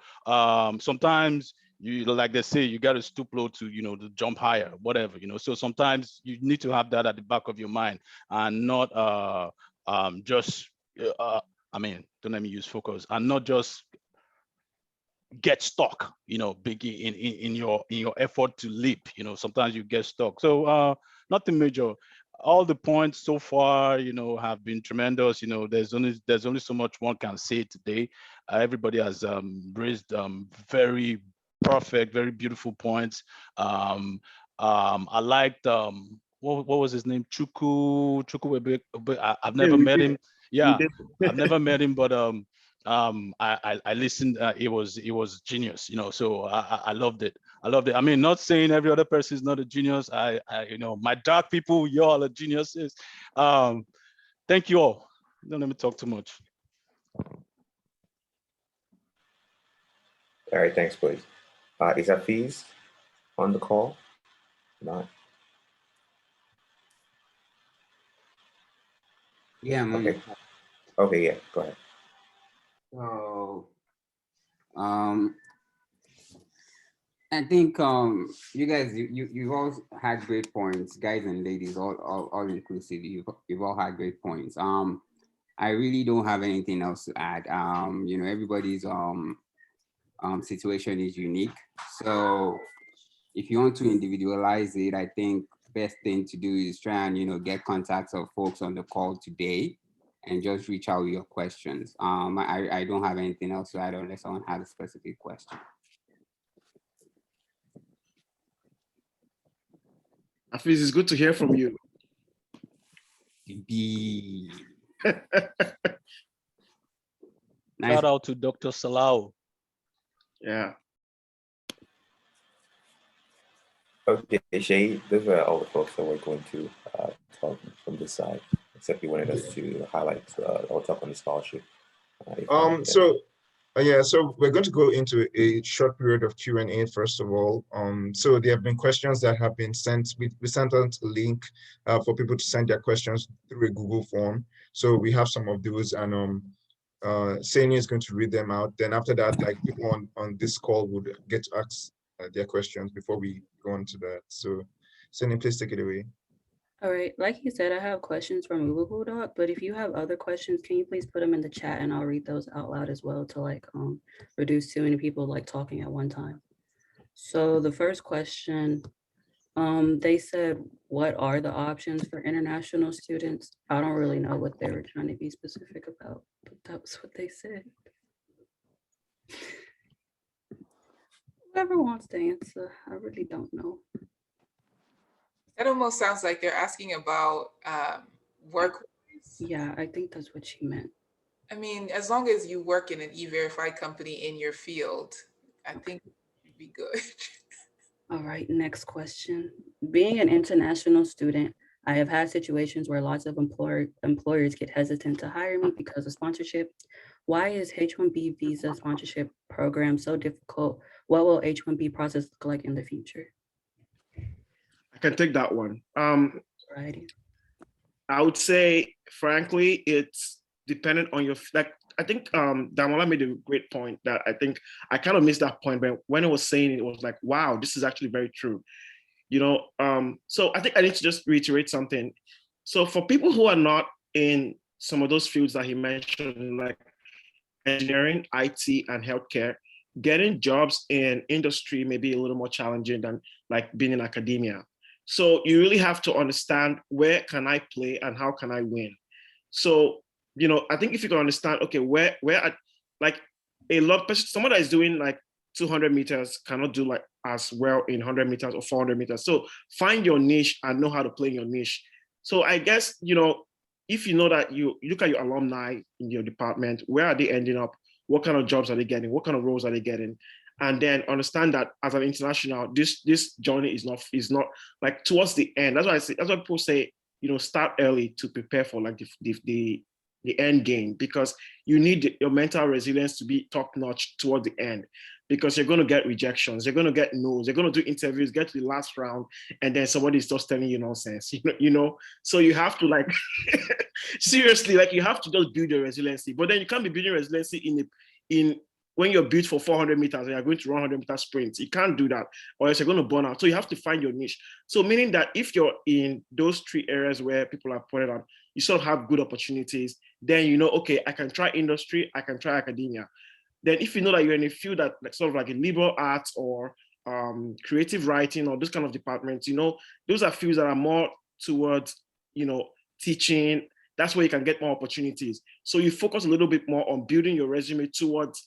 Sometimes you, like they say, you got to stoop low to, you know, to jump higher, whatever, you know. So sometimes you need to have that at the back of your mind and not just I mean, don't let me use focus, and not just get stuck, you know, big in your effort to leap. You know, sometimes you get stuck. So nothing major. All the points so far, you know, have been tremendous. You know, there's only so much one can say today. Everybody has raised very perfect, very beautiful points. I liked what was his name? Chuku. I've never met him. Yeah, I've never met him, but I listened. It was genius, you know. So I loved it. I loved it. I mean, not saying every other person is not a genius. I you know, my dark people, y'all are geniuses. Thank you all. Don't let me talk too much. All right, thanks, please. Is Hafiz on the call? Not. Yeah, I'm on Okay. the call. Okay, yeah, go ahead. So, I think you guys, you've all had great points, guys and ladies, all inclusive. You've all had great points. I really don't have anything else to add. You know, everybody's situation is unique. So if you want to individualize it, I think best thing to do is try and, you know, get contacts of folks on the call today and just reach out with your questions. I don't have anything else to add unless someone has a specific question. Hafiz, it's good to hear from you. Nice. Shout out to Dr. Salau. Yeah. Okay, Shay, those are all the folks that we're going to talk from this side, except you wanted us to highlight or talk on the scholarship. So we're going to go into a short period of Q&A first of all. So there have been questions that have been sent. We sent out a link for people to send their questions through a Google form. So we have some of those, and Sani is going to read them out. Then after that, like, people on this call would get to ask their questions before we go on to that. So Sani, please take it away. All right, like you said, I have questions from Google Doc, but if you have other questions, can you please put them in the chat and I'll read those out loud as well to like reduce too many people like talking at one time. So the first question, they said, what are the options for international students? I don't really know what they were trying to be specific about, but that was what they said. Whoever wants to answer, I really don't know. Is That almost sounds like they're asking about work. Yeah, I think that's what she meant. I mean, as long as you work in an E-Verified company in your field, I think you'd be good. All right, next question. Being an international student, I have had situations where lots of employers get hesitant to hire me because of sponsorship. Why is H-1B visa sponsorship program so difficult? What will H-1B process look like in the future? I can take that one. Alrighty. I would say, frankly, it's dependent on your, like, I think Damola made a great point that I think I kind of missed that point, but when I was saying it, it was like, wow, this is actually very true. So I think I need to just reiterate something. So for people who are not in some of those fields that he mentioned, like engineering, IT, and healthcare, getting jobs in industry may be a little more challenging than like being in academia. So you really have to understand where can I play and how can I win. So, I think if you can understand, okay, where like a lot of someone that is doing like 200 meters cannot do like as well in 100 meters or 400 meters. So find your niche and know how to play in your niche. So I guess, if you know that you look at your alumni in your department, where are they ending up? What kind of jobs are they getting? What kind of roles are they getting? And then understand that as an international, this journey is not like towards the end. That's why people say, start early to prepare for like the end game, because you need your mental resilience to be top notch toward the end, because you're going to get rejections, you're going to get no's, you're going to do interviews, get to the last round, and then somebody's just telling you nonsense, So you have to like, seriously, like you have to just build your resiliency, but then you can't be building resiliency in when you're built for 400 meters and you're going to run 100-meter sprints. You can't do that, or else you're going to burn out. So you have to find your niche. So meaning that if you're in those three areas where people are pointed out, you sort of have good opportunities, then okay, I can try industry, I can try academia. Then if you know that you're in a field that like sort of like a liberal arts or creative writing or those kind of departments, those are fields that are more towards, teaching. That's where you can get more opportunities. So you focus a little bit more on building your resume towards,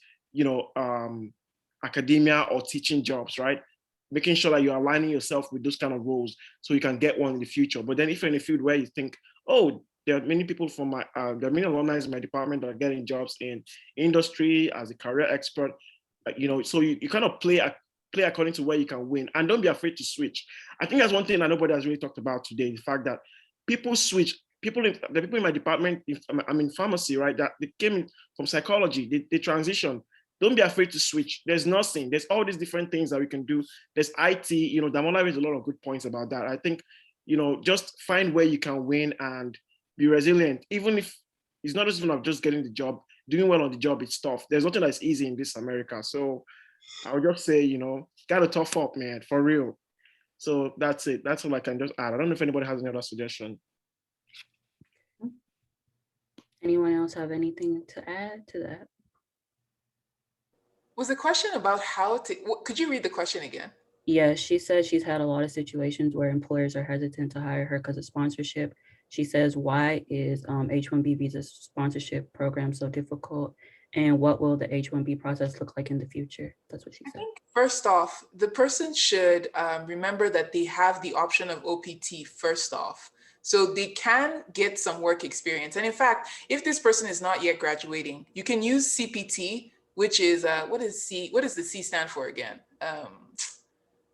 academia or teaching jobs, right? Making sure that you're aligning yourself with those kind of roles so you can get one in the future. But then if you're in a field where you think, oh, there are many people from there are many alumni in my department that are getting jobs in industry as a career expert, so you kind of play according to where you can win, and don't be afraid to switch. I think that's one thing that nobody has really talked about today, the fact that people switch. The people in my department, I'm in pharmacy, right? That they came in from psychology, they transition. Don't be afraid to switch. There's nothing. There's all these different things that we can do. There's IT, Damola raised a lot of good points about that. I think, just find where you can win and be resilient. Even if it's not just even just getting the job, doing well on the job, it's tough. There's nothing that's easy in this America. So I would just say, gotta tough up, man, for real. So that's it. That's all I can just add. I don't know if anybody has any other suggestion. Anyone else have anything to add to that? Was the question about how to, could you read the question again? Yeah, she says she's had a lot of situations where employers are hesitant to hire her because of sponsorship. She says, why is H-1B visa sponsorship program so difficult? And what will the H-1B process look like in the future? That's what she said. First off, the person should remember that they have the option of OPT first off. So they can get some work experience. And in fact, if this person is not yet graduating, you can use CPT, which is, what does the C stand for again?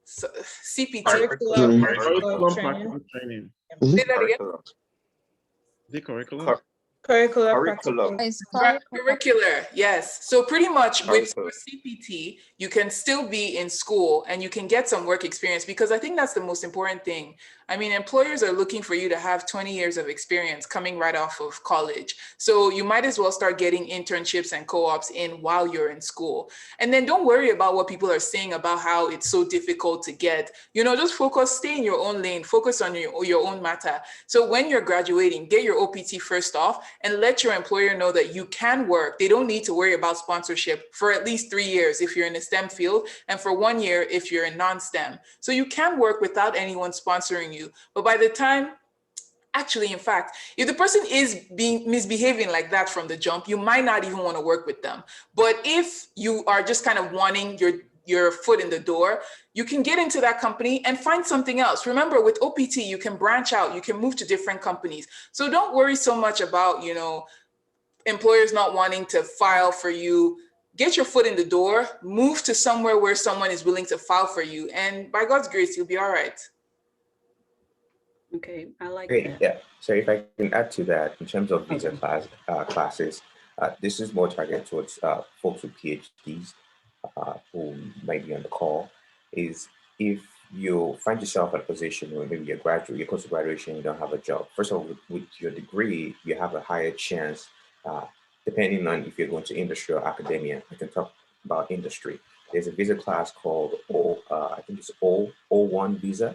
So, CPT. Curriculum practical training. Say that again. The curriculum? Curricular, yes. So pretty much with your CPT, you can still be in school and you can get some work experience, because I think that's the most important thing. I mean, employers are looking for you to have 20 years of experience coming right off of college. So you might as well start getting internships and co-ops in while you're in school. And then don't worry about what people are saying about how it's so difficult to get, just stay in your own lane, focus on your own matter. So when you're graduating, get your OPT first off and let your employer know that you can work. They don't need to worry about sponsorship for at least 3 years if you're in a STEM field, and for 1 year if you're in non-STEM. So you can work without anyone sponsoring you. But by the time, actually, in fact, if the person is misbehaving like that from the jump, you might not even want to work with them. But if you are just kind of wanting your your foot in the door, you can get into that company and find something else. Remember, with OPT, you can branch out, you can move to different companies. So don't worry so much about, employers not wanting to file for you. Get your foot in the door, move to somewhere where someone is willing to file for you, and by God's grace, you'll be all right. Okay, I like Great, that. yeah. So if I can add to that, in terms of visa classes, this is more targeted towards folks with PhDs who might be on the call, is if you find yourself at a position where maybe you're close to graduation, you don't have a job. First of all, with your degree, you have a higher chance, depending on if you're going to industry or academia. I can talk about industry. There's a visa class called I think it's O1 visa,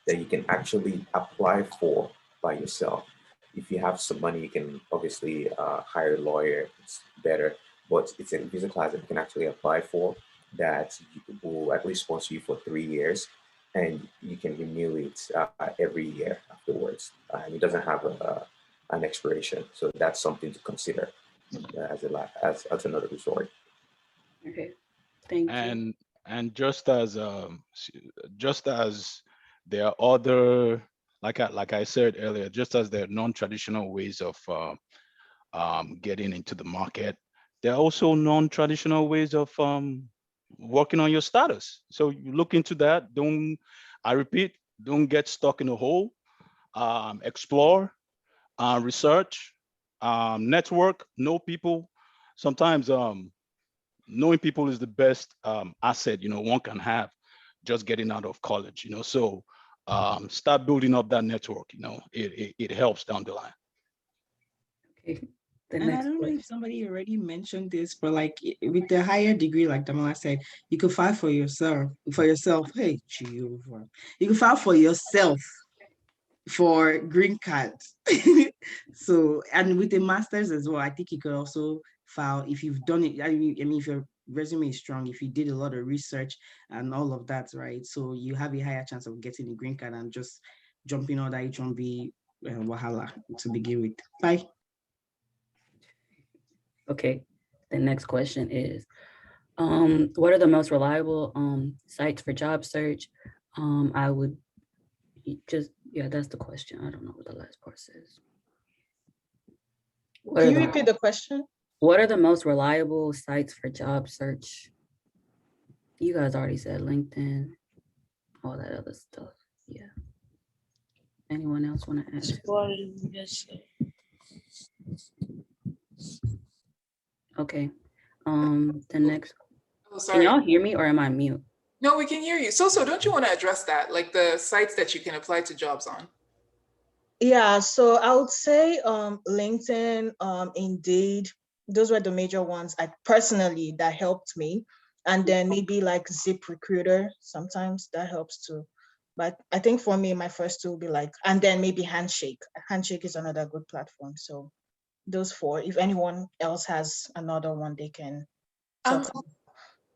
that you can actually apply for by yourself. If you have some money, you can obviously hire a lawyer, it's better, but it's a visa class that you can actually apply for that will at least sponsor you for 3 years, and you can renew it every year afterwards. And it doesn't have an expiration, so that's something to consider as another resort. Okay, thank you. And just as there are other, like I said earlier, just as there are non-traditional ways of getting into the market, there are also non-traditional ways of working on your status. So you look into that. I repeat, don't get stuck in a hole. Explore, research, network, know people. Sometimes knowing people is the best asset one can have just getting out of college. So start building up that network. It helps down the line. Okay. And I don't know if somebody already mentioned this, but like with the higher degree, like Damola said, you could file for yourself. Hey, Jehovah. You can file for yourself for green cards. So, and with the masters as well, I think you could also file if you've done it. I mean, if your resume is strong, if you did a lot of research and all of that, right? So you have a higher chance of getting a green card and just jumping on that H1B wahala to begin with. Bye. Okay, the next question is, what are the most reliable sites for job search? I would that's the question. I don't know what the last part says. Can you repeat the question? What are the most reliable sites for job search? You guys already said LinkedIn, all that other stuff. Yeah. Anyone else want to ask? Okay. The next. Oh, sorry. Can y'all hear me or am I mute? No, we can hear you. So don't you want to address that, like the sites that you can apply to jobs on? Yeah, so I would say LinkedIn, Indeed, those were the major ones that helped me. And then maybe like ZipRecruiter, sometimes that helps too. But I think for me, my first two will be like, and then maybe Handshake. Handshake is another good platform. So those four, if anyone else has another one, they can talk about.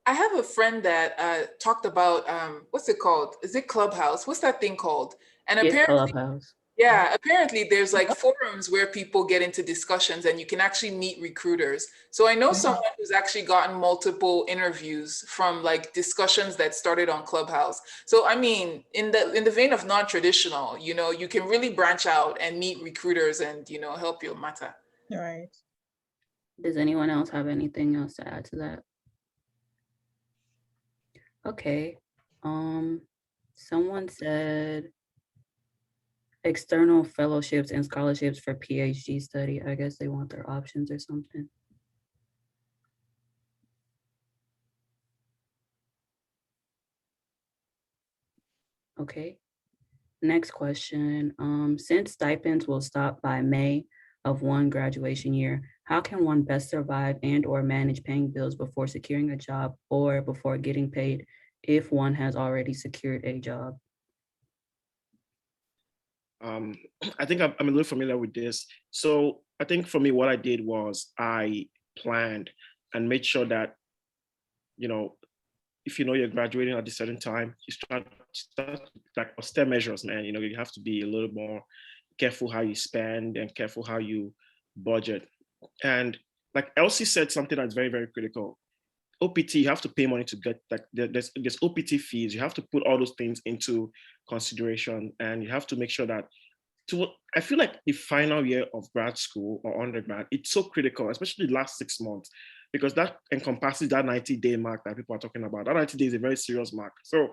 I have a friend that talked about, what's it called? Is it Clubhouse? What's that thing called? And apparently, Clubhouse. Yeah, apparently there's like forums where people get into discussions and you can actually meet recruiters. So I know someone who's actually gotten multiple interviews from like discussions that started on Clubhouse. So I mean, in the vein of non-traditional, you can really branch out and meet recruiters and help your matter. All right. Does anyone else have anything else to add to that? Okay. Someone said external fellowships and scholarships for PhD study. I guess they want their options or something. Okay. Next question. Since stipends will stop by May of one graduation year, how can one best survive and or manage paying bills before securing a job or before getting paid if one has already secured a job? I think I'm a little familiar with this. So I think for me, what I did was I planned and made sure that, if you're graduating at a certain time, you start like austere measures, man. You have to be a little more careful how you spend and careful how you budget. And like Elsie said something that's very, very critical. OPT, you have to pay money to get, like, there's OPT fees. You have to put all those things into consideration, and you have to make sure that, I feel like the final year of grad school or undergrad, it's so critical, especially the last 6 months, because that encompasses that 90-day mark that people are talking about. That 90 days is a very serious mark. So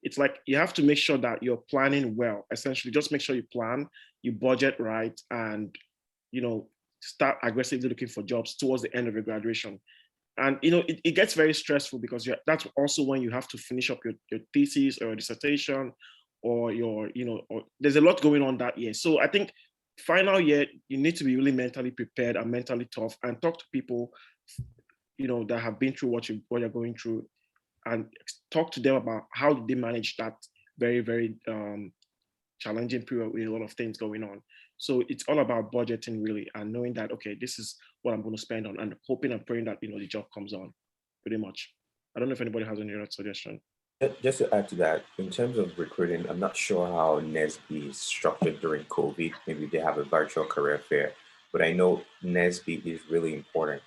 it's like you have to make sure that you're planning well. Essentially, just make sure you plan, you budget right, and start aggressively looking for jobs towards the end of your graduation. And it gets very stressful because that's also when you have to finish up your thesis or your dissertation, or or there's a lot going on that year. So I think final year, you need to be really mentally prepared and mentally tough, and talk to people that have been through what you're going through, and talk to them about how they manage that very, very challenging period with a lot of things going on. So it's all about budgeting, really, and knowing that, okay, this is what I'm going to spend on, and hoping and praying that the job comes on, pretty much. I don't know if anybody has any other suggestion. Just to add to that, in terms of recruiting, I'm not sure how NESB is structured during COVID. Maybe they have a virtual career fair, but I know NESB is really important,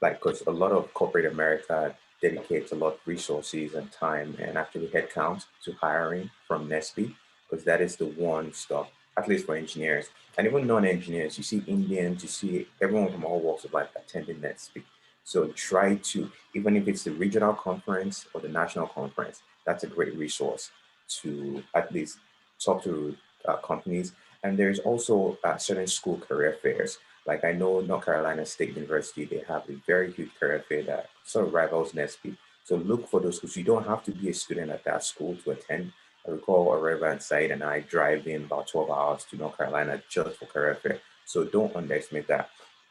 like, because a lot of corporate America dedicates a lot of resources and time and actually headcount to hiring from NESB, because that is the one stop, at least for engineers. And even non-engineers, you see Indians, you see everyone from all walks of life attending NESB. So try to, even if it's the regional conference or the national conference, that's a great resource to at least talk to companies. And there's also certain school career fairs. Like, I know North Carolina State University, they have a very huge career fair that sort of rivals NESB. So look for those schools. You don't have to be a student at that school to attend. I recall Areva and Said and I drive in about 12 hours to North Carolina just for career fair. So don't underestimate that.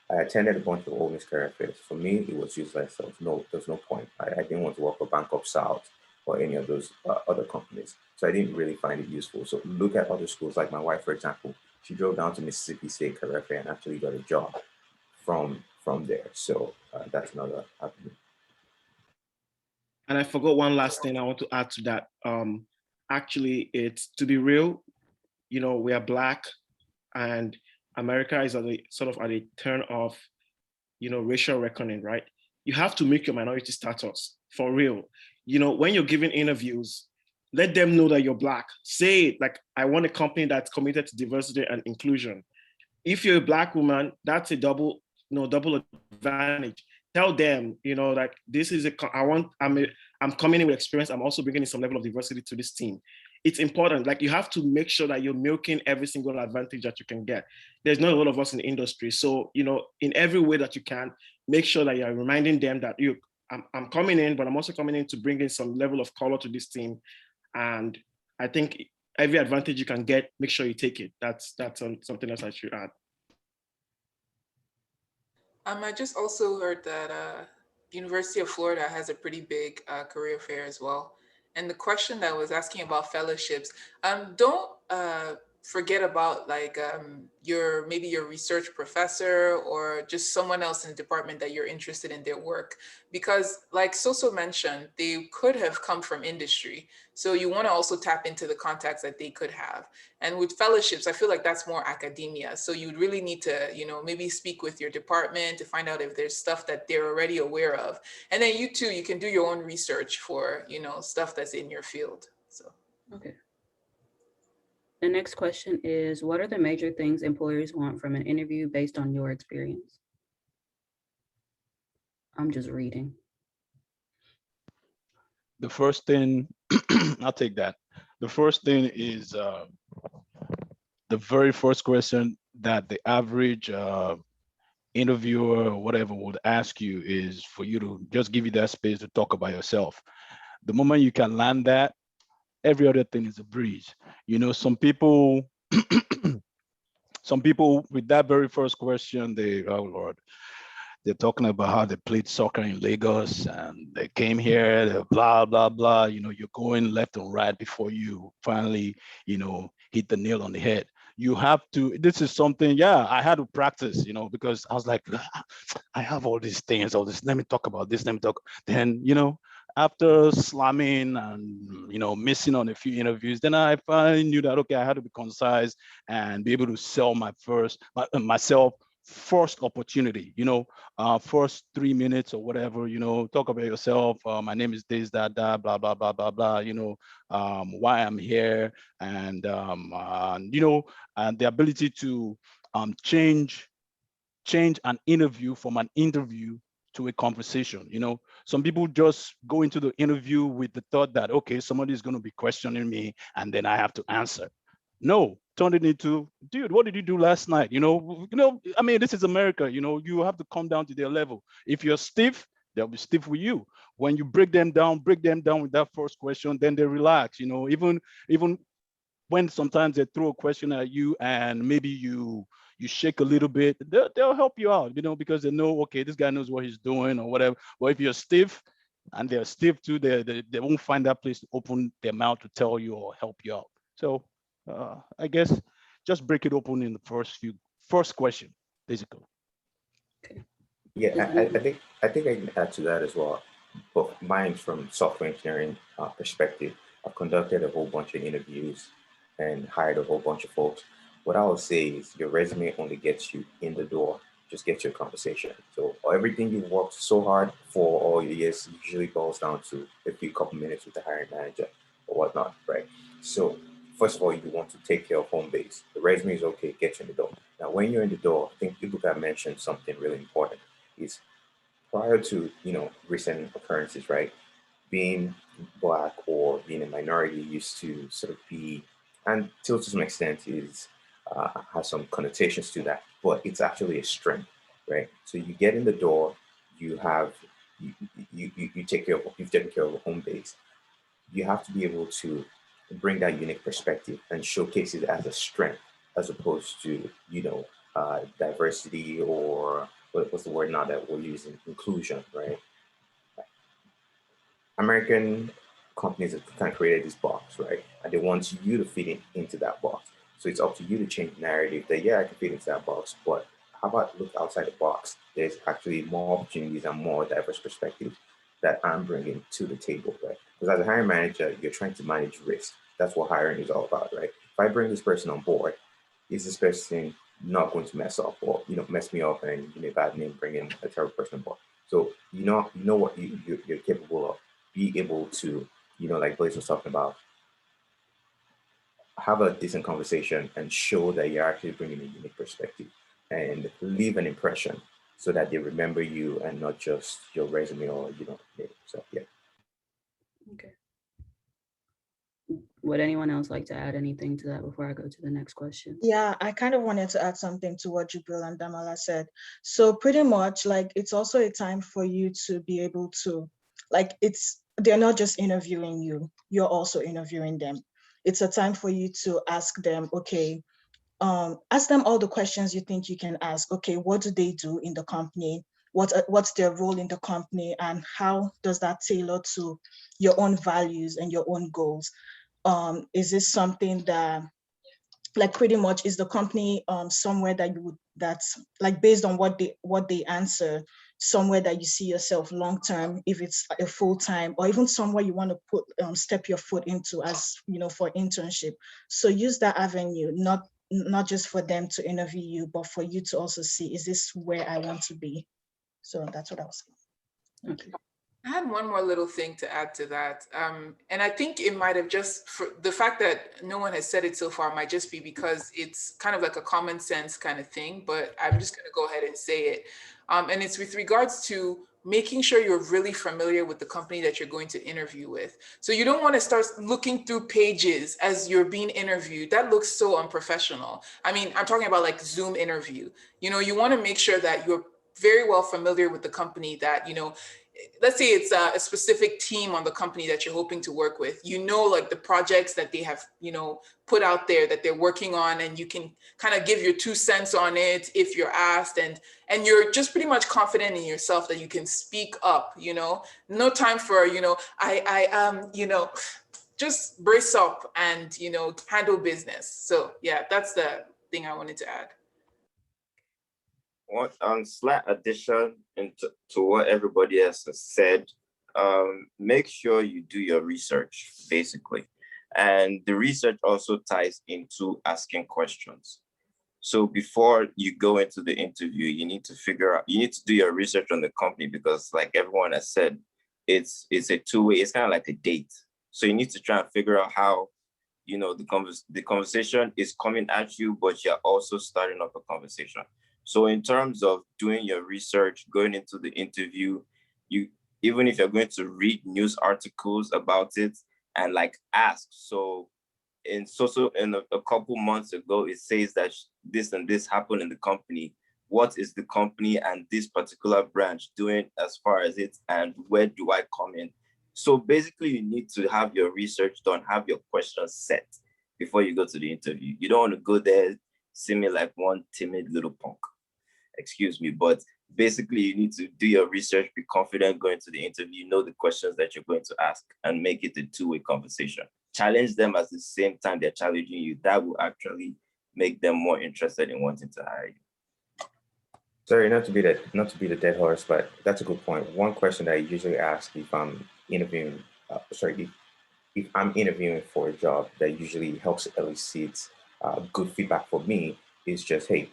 I attended a bunch of Ole Miss career fairs. For me, it was useless. There was no point. I didn't want to work for Bank of South or any of those other companies. So I didn't really find it useful. So look at other schools. Like my wife, for example, she drove down to Mississippi State career fair and actually got a job from there. So that's another avenue. And I forgot one last thing I want to add to that. Actually, it's, to be real, we are Black, and America is at a turn of, racial reckoning, right? You have to make your minority status for real. When you're giving interviews, let them know that you're Black. Say it, like, I want a company that's committed to diversity and inclusion. If you're a Black woman, that's a double advantage. Tell them, like, this is I'm coming in with experience. I'm also bringing in some level of diversity to this team. It's important. Like, you have to make sure that you're milking every single advantage that you can get. There's not a lot of us in the industry. So, in every way that you can, make sure that you're reminding them that I'm coming in, but I'm also coming in to bring in some level of color to this team. And I think every advantage you can get, make sure you take it. That's something else I should add. I just also heard that University of Florida has a pretty big career fair as well. And the question that was asking about fellowships, don't forget about like maybe your research professor or just someone else in the department that you're interested in their work, because like Soso mentioned, they could have come from industry. So you want to also tap into the contacts that they could have. And with fellowships, I feel like that's more academia. So you'd really need to, maybe speak with your department to find out if there's stuff that they're already aware of. And then you too, you can do your own research for, stuff that's in your field. So. Okay. The next question is, what are the major things employers want from an interview based on your experience? I'm just reading. The first thing, I'll take that. The first thing is the very first question that the average interviewer or whatever would ask you is for you to just give you that space to talk about yourself. The moment you can land that, every other thing is a breeze. Some people with that very first question, they're talking about how they played soccer in Lagos and they came here, they're blah, blah, blah. You're going left and right before you finally, hit the nail on the head. You have to, this is something, I had to practice, because I was like, I have all these things, let me talk about this, then, after slamming and, missing on a few interviews, then I finally knew that, okay, I had to be concise and be able to sell myself first opportunity, first 3 minutes or whatever, talk about yourself. My name is this, that, blah, blah, blah, blah, blah, why I'm here, and, and the ability to change an interview from an interview to a conversation. Some people just go into the interview with the thought that, okay, somebody's going to be questioning me and then I have to answer. No, turn it into, dude, what did you do last night? I mean, this is America. You have to come down to their level. If you're stiff, they'll be stiff with you. When you break them down with that first question, then they relax. Even when sometimes they throw a question at you and maybe you shake a little bit, they'll help you out, because they know, okay, this guy knows what he's doing or whatever. But if you're stiff and they're stiff too, they won't find that place to open their mouth to tell you or help you out. So I guess just break it open in the first question, basically. Yeah, I think I can add to that as well. But mine from software engineering perspective, I've conducted a whole bunch of interviews and hired a whole bunch of folks. What I would say is your resume only gets you in the door, just gets you a conversation. So everything you worked so hard for all your years usually boils down to a few couple minutes with the hiring manager or whatnot, right? So first of all, you want to take care of home base. The resume is okay, get you in the door. Now, when you're in the door, I think people have mentioned something really important. Is prior to recent occurrences, right? Being Black or being a minority used to sort of be, and to some extent is has some connotations to that, but it's actually a strength, right? So you get in the door, you have you take care of, you've taken care of a home base. You have to be able to bring that unique perspective and showcase it as a strength, as opposed to diversity, or what's the word now that we're using, inclusion, right? American companies have kind of created this box, right? And they want you to fit into that box. So it's up to you to change the narrative that, yeah, I can fit into that box, but how about look outside the box? There's actually more opportunities and more diverse perspectives that I'm bringing to the table, right? Because as a hiring manager, you're trying to manage risk. That's what hiring is all about, right? If I bring this person on board, is this person not going to mess up or mess me up and give me a bad name, bring in a terrible person on board? So you know what you're capable of. Be able to, like Blaze was talking about, have a decent conversation and show that you're actually bringing a unique perspective and leave an impression so that they remember you and not just your resume or name. So yeah. Okay. Would anyone else like to add anything to that before I go to the next question? Yeah, I kind of wanted to add something to what Jubril and Damala said. So pretty much like it's also a time for you to be able to, like, they're not just interviewing you, you're also interviewing them. It's a time for you to ask them, okay, ask them all the questions you think you can ask. Okay, what do they do in the company? What's their role in the company, and how does that tailor to your own values and your own goals? Is this something that, like, pretty much, is the company somewhere that that's like, based on what they answer, somewhere that you see yourself long term, if it's a full-time, or even somewhere you want to put step your foot into as for internship. So use that avenue, not just for them to interview you, but for you to also see, is this where I want to be? So that's what I was saying. Okay. I had one more little thing to add to that. And I think it might have just, for the fact that no one has said it so far might just be because it's kind of like a common sense kind of thing, but I'm just going to go ahead and say it. And it's with regards to making sure you're really familiar with the company that you're going to interview with. So you don't want to start looking through pages as you're being interviewed. That looks so unprofessional. I mean, I'm talking about like Zoom interview. You want to make sure that you're very well familiar with the company, that, let's say it's a specific team on the company that you're hoping to work with, like the projects that they have, put out there that they're working on, and you can kind of give your 2 cents on it if you're asked, and you're just pretty much confident in yourself that you can speak up, no time for, just brace up and, handle business. So yeah, that's the thing I wanted to add. What slight addition to what everybody else has said, make sure you do your research, basically. And the research also ties into asking questions. So before you go into the interview, you need to do your research on the company, because like everyone has said, it's a two-way, it's kind of like a date. So you need to try and figure out how, the conversation is coming at you, but you're also starting up a conversation. So in terms of doing your research, going into the interview, even if you're going to read news articles about it and like ask, so in a couple months ago, it says that this and this happened in the company. What is the company and this particular branch doing as far as it, and where do I come in? So basically, you need to have your research done, have your questions set before you go to the interview. You don't want to go there seeming like one timid little punk. Excuse me, but basically you need to do your research, be confident going to the interview, know the questions that you're going to ask, and make it a two-way conversation. Challenge them at the same time they're challenging you. That will actually make them more interested in wanting to hire you. Sorry, not to be the dead horse, but that's a good point. One question that I usually ask if I'm interviewing, if I'm interviewing for a job, that usually helps elicit good feedback for me is just, hey,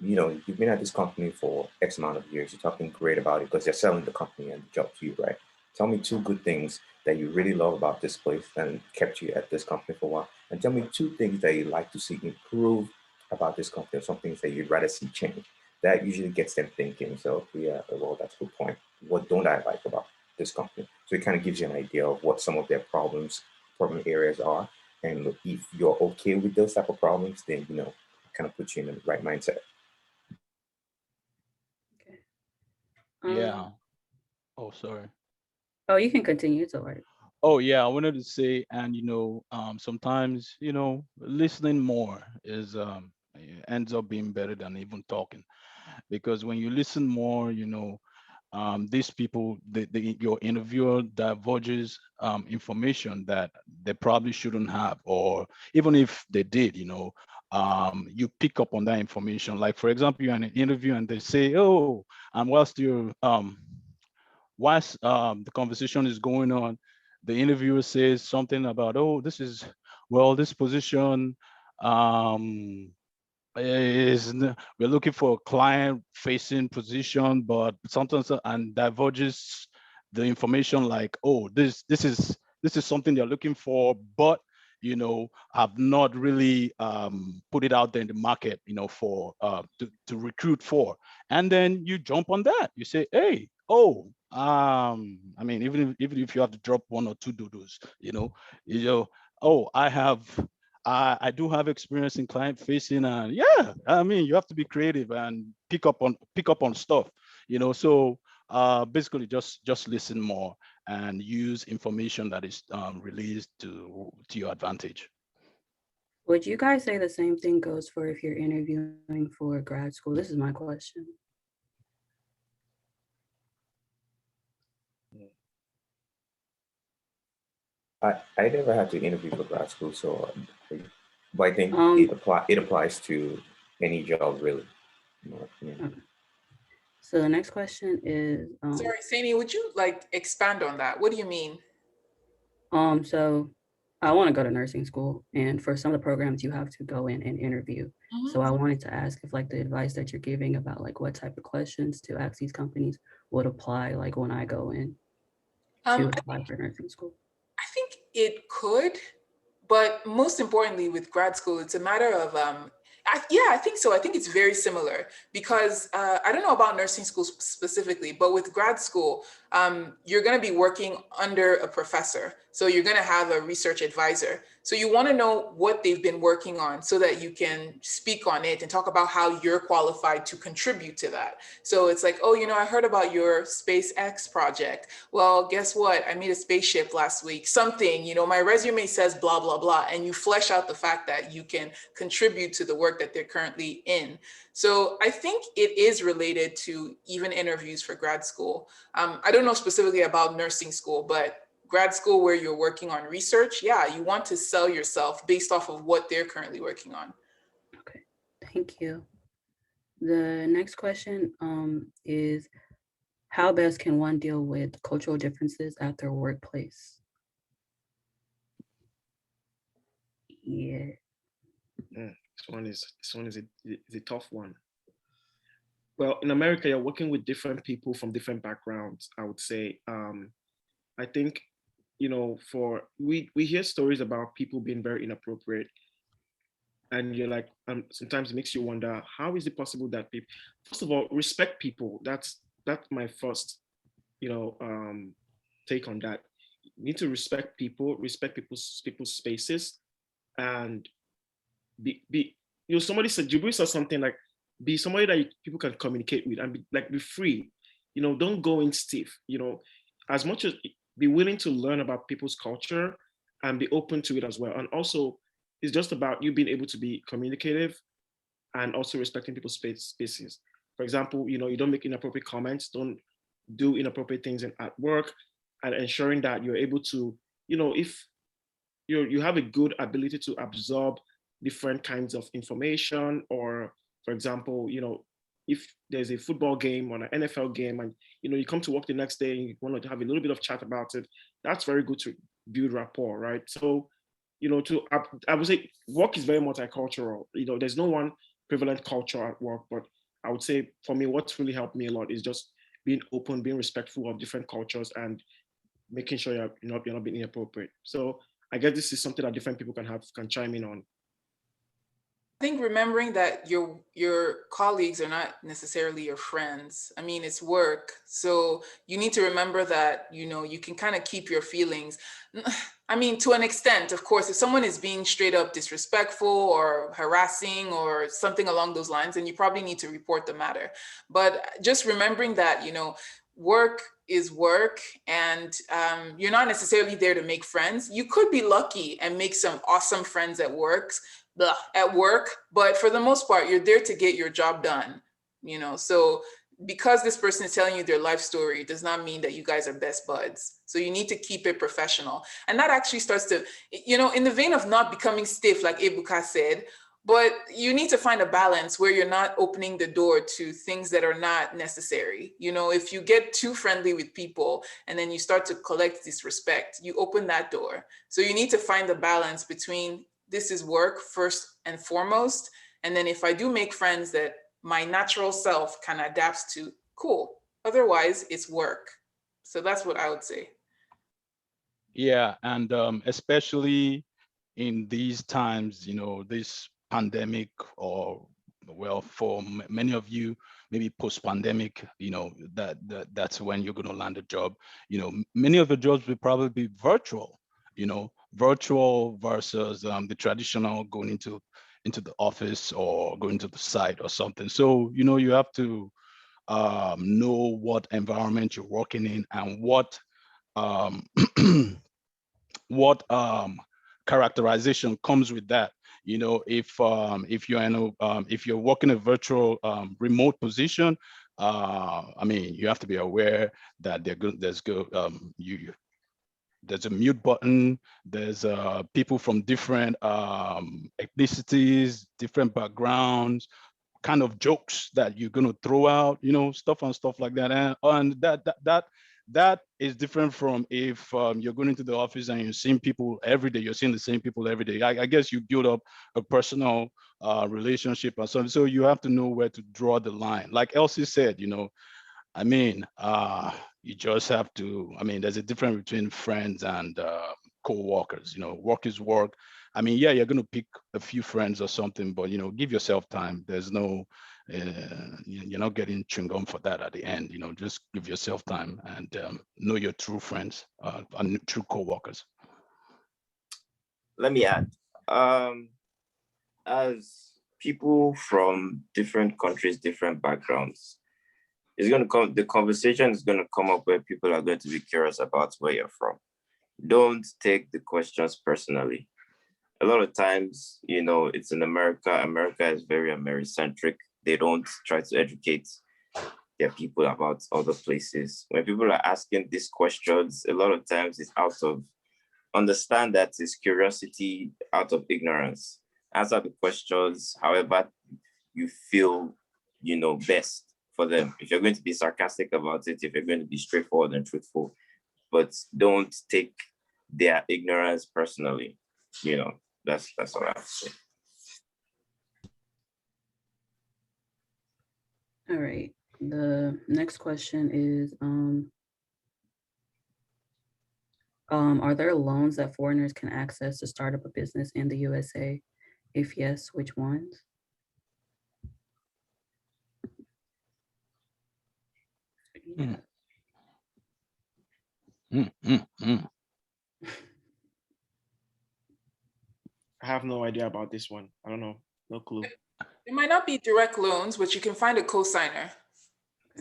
you've been at this company for X amount of years. You're talking great about it because you're selling the company and the job to you, right? Tell me two good things that you really love about this place and kept you at this company for a while. And tell me two things that you'd like to see improve about this company, or some things that you'd rather see change. That usually gets them thinking. So yeah, well, that's a good point. What don't I like about this company? So it kind of gives you an idea of what some of their problem areas are. And if you're okay with those type of problems, then, kind of puts you in the right mindset. Yeah. Oh, sorry. Oh, you can continue. It's all right. Oh, yeah. I wanted to say, and sometimes listening more is ends up being better than even talking, because when you listen more, these people, your interviewer divulges information that they probably shouldn't have, or even if they did, you pick up on that information. Like, for example, you're in an interview and they say, oh, and whilst the conversation is going on, the interviewer says something about, oh, this position we're looking for a client facing position, but sometimes and divulges the information like, oh, this is something they're looking for, but have not really put it out there in the market, for to recruit for. And then you jump on that. You say, hey, oh, I mean, even if you have to drop one or two doodles, oh, I do have experience in client facing, and yeah, I mean, you have to be creative and pick up on stuff, so basically just listen more and use information that is released to your advantage. Would you guys say the same thing goes for if you're interviewing for grad school? This is my question. I never had to interview for grad school, so but I think it applies to any job, really. Okay. So the next question is sorry, Sani, would you like expand on that? What do you mean? So I want to go to nursing school, and for some of the programs you have to go in and interview. So I wanted to ask if like the advice that you're giving about like what type of questions to ask these companies would apply like when I go in to apply for nursing school. I think it could, but most importantly with grad school, it's a matter of I think so. I think it's very similar because I don't know about nursing school specifically, but with grad school, you're going to be working under a professor. So you're going to have a research advisor. So you want to know what they've been working on so that you can speak on it and talk about how you're qualified to contribute to that. So it's like, oh, I heard about your SpaceX project. Well, guess what? I made a spaceship last week. Something, my resume says blah, blah, blah. And you flesh out the fact that you can contribute to the work that they're currently in. So I think it is related to even interviews for grad school. I don't know specifically about nursing school, but grad school where you're working on research, yeah, you want to sell yourself based off of what they're currently working on. Okay, thank you. The next question is, how best can one deal with cultural differences at their workplace? Yeah. This one is a tough one. Well, in America, you're working with different people from different backgrounds, I would say. I think, for we hear stories about people being very inappropriate, and you're like, sometimes it makes you wonder, how is it possible that people, first of all, respect people? That's my first, take on that. You need to respect people, respect people's spaces, and be somebody said, Jibril said something like, be somebody that people can communicate with, and be free. Don't go in stiff. As much as be willing to learn about people's culture and be open to it as well. And also, it's just about you being able to be communicative and also respecting people's spaces. For example, you don't make inappropriate comments, don't do inappropriate things at work, and ensuring that you're able to, if you have a good ability to absorb different kinds of information, or for example, if there's a football game or an NFL game, and you come to work the next day and you want to have a little bit of chat about it, that's very good to build rapport, right? So, I would say work is very multicultural. There's no one prevalent culture at work, but I would say for me, what's really helped me a lot is just being open, being respectful of different cultures, and making sure you're not being inappropriate. So I guess this is something that different people can chime in on. I think remembering that your colleagues are not necessarily your friends. I mean, it's work. So you need to remember that, you can kind of keep your feelings. I mean, to an extent, of course, if someone is being straight up disrespectful or harassing or something along those lines, then you probably need to report the matter. But just remembering that, work is work, and you're not necessarily there to make friends. You could be lucky and make some awesome friends at work, but for the most part, you're there to get your job done. So because this person is telling you their life story does not mean that you guys are best buds. So you need to keep it professional. And that actually starts to, in the vein of not becoming stiff, like Ebuka said, but you need to find a balance where you're not opening the door to things that are not necessary. If you get too friendly with people and then you start to collect disrespect, you open that door. So you need to find the balance between, this is work first and foremost, and then if I do make friends that my natural self can adapt to, cool. Otherwise, it's work. So that's what I would say. Yeah, and especially in these times, this pandemic, or well, for many of you, maybe post-pandemic, that's when you're going to land a job. Many of the jobs will probably be virtual. Virtual versus the traditional going into the office or going to the site or something. So you have to know what environment you're working in and what what characterization comes with that. If you're if you're working a virtual remote position, I mean, you have to be aware that there's a mute button. There's people from different ethnicities, different backgrounds, kind of jokes that you're going to throw out, stuff like that. And that is different from if you're going into the office and you're seeing people every day. You're seeing the same people every day. I guess you build up a personal relationship or something. So you have to know where to draw the line. Like Elsie said, I mean, you just have to, I mean, there's a difference between friends and co-workers. Work is work. I mean, yeah, you're going to pick a few friends or something, but, give yourself time. There's no, you're not getting chewing gum for that at the end. Just give yourself time and know your true friends and true co-workers. Let me add, as people from different countries, different backgrounds, the conversation is going to come up where people are going to be curious about where you're from. Don't take the questions personally. A lot of times, it's in America. America is very Americentric. They don't try to educate their people about other places. When people are asking these questions, a lot of times it's out of, understand that it's curiosity out of ignorance. Answer the questions however you feel, best for them. If you're going to be sarcastic about it, if you're going to be straightforward and truthful, but don't take their ignorance personally. That's what I have to say. All right. The next question is, are there loans that foreigners can access to start up a business in the USA? If yes, which ones? Mm. Mm, mm, mm. I have no idea about this one. I don't know. No clue. It might not be direct loans, but you can find a co-signer.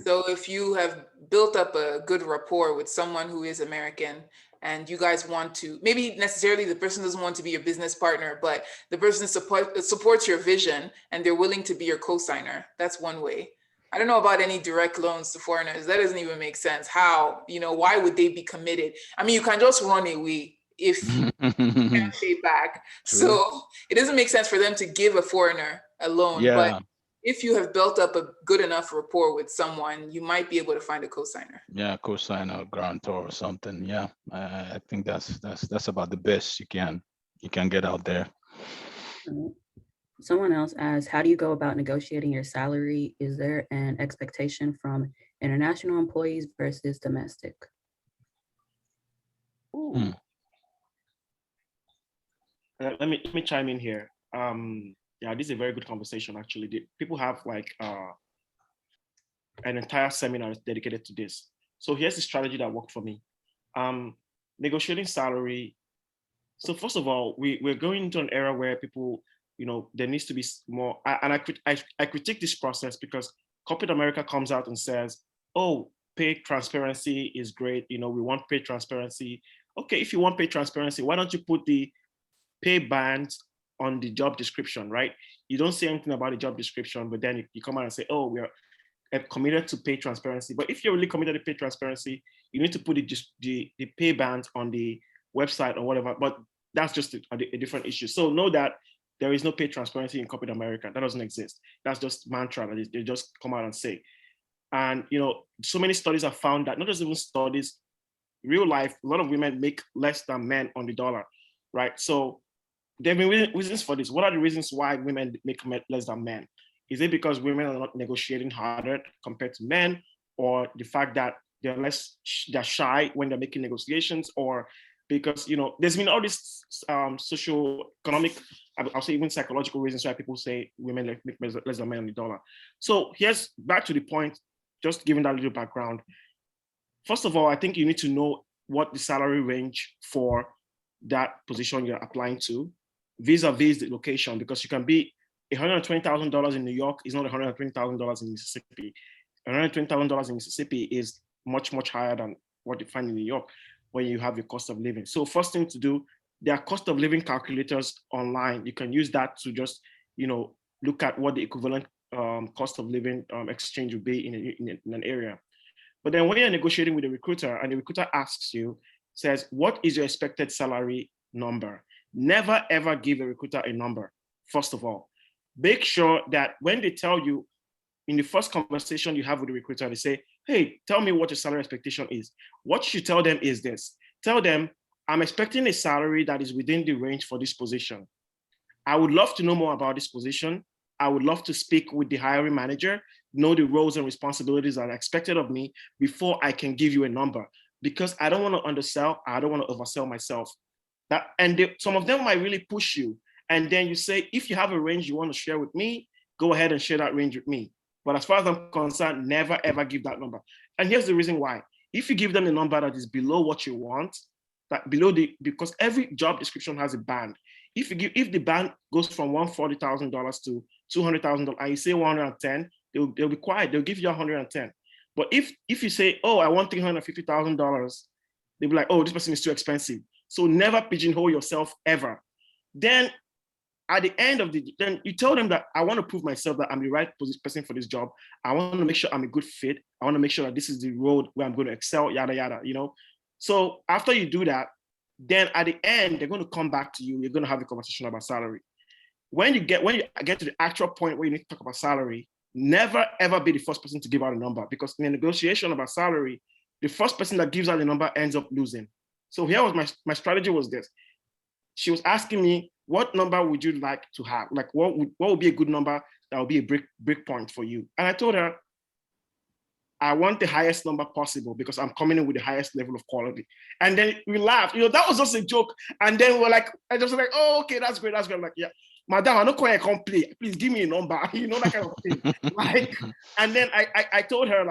So if you have built up a good rapport with someone who is American and you guys want to, maybe necessarily the person doesn't want to be your business partner, but the person supports your vision and they're willing to be your co-signer. That's one way. I don't know about any direct loans to foreigners. That doesn't even make sense. How, why would they be committed? I mean, you can just run away if you can't pay back. True. So it doesn't make sense for them to give a foreigner a loan. But Yeah, if you have built up a good enough rapport with someone, you might be able to find a co-signer. yeah, co-sign or grantor or something. Yeah, I think that's about the best you can get out there. Someone else asked, how do you go about negotiating your salary? Is there an expectation from international employees versus domestic? Ooh. Let me chime in here. Yeah, this is a very good conversation. Actually, people have like an entire seminar dedicated to this. So here's the strategy that worked for me. Negotiating salary. So first of all, we're going into an era where people, there needs to be more. I critique this process because corporate America comes out and says, "Oh, pay transparency is great. We want pay transparency." Okay, if you want pay transparency, why don't you put the pay band on the job description, right? You don't say anything about the job description, but then you come out and say, "Oh, we're committed to pay transparency." But if you're really committed to pay transparency, you need to put the pay band on the website or whatever. But that's just a different issue. So know that there is no pay transparency in corporate America. That doesn't exist. That's just mantra that they just come out and say. And so many studies have found that, not just even studies, real life, a lot of women make less than men on the dollar, right? So there have been reasons for this. What are the reasons why women make less than men? Is it because women are not negotiating harder compared to men, or the fact that they're shy when they're making negotiations, or because there's been all these socio-economic, I'll say even psychological reasons why people say women make less than men on the dollar. So here's back to the point, just giving that little background. First of all, I think you need to know what the salary range for that position you're applying to, vis-a-vis the location, because you can be $120,000 in New York is not $120,000 in Mississippi. $120,000 in Mississippi is much, much higher than what you find in New York when you have your cost of living. So first thing to do, there are cost of living calculators online. You can use that to just, look at what the equivalent cost of living exchange would be in an area. But then when you're negotiating with a recruiter and the recruiter asks you, says, what is your expected salary number? Never, ever give a recruiter a number, first of all. Make sure that when they tell you in the first conversation you have with the recruiter, they say, hey, tell me what your salary expectation is. What you should tell them is this. Tell them, I'm expecting a salary that is within the range for this position. I would love to know more about this position. I would love to speak with the hiring manager, know the roles and responsibilities that are expected of me before I can give you a number, because I don't want to undersell. I don't want to oversell myself. Some of them might really push you. And then you say, if you have a range you want to share with me, go ahead and share that range with me. But as far as I'm concerned, never, ever give that number. And here's the reason why. If you give them a number that is below what you want, because every job description has a band. If the band goes from $140,000 to $200,000 and you say 110, they'll be quiet. They'll give you 110. But if you say, oh, I want $350,000, they'll be like, oh, this person is too expensive. So never pigeonhole yourself ever. Then at the end of then you tell them that I want to prove myself that I'm the right person for this job. I want to make sure I'm a good fit. I want to make sure that this is the road where I'm going to excel, yada, yada, So after you do that, then at the end, they're going to come back to you. You're going to have a conversation about salary. When you get to the actual point where you need to talk about salary, never, ever be the first person to give out a number, because in a negotiation about salary, the first person that gives out the number ends up losing. So here was my strategy was this. She was asking me, what number would you like to have? Like what would be a good number that would be a break point for you? And I told her, I want the highest number possible because I'm coming in with the highest level of quality. And then we laughed, that was just a joke. And then we're like, I just like, oh, okay, that's great. I'm like, yeah, madam, I'm not going to come play. Please give me a number, that kind of thing. Like, and then I told her,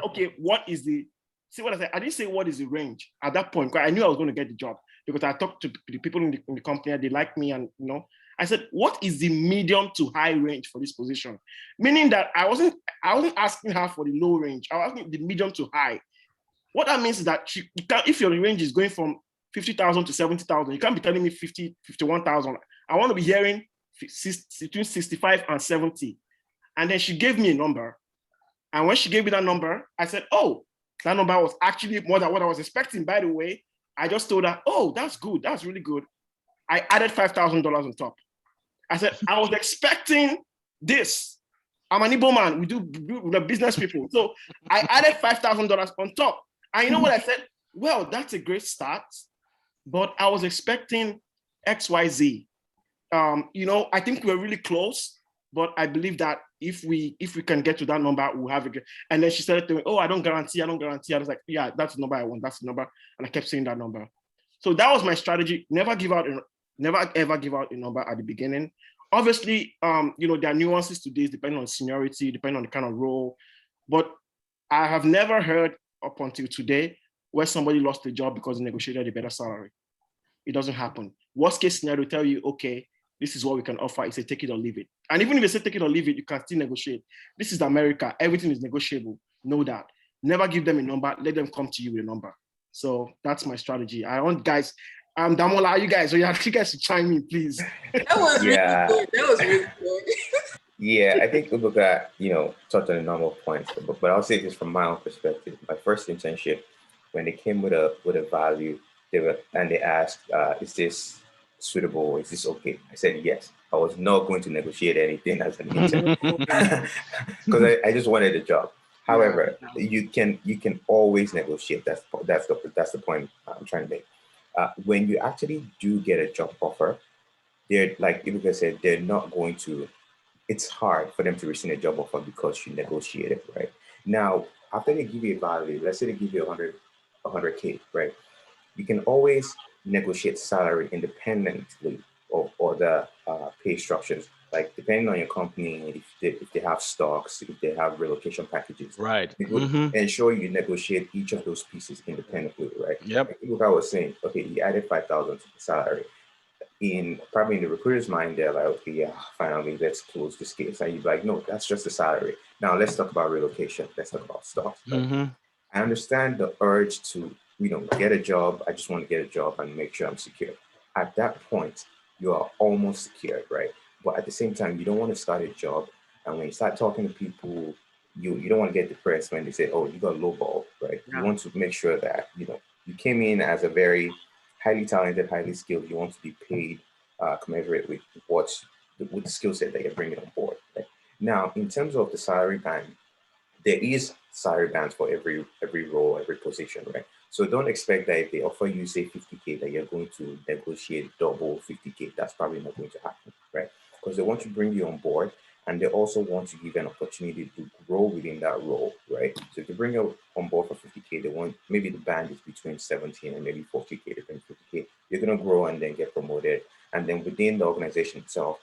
okay, what is see what I said? I didn't say what is the range at that point, because I knew I was going to get the job because I talked to the people in the company and they liked me, and I said, what is the medium to high range for this position? Meaning that I wasn't asking her for the low range. I was asking the medium to high. What that means is that if your range is going from 50,000 to 70,000, you can't be telling me 50, 51,000. I want to be hearing between 65 and 70. And then she gave me a number. And when she gave me that number, I said, oh, that number was actually more than what I was expecting. By the way, I just told her, oh, that's good. That's really good. I added $5,000 on top. I said, I was expecting this. I'm an Igbo man. We do the business people. So I added $5,000 on top. And you know what I said? Well, that's a great start, but I was expecting XYZ. I think we're really close, but I believe that if we can get to that number, we'll have it. And then she started telling me, oh, I don't guarantee. I was like, yeah, that's the number I want. That's the number. And I kept saying that number. So that was my strategy. Never ever give out a number at the beginning. Obviously, there are nuances to this depending on seniority, depending on the kind of role. But I have never heard up until today where somebody lost the job because they negotiated a better salary. It doesn't happen. Worst case scenario, tell you, okay, this is what we can offer. It's a take it or leave it. And even if they say take it or leave it, you can still negotiate. This is America. Everything is negotiable. Know that. Never give them a number. Let them come to you with a number. So that's my strategy. I want guys, Damola, you guys to chime in, please. That was really good. That was really good. Yeah, I think Ubuka, touched on a number of points, but I'll say this from my own perspective. My first internship, when they came with a value, they asked, is this suitable? Is this okay? I said yes. I was not going to negotiate anything as an intern because I just wanted a job. However, you can always negotiate. That's the point I'm trying to make. When you actually do get a job offer, they're like Ibuka said, they're not going to. It's hard for them to rescind a job offer because you negotiated, right? Now, after they give you a value, let's say they give you 100K, right? You can always negotiate salary independently of the pay structures. Like depending on your company, if they have stocks, if they have relocation packages, right? It would ensure you negotiate each of those pieces independently, right? Yep. Like I was saying, okay, he added 5,000 to the salary. Probably in the recruiter's mind, they're like, okay, yeah, finally, let's close this case. And you're like, no, that's just the salary. Now let's talk about relocation. Let's talk about stocks. Right? I understand the urge to, get a job. I just want to get a job and make sure I'm secure. At that point, you are almost secured, right? But at the same time, you don't want to start a job. And when you start talking to people, you don't want to get depressed when they say, oh, you got lowball, right? Yeah. You want to make sure that, you came in as a very highly talented, highly skilled. You want to be paid commensurate with the skill set that you're bringing on board. Right? Now, in terms of the salary band, there is salary bands for every role, every position, right? So don't expect that if they offer you, say, 50K, that you're going to negotiate double 50K. That's probably not going to happen, right? Because they want to bring you on board, and they also want to give you an opportunity to grow within that role, right? So if they bring you on board for 50K, they want, maybe the band is between 70 and maybe 40K, depending 50K. You're going to grow and then get promoted. And then within the organization itself,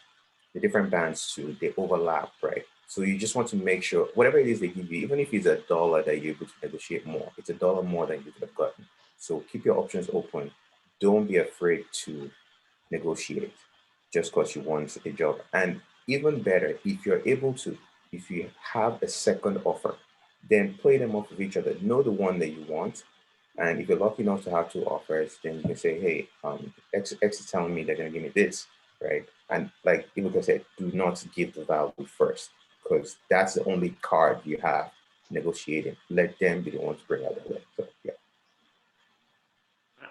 the different bands too, they overlap, right? So you just want to make sure whatever it is they give you, even if it's $1 that you're able to negotiate more, it's $1 more than you could have gotten. So keep your options open. Don't be afraid to negotiate just because you want a job. And even better, if you're able to, if you have a second offer, then play them off of each other. Know the one that you want. And if you're lucky enough to have two offers, then you can say, hey, X is telling me they're going to give me this, right? And like Ibuka said, do not give the value first, because that's the only card you have negotiating. Let them be the ones to bring out the way. So, yeah.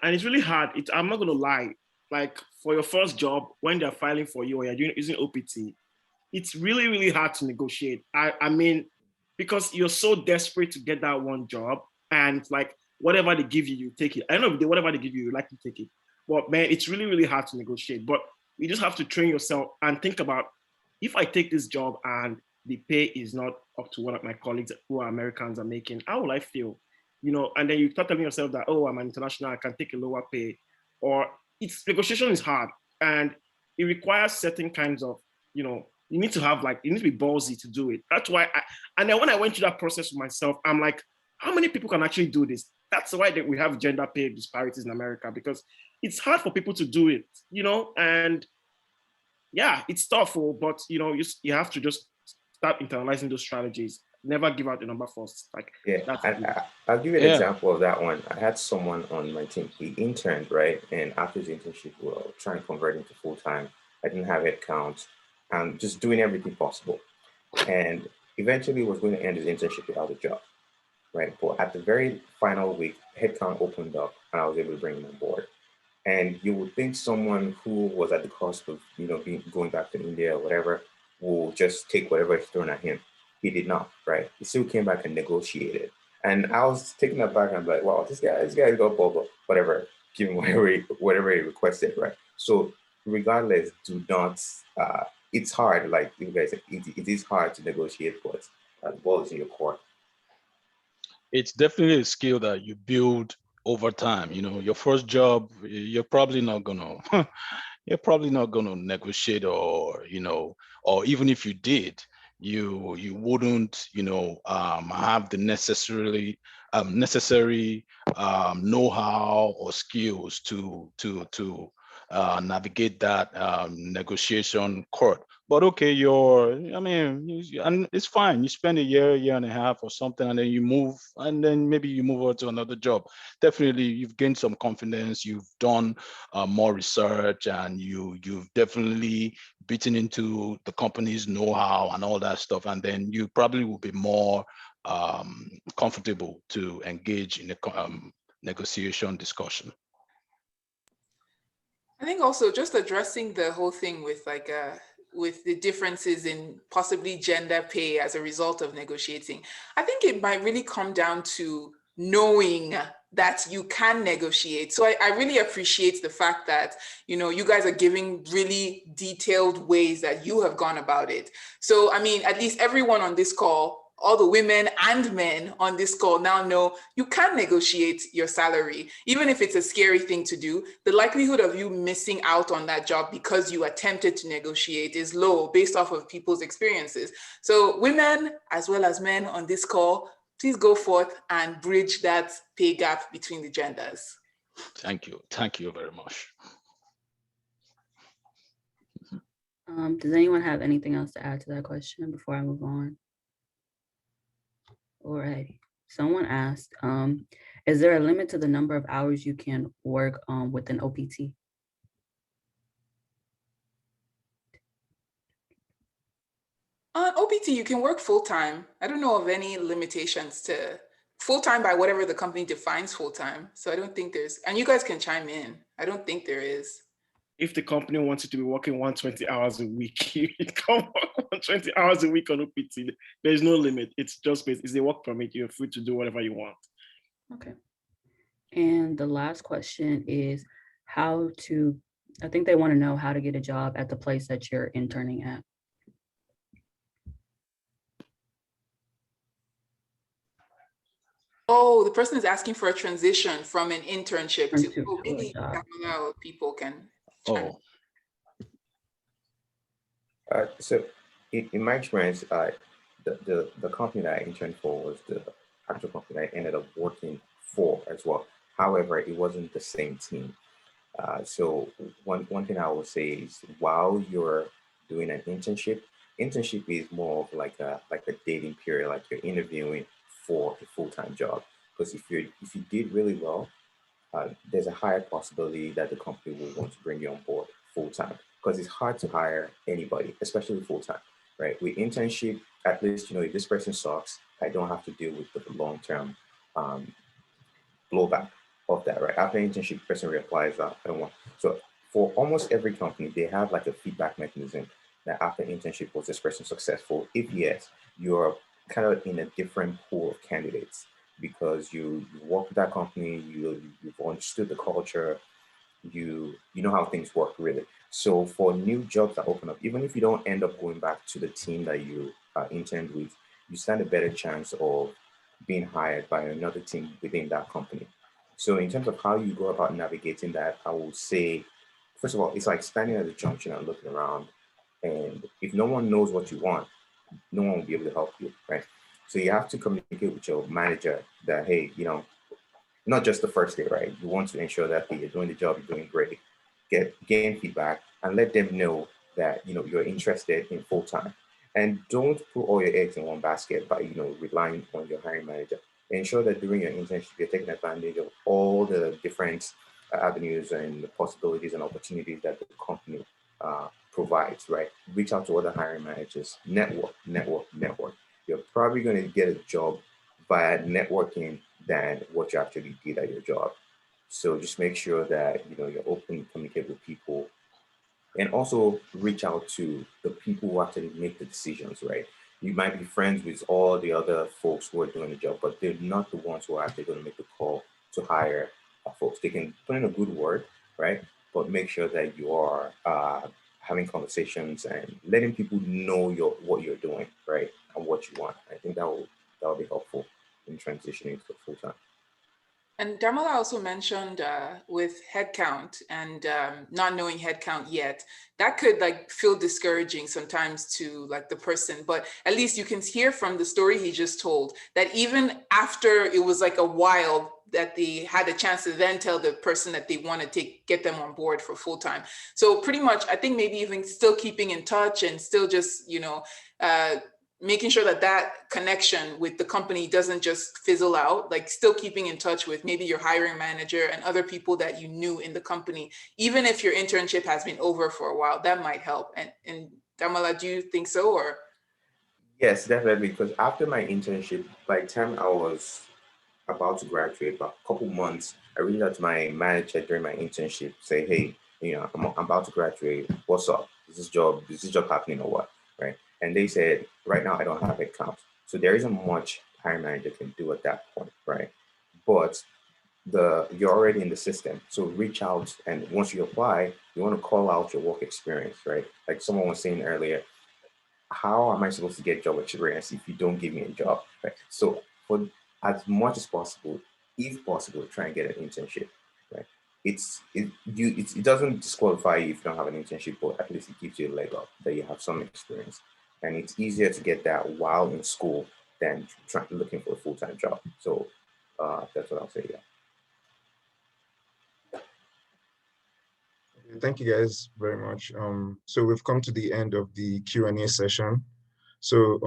And it's really hard. I'm not going to lie. Like for your first job, when they're filing for you or you're using OPT, it's really, really hard to negotiate. I mean, because you're so desperate to get that one job, and like whatever they give you, you take it. I don't know, whatever they give you, you like to take it. But man, it's really, really hard to negotiate. But you just have to train yourself and think about, if I take this job and the pay is not up to what my colleagues who are Americans are making, how will I feel? You know, and then you start telling yourself that, oh, I'm an international, I can take a lower pay. Or it's negotiation is hard and it requires certain kinds of, you know, you need to have like, you need to be ballsy to do it. That's why and then when I went through that process for myself, I'm like, how many people can actually do this? That's why we have gender pay disparities in America, because it's hard for people to do it, you know, and yeah, it's tough, but you know, you have to just start internalizing those strategies. Never give out the number first. Like, Yeah, I'll give you an example of that one. I had someone on my team, he interned, right? And after his internship, we were trying to convert him to full-time. I didn't have headcount and just doing everything possible. And eventually was going to end his internship without a job, right? But at the very final week, headcount opened up and I was able to bring him on board. And you would think someone who was at the cusp of, you know, going back to India or whatever, will just take whatever is thrown at him. He did not, right? He still came back and negotiated. And I was taken aback and I'm like, wow, this guy got blah, blah, whatever, give him whatever he requested, right? So regardless, do not, it's hard, like you guys said, it is hard to negotiate, but the ball is in your court. It's definitely a skill that you build over time. You know, your first job, you're probably not gonna negotiate, or, you know, or even if you did, you wouldn't, you know, have the necessary know-how or skills to navigate that negotiation court. But okay, and it's fine. You spend a year and a half or something, and then you move, and then maybe you move on to another job. Definitely, you've gained some confidence. You've done more research, and you've definitely beaten into the company's know-how and all that stuff. And then you probably will be more comfortable to engage in a negotiation discussion. I think also just addressing the whole thing with with the differences in possibly gender pay as a result of negotiating. I think it might really come down to knowing that you can negotiate. So I really appreciate the fact that, you know, you guys are giving really detailed ways that you have gone about it. So, I mean, at least everyone on this call, all the women and men on this call now know you can negotiate your salary. Even if it's a scary thing to do, the likelihood of you missing out on that job because you attempted to negotiate is low based off of people's experiences. So women as well as men on this call, please go forth and bridge that pay gap between the genders. Thank you. Thank you very much. Does anyone have anything else to add to that question before I move on? All right. Someone asked, is there a limit to the number of hours you can work with an OPT? On OPT, you can work full-time. I don't know of any limitations to full-time by whatever the company defines full-time. So I don't think there's, and you guys can chime in. I don't think there is. If the company wants you to be working 120 hours a week, you can work 120 hours a week on OPT. There's no limit. It's just it's a work permit. You're free to do whatever you want. Okay. And the last question is I think they want to know how to get a job at the place that you're interning at. Oh, the person is asking for a transition from an internship to maybe people can. Oh. So in my experience, the company that I interned for was the actual company I ended up working for as well. However, it wasn't the same team. So one thing I will say is, while you're doing an internship is more of like a dating period, like you're interviewing for a full-time job. Because if you did really well, there's a higher possibility that the company will want to bring you on board full-time, because it's hard to hire anybody, especially full-time, right? With internship, at least, you know, if this person sucks, I don't have to deal with the long-term blowback of that, right? After internship, the person reapplies, I don't want. So for almost every company, they have like a feedback mechanism that after internship, was this person successful? If yes, you're kind of in a different pool of candidates, because you work with that company, you've understood the culture, you know how things work really. So for new jobs that open up, even if you don't end up going back to the team that you interned with, you stand a better chance of being hired by another team within that company. So in terms of how you go about navigating that, I would say, first of all, it's like standing at the junction and looking around. And if no one knows what you want, no one will be able to help you, right? So you have to communicate with your manager that, hey, not just the first day, right? You want to ensure that hey, you're doing the job, you're doing great, gain feedback, and let them know that you're interested in full time. And don't put all your eggs in one basket by relying on your hiring manager. Ensure that during your internship you're taking advantage of all the different avenues and possibilities and opportunities that the company provides. Right? Reach out to other hiring managers. Network, network, network. You're probably going to get a job via networking than what you actually did at your job. So just make sure that you're open to communicate with people, and also reach out to the people who actually make the decisions, right? You might be friends with all the other folks who are doing the job, but they're not the ones who are actually going to make the call to hire folks. They can put in a good word, right? But make sure that you are having conversations and letting people know what you're doing, right? And what you want. I think that will be helpful in transitioning to full time. And Damola also mentioned with headcount and not knowing headcount yet, that could feel discouraging sometimes to the person, but at least you can hear from the story he just told that even after it was a while that they had a chance to then tell the person that they want to get them on board for full time. So pretty much, I think maybe even still keeping in touch and still just, making sure that connection with the company doesn't just fizzle out, still keeping in touch with maybe your hiring manager and other people that you knew in the company, even if your internship has been over for a while, that might help. And Damola, do you think so, or? Yes, definitely, because after my internship, by the time I was about to graduate, about a couple months, I reached out to my manager during my internship, say, hey, I'm about to graduate. What's up? Is this job happening or what? Right? And they said, right now I don't have it count. So there isn't much hiring manager can do at that point, right? But you're already in the system. So reach out, and once you apply, you want to call out your work experience, right? Like someone was saying earlier, how am I supposed to get job experience if you don't give me a job? Right? So for as much as possible, if possible, try and get an internship. Right? It doesn't disqualify you if you don't have an internship, but at least it gives you a leg up that you have some experience. And it's easier to get that while in school than looking for a full-time job. So that's what I'll say. Yeah. Thank you guys very much. So we've come to the end of the Q&A session. So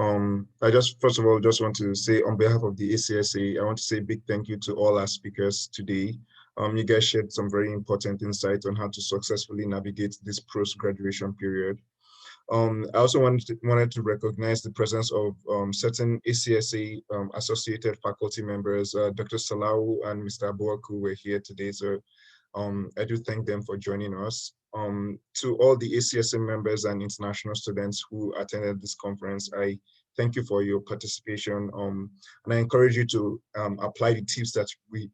I first of all, just want to say on behalf of the ACSA, I want to say a big thank you to all our speakers today. You guys shared some very important insights on how to successfully navigate this post-graduation period. I also wanted to recognize the presence of certain ACSA associated faculty members. Dr. Salau and Mr. Abuaku were here today, so I do thank them for joining us. To all the ACSA members and international students who attended this conference, I thank you for your participation, and I encourage you to apply the tips that we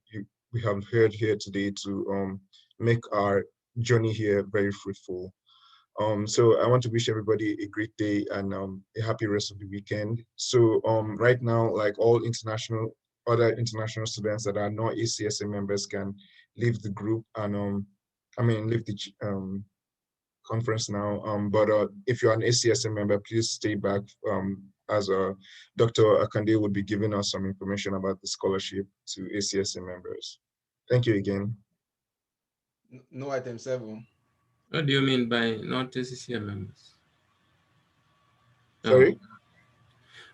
have heard here today to make our journey here very fruitful. So I want to wish everybody a great day and a happy rest of the weekend. So right now, like all other international students that are not ACSA members can leave the group and leave the conference now. But if you're an ACSA member, please stay back as Dr. Akande would be giving us some information about the scholarship to ACSA members. Thank you again. No item 7. What do you mean by not ACCA members? Sorry?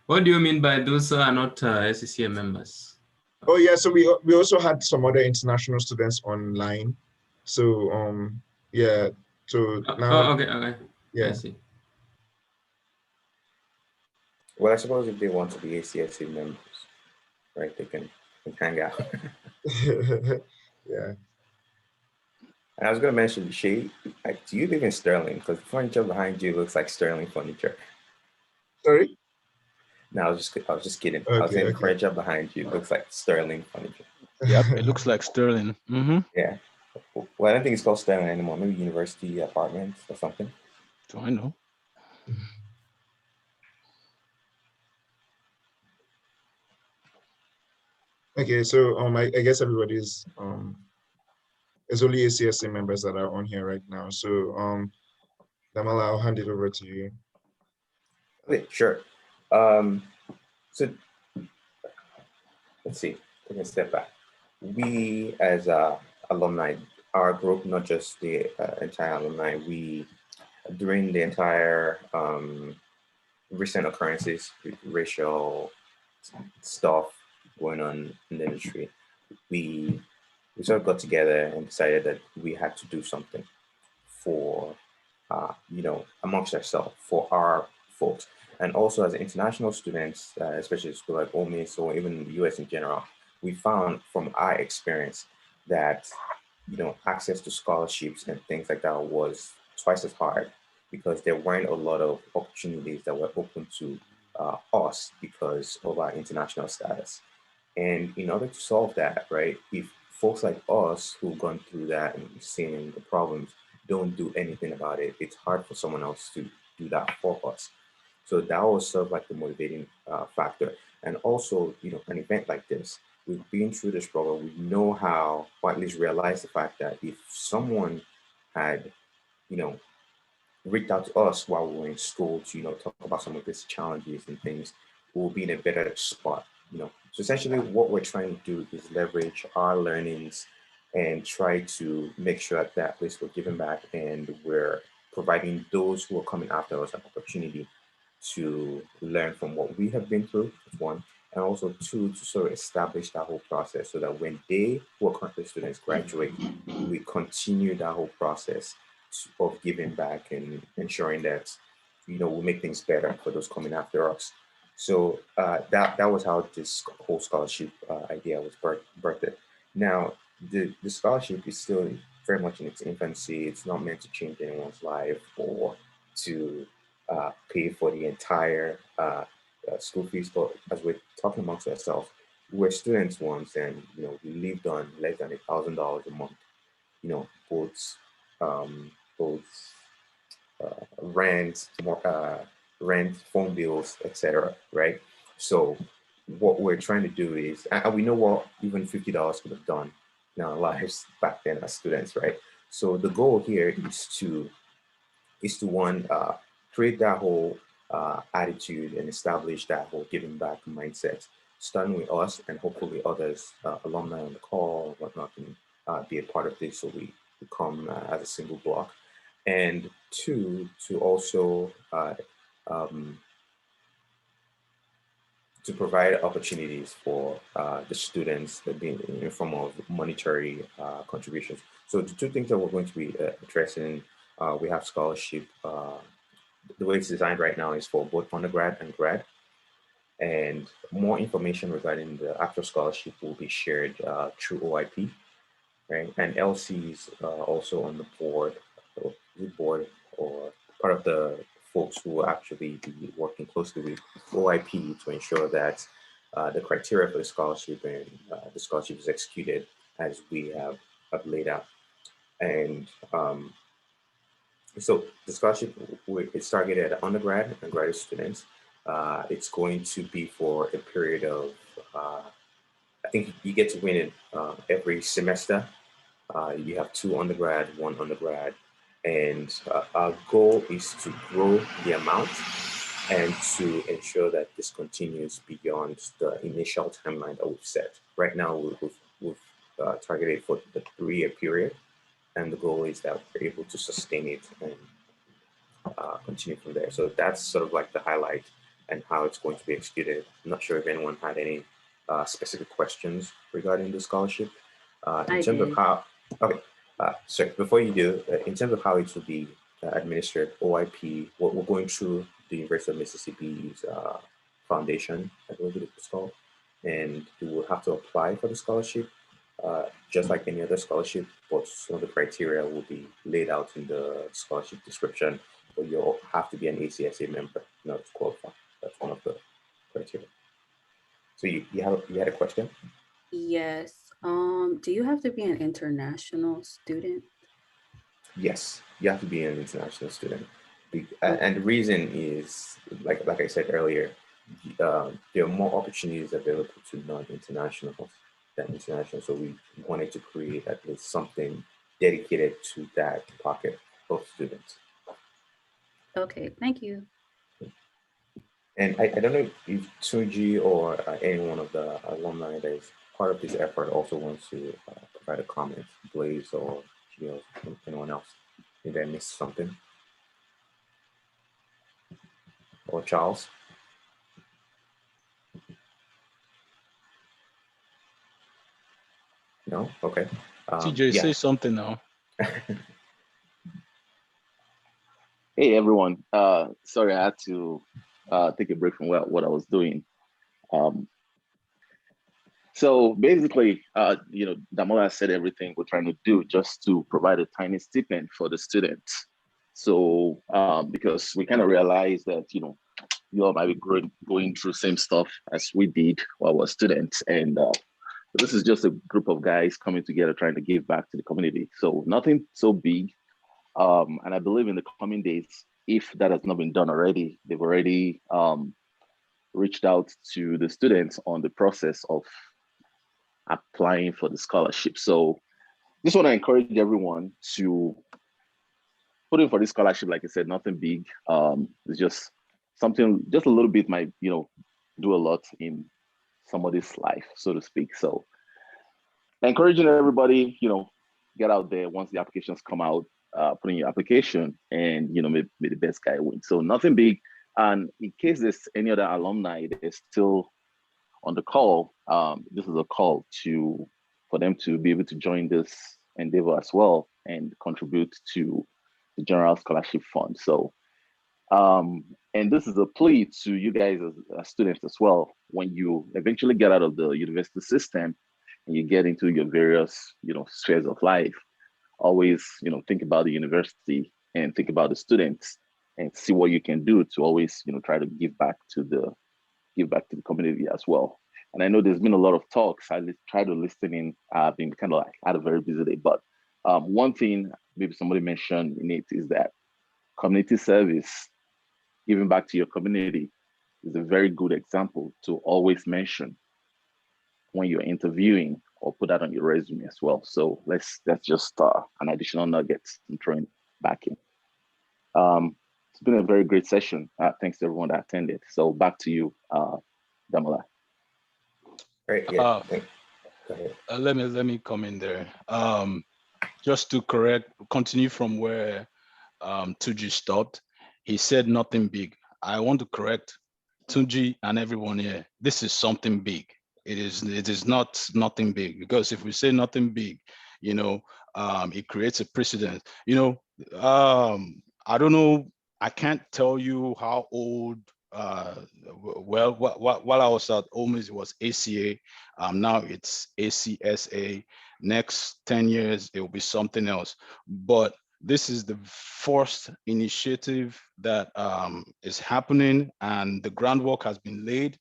What do you mean by those who are not ACCA members? Oh yeah, so we also had some other international students online. So yeah, so now. Okay. Yeah. I see. Well, I suppose if they want to be ACSA members, right, they can hang out. Yeah. And I was going to mention, Shay, do you live in Sterling? Because the furniture behind you looks like Sterling furniture. Sorry? No, I was just kidding. Okay, I was saying the furniture behind you looks like Sterling furniture. Yep, it looks like Sterling. Mm-hmm. Yeah. Well, I don't think it's called Sterling anymore. Maybe University Apartments or something. So I know. Okay, so I guess everybody's it's only ACSA members that are on here right now. So Damala, I'll hand it over to you. Okay, sure. So let's see, take a step back. We as alumni, our group, not just the entire alumni, we, during the entire recent occurrences with racial stuff going on in the industry, we sort of got together and decided that we had to do something for, amongst ourselves, for our folks. And also as international students, especially at school like Ole Miss or even the US in general, we found from our experience that, access to scholarships and things like that was twice as hard because there weren't a lot of opportunities that were open to us because of our international status. And in order to solve that, right, if folks like us who've gone through that and seen the problems don't do anything about it, it's hard for someone else to do that for us. So that was sort of like the motivating factor. And also, an event like this, we've been through this program, we know how, or at least realize the fact that if someone had, reached out to us while we were in school to, talk about some of these challenges and things, we'll be in a better spot, So essentially what we're trying to do is leverage our learnings and try to make sure that at least we're giving back and we're providing those who are coming after us an opportunity to learn from what we have been through, one, and also two, to sort of establish that whole process so that when they, who are currently students, graduate, we continue that whole process of giving back and ensuring that, we make things better for those coming after us. So that was how this whole scholarship idea was birthed. Now, the scholarship is still very much in its infancy. It's not meant to change anyone's life or to pay for the entire school fees. But as we're talking amongst ourselves, we're students once, and we lived on less than $1,000 a month. Both both rent, rent, phone bills, etc. Right. So what we're trying to do is, and we know what even $50 could have done in our lives back then as students, right? So the goal here is to one, create that whole attitude and establish that whole giving back mindset, starting with us and hopefully others, alumni on the call, whatnot, can be a part of this so we come as a single block. And two, to also to provide opportunities for the students that being in the form of monetary contributions. So the two things that we're going to be addressing, we have scholarship. The way it's designed right now is for both undergrad and grad. And more information regarding the actual scholarship will be shared through OIP, right? And LC is also on the board, or part of the folks who will actually be working closely with OIP to ensure that the criteria for the scholarship and the scholarship is executed as we have laid out. And so the scholarship is targeted at undergrad and graduate students. It's going to be for a period of, I think you get to win it every semester. You have two undergrad, one undergrad, and our goal is to grow the amount and to ensure that this continues beyond the initial timeline that we've set. Right now, we've targeted for the 3-year period, and the goal is that we're able to sustain it and continue from there. So that's sort of like the highlight and how it's going to be executed. I'm not sure if anyone had any specific questions regarding the scholarship. In terms of how, okay, sorry, before you do, in terms of how it will be administered, OIP, what we're going through the University of Mississippi's foundation, I believe it's called, and you will have to apply for the scholarship, just like any other scholarship, but some of the criteria will be laid out in the scholarship description, but you'll have to be an ACSA member in order to qualify. That's one of the criteria. So you had a question? Yes. Do you have to be an international student? Yes, you have to be an international student. And the reason is, like I said earlier, there are more opportunities available to non-internationals. that international. So we wanted to create at least something dedicated to that pocket of students. Okay, thank you. And I don't know if Tsuji or any one of the alumni that is part of this effort also wants to provide a comment, Blaze or anyone else. Did I miss something? Or Charles? No? Okay. TJ, Yeah. say something now. Hey everyone, sorry I had to take a break from what I was doing. So basically, Damola said everything we're trying to do just to provide a tiny stipend for the students. So because we kind of realized that, you all might be going through same stuff as we did while we were students. And this is just a group of guys coming together trying to give back to the community. So nothing so big. And I believe in the coming days, if that has not been done already, they've already reached out to the students on the process of applying for the scholarship. So just want to encourage everyone to put in for this scholarship. Like I said, nothing big. It's just something, just a little bit might, do a lot in somebody's life, so to speak. So encouraging everybody, get out there once the applications come out, put in your application and, may the best guy win. So nothing big. And in case there's any other alumni that is still on the call, this is a call for them to be able to join this endeavor as well and contribute to the General Scholarship Fund. So, and this is a plea to you guys as students as well. When you eventually get out of the university system and you get into your various, spheres of life, always, think about the university and think about the students and see what you can do to always, try to give back to the community as well. And I know there's been a lot of talks. I try to listen in. I've been kind of like had a very busy day, but one thing maybe somebody mentioned in it is that community service, giving back to your community, is a very good example to always mention when you're interviewing or put that on your resume as well. So that's just an additional nugget I'm throwing back in. It's been a very great session. Thanks to everyone that attended. So back to you, Damola. Great. Yeah. Let me come in there. Just to continue from where Tuji stopped. He said nothing big. I want to correct Tunji and everyone here. This is something big. It is not nothing big, because if we say nothing big, it creates a precedent. I don't know. I can't tell you how old. Well, while I was at Ole Miss, it was ACA. Now it's ACSA. Next 10 years, it will be something else. But this is the first initiative that is happening, and the groundwork has been laid.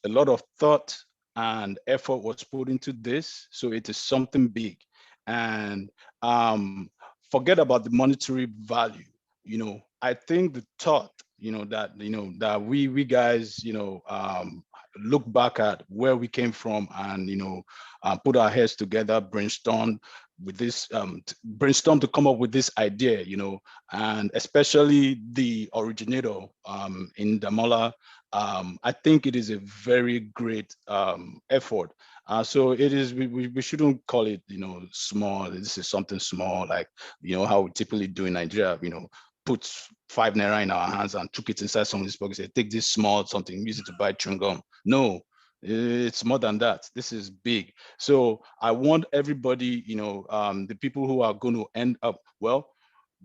A lot of thought and effort was put into this, so it is something big. And forget about the monetary value. I think the thought, that we guys, look back at where we came from and, put our heads together, brainstorm with this, brainstorm to come up with this idea, and especially the originator in Damola. I think it is a very great effort. So it is, we shouldn't call it, small. This is something small, like, how we typically do in Nigeria, put 5 naira in our hands and took it inside someone's pocket, say, take this small something, use it to buy chewing gum. No, it's more than that. This is big. So I want everybody, the people who are going to end up, well,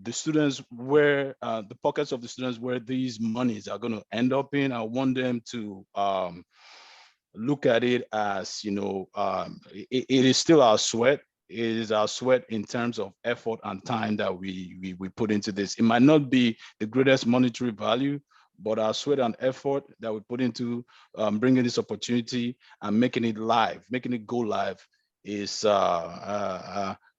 the students where, the pockets of the students where these monies are going to end up in, I want them to look at it as, it is still our sweat. It is our sweat in terms of effort and time that we put into this. It might not be the greatest monetary value, but our sweat and effort that we put into bringing this opportunity and making it live, making it go live is,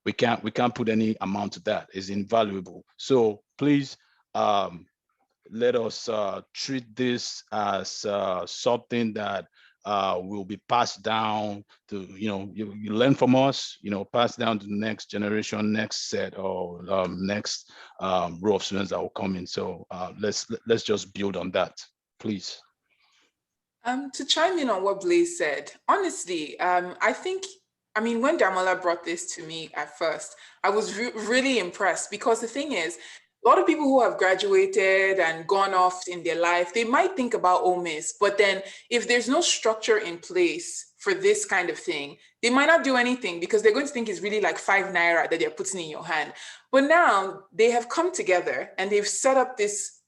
we can't put any amount to that. It's invaluable. So please, let us treat this as something that will be passed down to, you learn from us, pass down to the next generation, next set, or next row of students that will come in. So let's just build on that, please. To chime in on what Blaze said, honestly, when Damola brought this to me at first, I was really impressed, because the thing is, a lot of people who have graduated and gone off in their life, they might think about Ole Miss, but then if there's no structure in place for this kind of thing, they might not do anything, because they're going to think it's really like 5 naira that they're putting in your hand. But now they have come together and they've set up this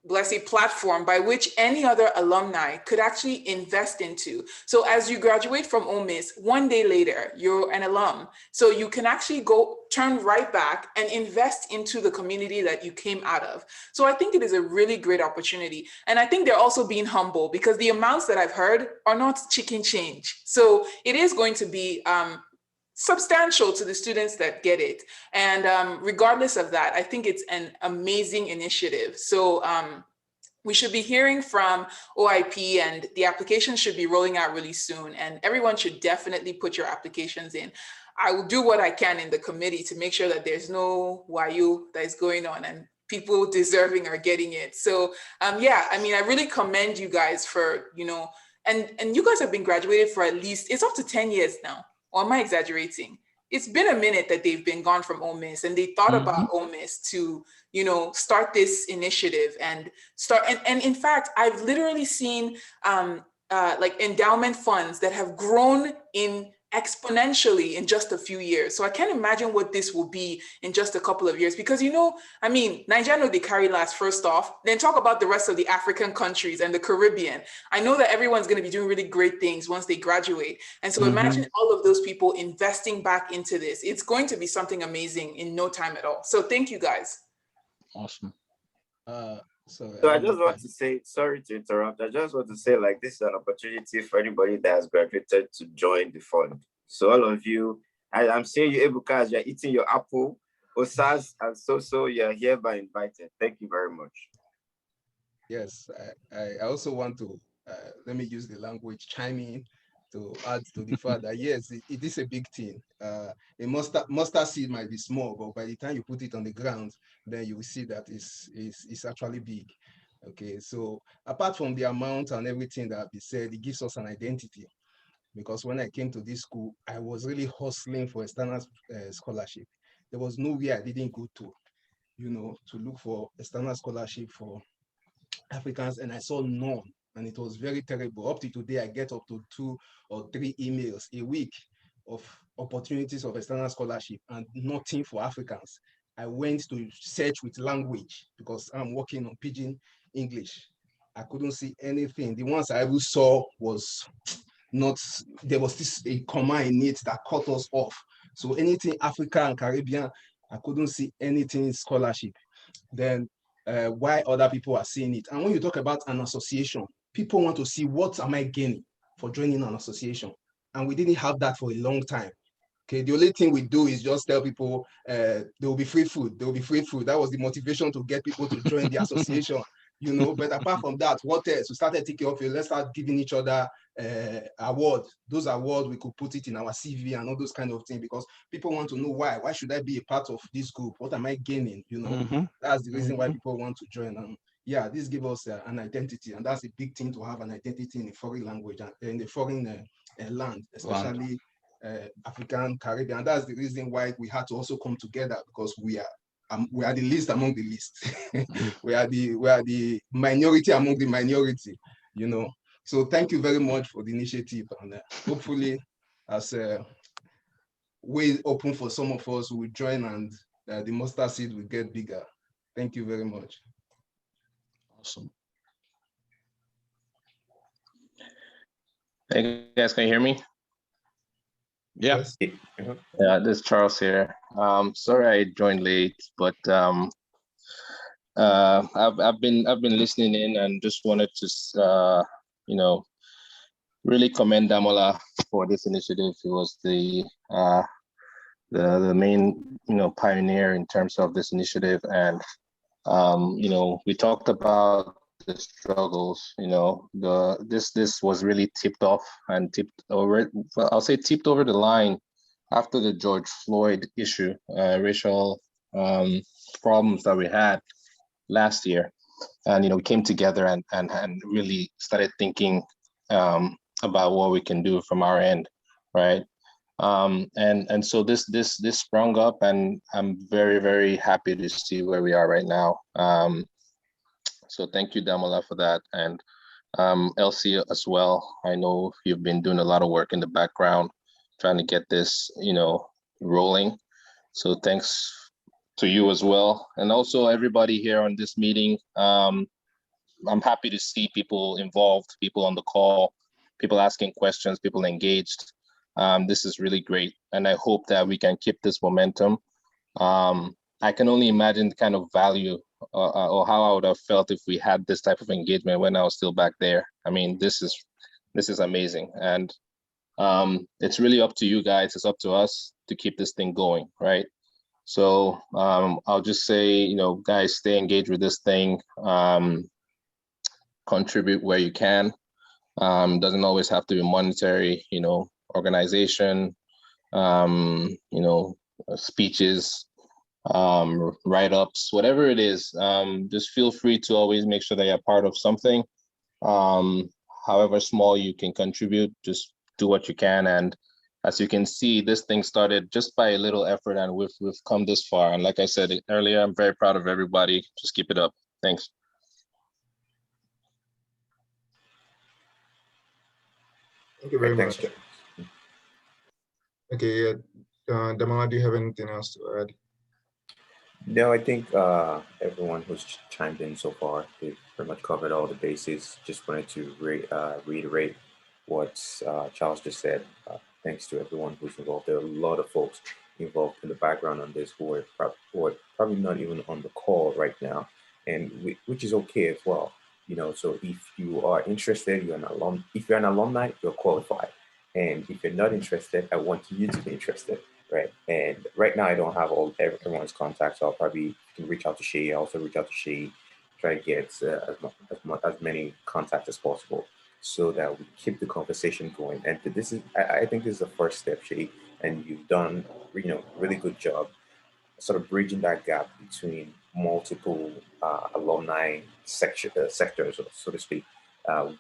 let's say platform by which any other alumni could actually invest into. So as you graduate from Ole Miss, one day later, you're an alum. So you can actually turn right back and invest into the community that you came out of. So I think it is a really great opportunity. And I think they're also being humble, because the amounts that I've heard are not chicken change. So it is going to be substantial to the students that get it. And regardless of that, I think it's an amazing initiative. So we should be hearing from OIP, and the application should be rolling out really soon. And everyone should definitely put your applications in. I will do what I can in the committee to make sure that there's no wayo that is going on and people deserving are getting it. So I really commend you guys for, and you guys have been graduated for at least, it's up to 10 years now. Or am I exaggerating? It's been a minute that they've been gone from Ole Miss, and they thought about Ole Miss to, start this initiative and start. And in fact, I've literally seen like endowment funds that have grown in exponentially in just a few years. So I can't imagine what this will be in just a couple of years, because Nigeria, they carry last first off, then talk about the rest of the African countries and the Caribbean. I know that everyone's going to be doing really great things once they graduate. And so imagine all of those people investing back into this. It's going to be something amazing in no time at all. So thank you guys. Awesome. So I just want to say, sorry to interrupt. I just want to say, like, this is an opportunity for anybody that has graduated to join the fund. So all of you, I'm seeing you, Ebuka, as you're eating your apple. Osas and so you're hereby invited. Thank you very much. Yes, I also want to, let me use the language, chime in to add to the fact that, yes, it is a big thing. A mustard seed might be small, but by the time you put it on the ground, then you will see that it's actually big. Okay, so apart from the amount and everything that have been said, it gives us an identity. Because when I came to this school, I was really hustling for external scholarship. There was nowhere I didn't go to, to look for external scholarship for Africans, and I saw none. And it was very terrible. Up to today, I get up to 2 or 3 emails a week of opportunities of external scholarship and nothing for Africans. I went to search with language because I'm working on Pidgin English. I couldn't see anything. The ones I ever saw was not, there was a comma in it that cut us off. So anything Africa and Caribbean, I couldn't see anything scholarship. Then why other people are seeing it. And when you talk about an association, people want to see what am I gaining for joining an association. And we didn't have that for a long time. Okay, the only thing we do is just tell people there will be free food. There will be free food. That was the motivation to get people to join the association. But apart from that, what else? We started taking off. Let's start giving each other awards. Those awards, we could put it in our CV and all those kind of things, because people want to know why. Why should I be a part of this group? What am I gaining? That's the reason why people want to join. Yeah, this gives us an identity, and that's a big thing, to have an identity in a foreign language and in a foreign land, especially African, Caribbean. That's the reason why we had to also come together, because we are the least among the least. we are the minority among the minority. So thank you very much for the initiative, and hopefully, as way open for some of us, will join, and the mustard seed will get bigger. Thank you very much. Awesome. Hey guys, can you hear me? Yeah. Yeah, this is Charles here. Sorry I joined late, but I've been listening in and just wanted to really commend Damola for this initiative. He was the main pioneer in terms of this initiative, and we talked about the struggles. You know, this was really tipped off and tipped over. Well, I'll say tipped over the line after the George Floyd issue, racial problems that we had last year. And we came together and really started thinking about what we can do from our end, right? And so this sprung up, and I'm very, very happy to see where we are right now. So thank you, Damola, for that, and Elsie as well. I know you've been doing a lot of work in the background, trying to get this, rolling. So thanks to you as well, and also everybody here on this meeting. I'm happy to see people involved, people on the call, people asking questions, people engaged. This is really great, and I hope that we can keep this momentum. I can only imagine the kind of value or how I would have felt if we had this type of engagement when I was still back there. I mean, this is amazing, and it's really up to you guys. It's up to us to keep this thing going, right? So I'll just say, guys, stay engaged with this thing. Contribute where you can. Doesn't always have to be monetary, organization, speeches, write-ups, whatever it is. Just feel free to always make sure that you're part of something. However small you can contribute, just do what you can. And as you can see, this thing started just by a little effort, and we've come this far. And like I said earlier, I'm very proud of everybody. Just keep it up. Thanks. Thank you very much. Okay, yeah. Damola, do you have anything else to add? No, I think everyone who's chimed in so far, they've pretty much covered all the bases. Just wanted to reiterate what Charles just said. Thanks to everyone who's involved. There are a lot of folks involved in the background on this who are probably not even on the call right now, and which is okay as well. So if you are interested, you're an alum. If you're an alumni, you're qualified. And if you're not interested, I want you to be interested, right? And right now, I don't have everyone's contacts, so I'll probably can reach out to Shay. I also reach out to Shay, try to get as many contacts as possible, so that we keep the conversation going. And I think this is the first step, Shay, and you've done, really good job, sort of bridging that gap between multiple alumni sectors, so to speak,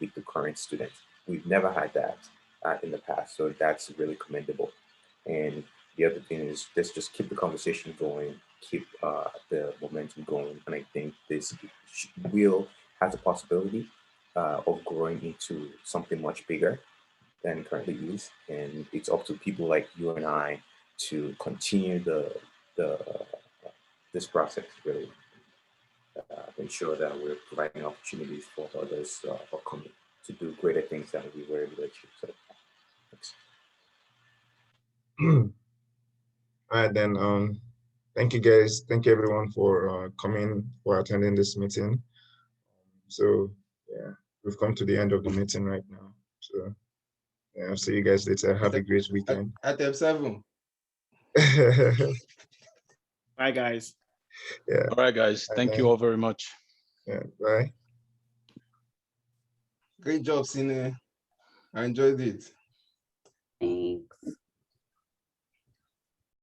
with the current students. We've never had that in the past, so that's really commendable. And the other thing is, let's just keep the conversation going, keep the momentum going, and I think this has a possibility of growing into something much bigger than it currently is. And it's up to people like you and I to continue this process, really, ensure that we're providing opportunities for others upcoming to do greater things than we were able to achieve. So, thanks. All right, then. Thank you, guys. Thank you, everyone, for attending this meeting. So, yeah, we've come to the end of the meeting right now. So, yeah, I'll see you guys later. Have a great weekend. At 7. Bye, guys. Yeah. All right, guys. Thank you all very much. Yeah. Bye. Great job, Cine. I enjoyed it.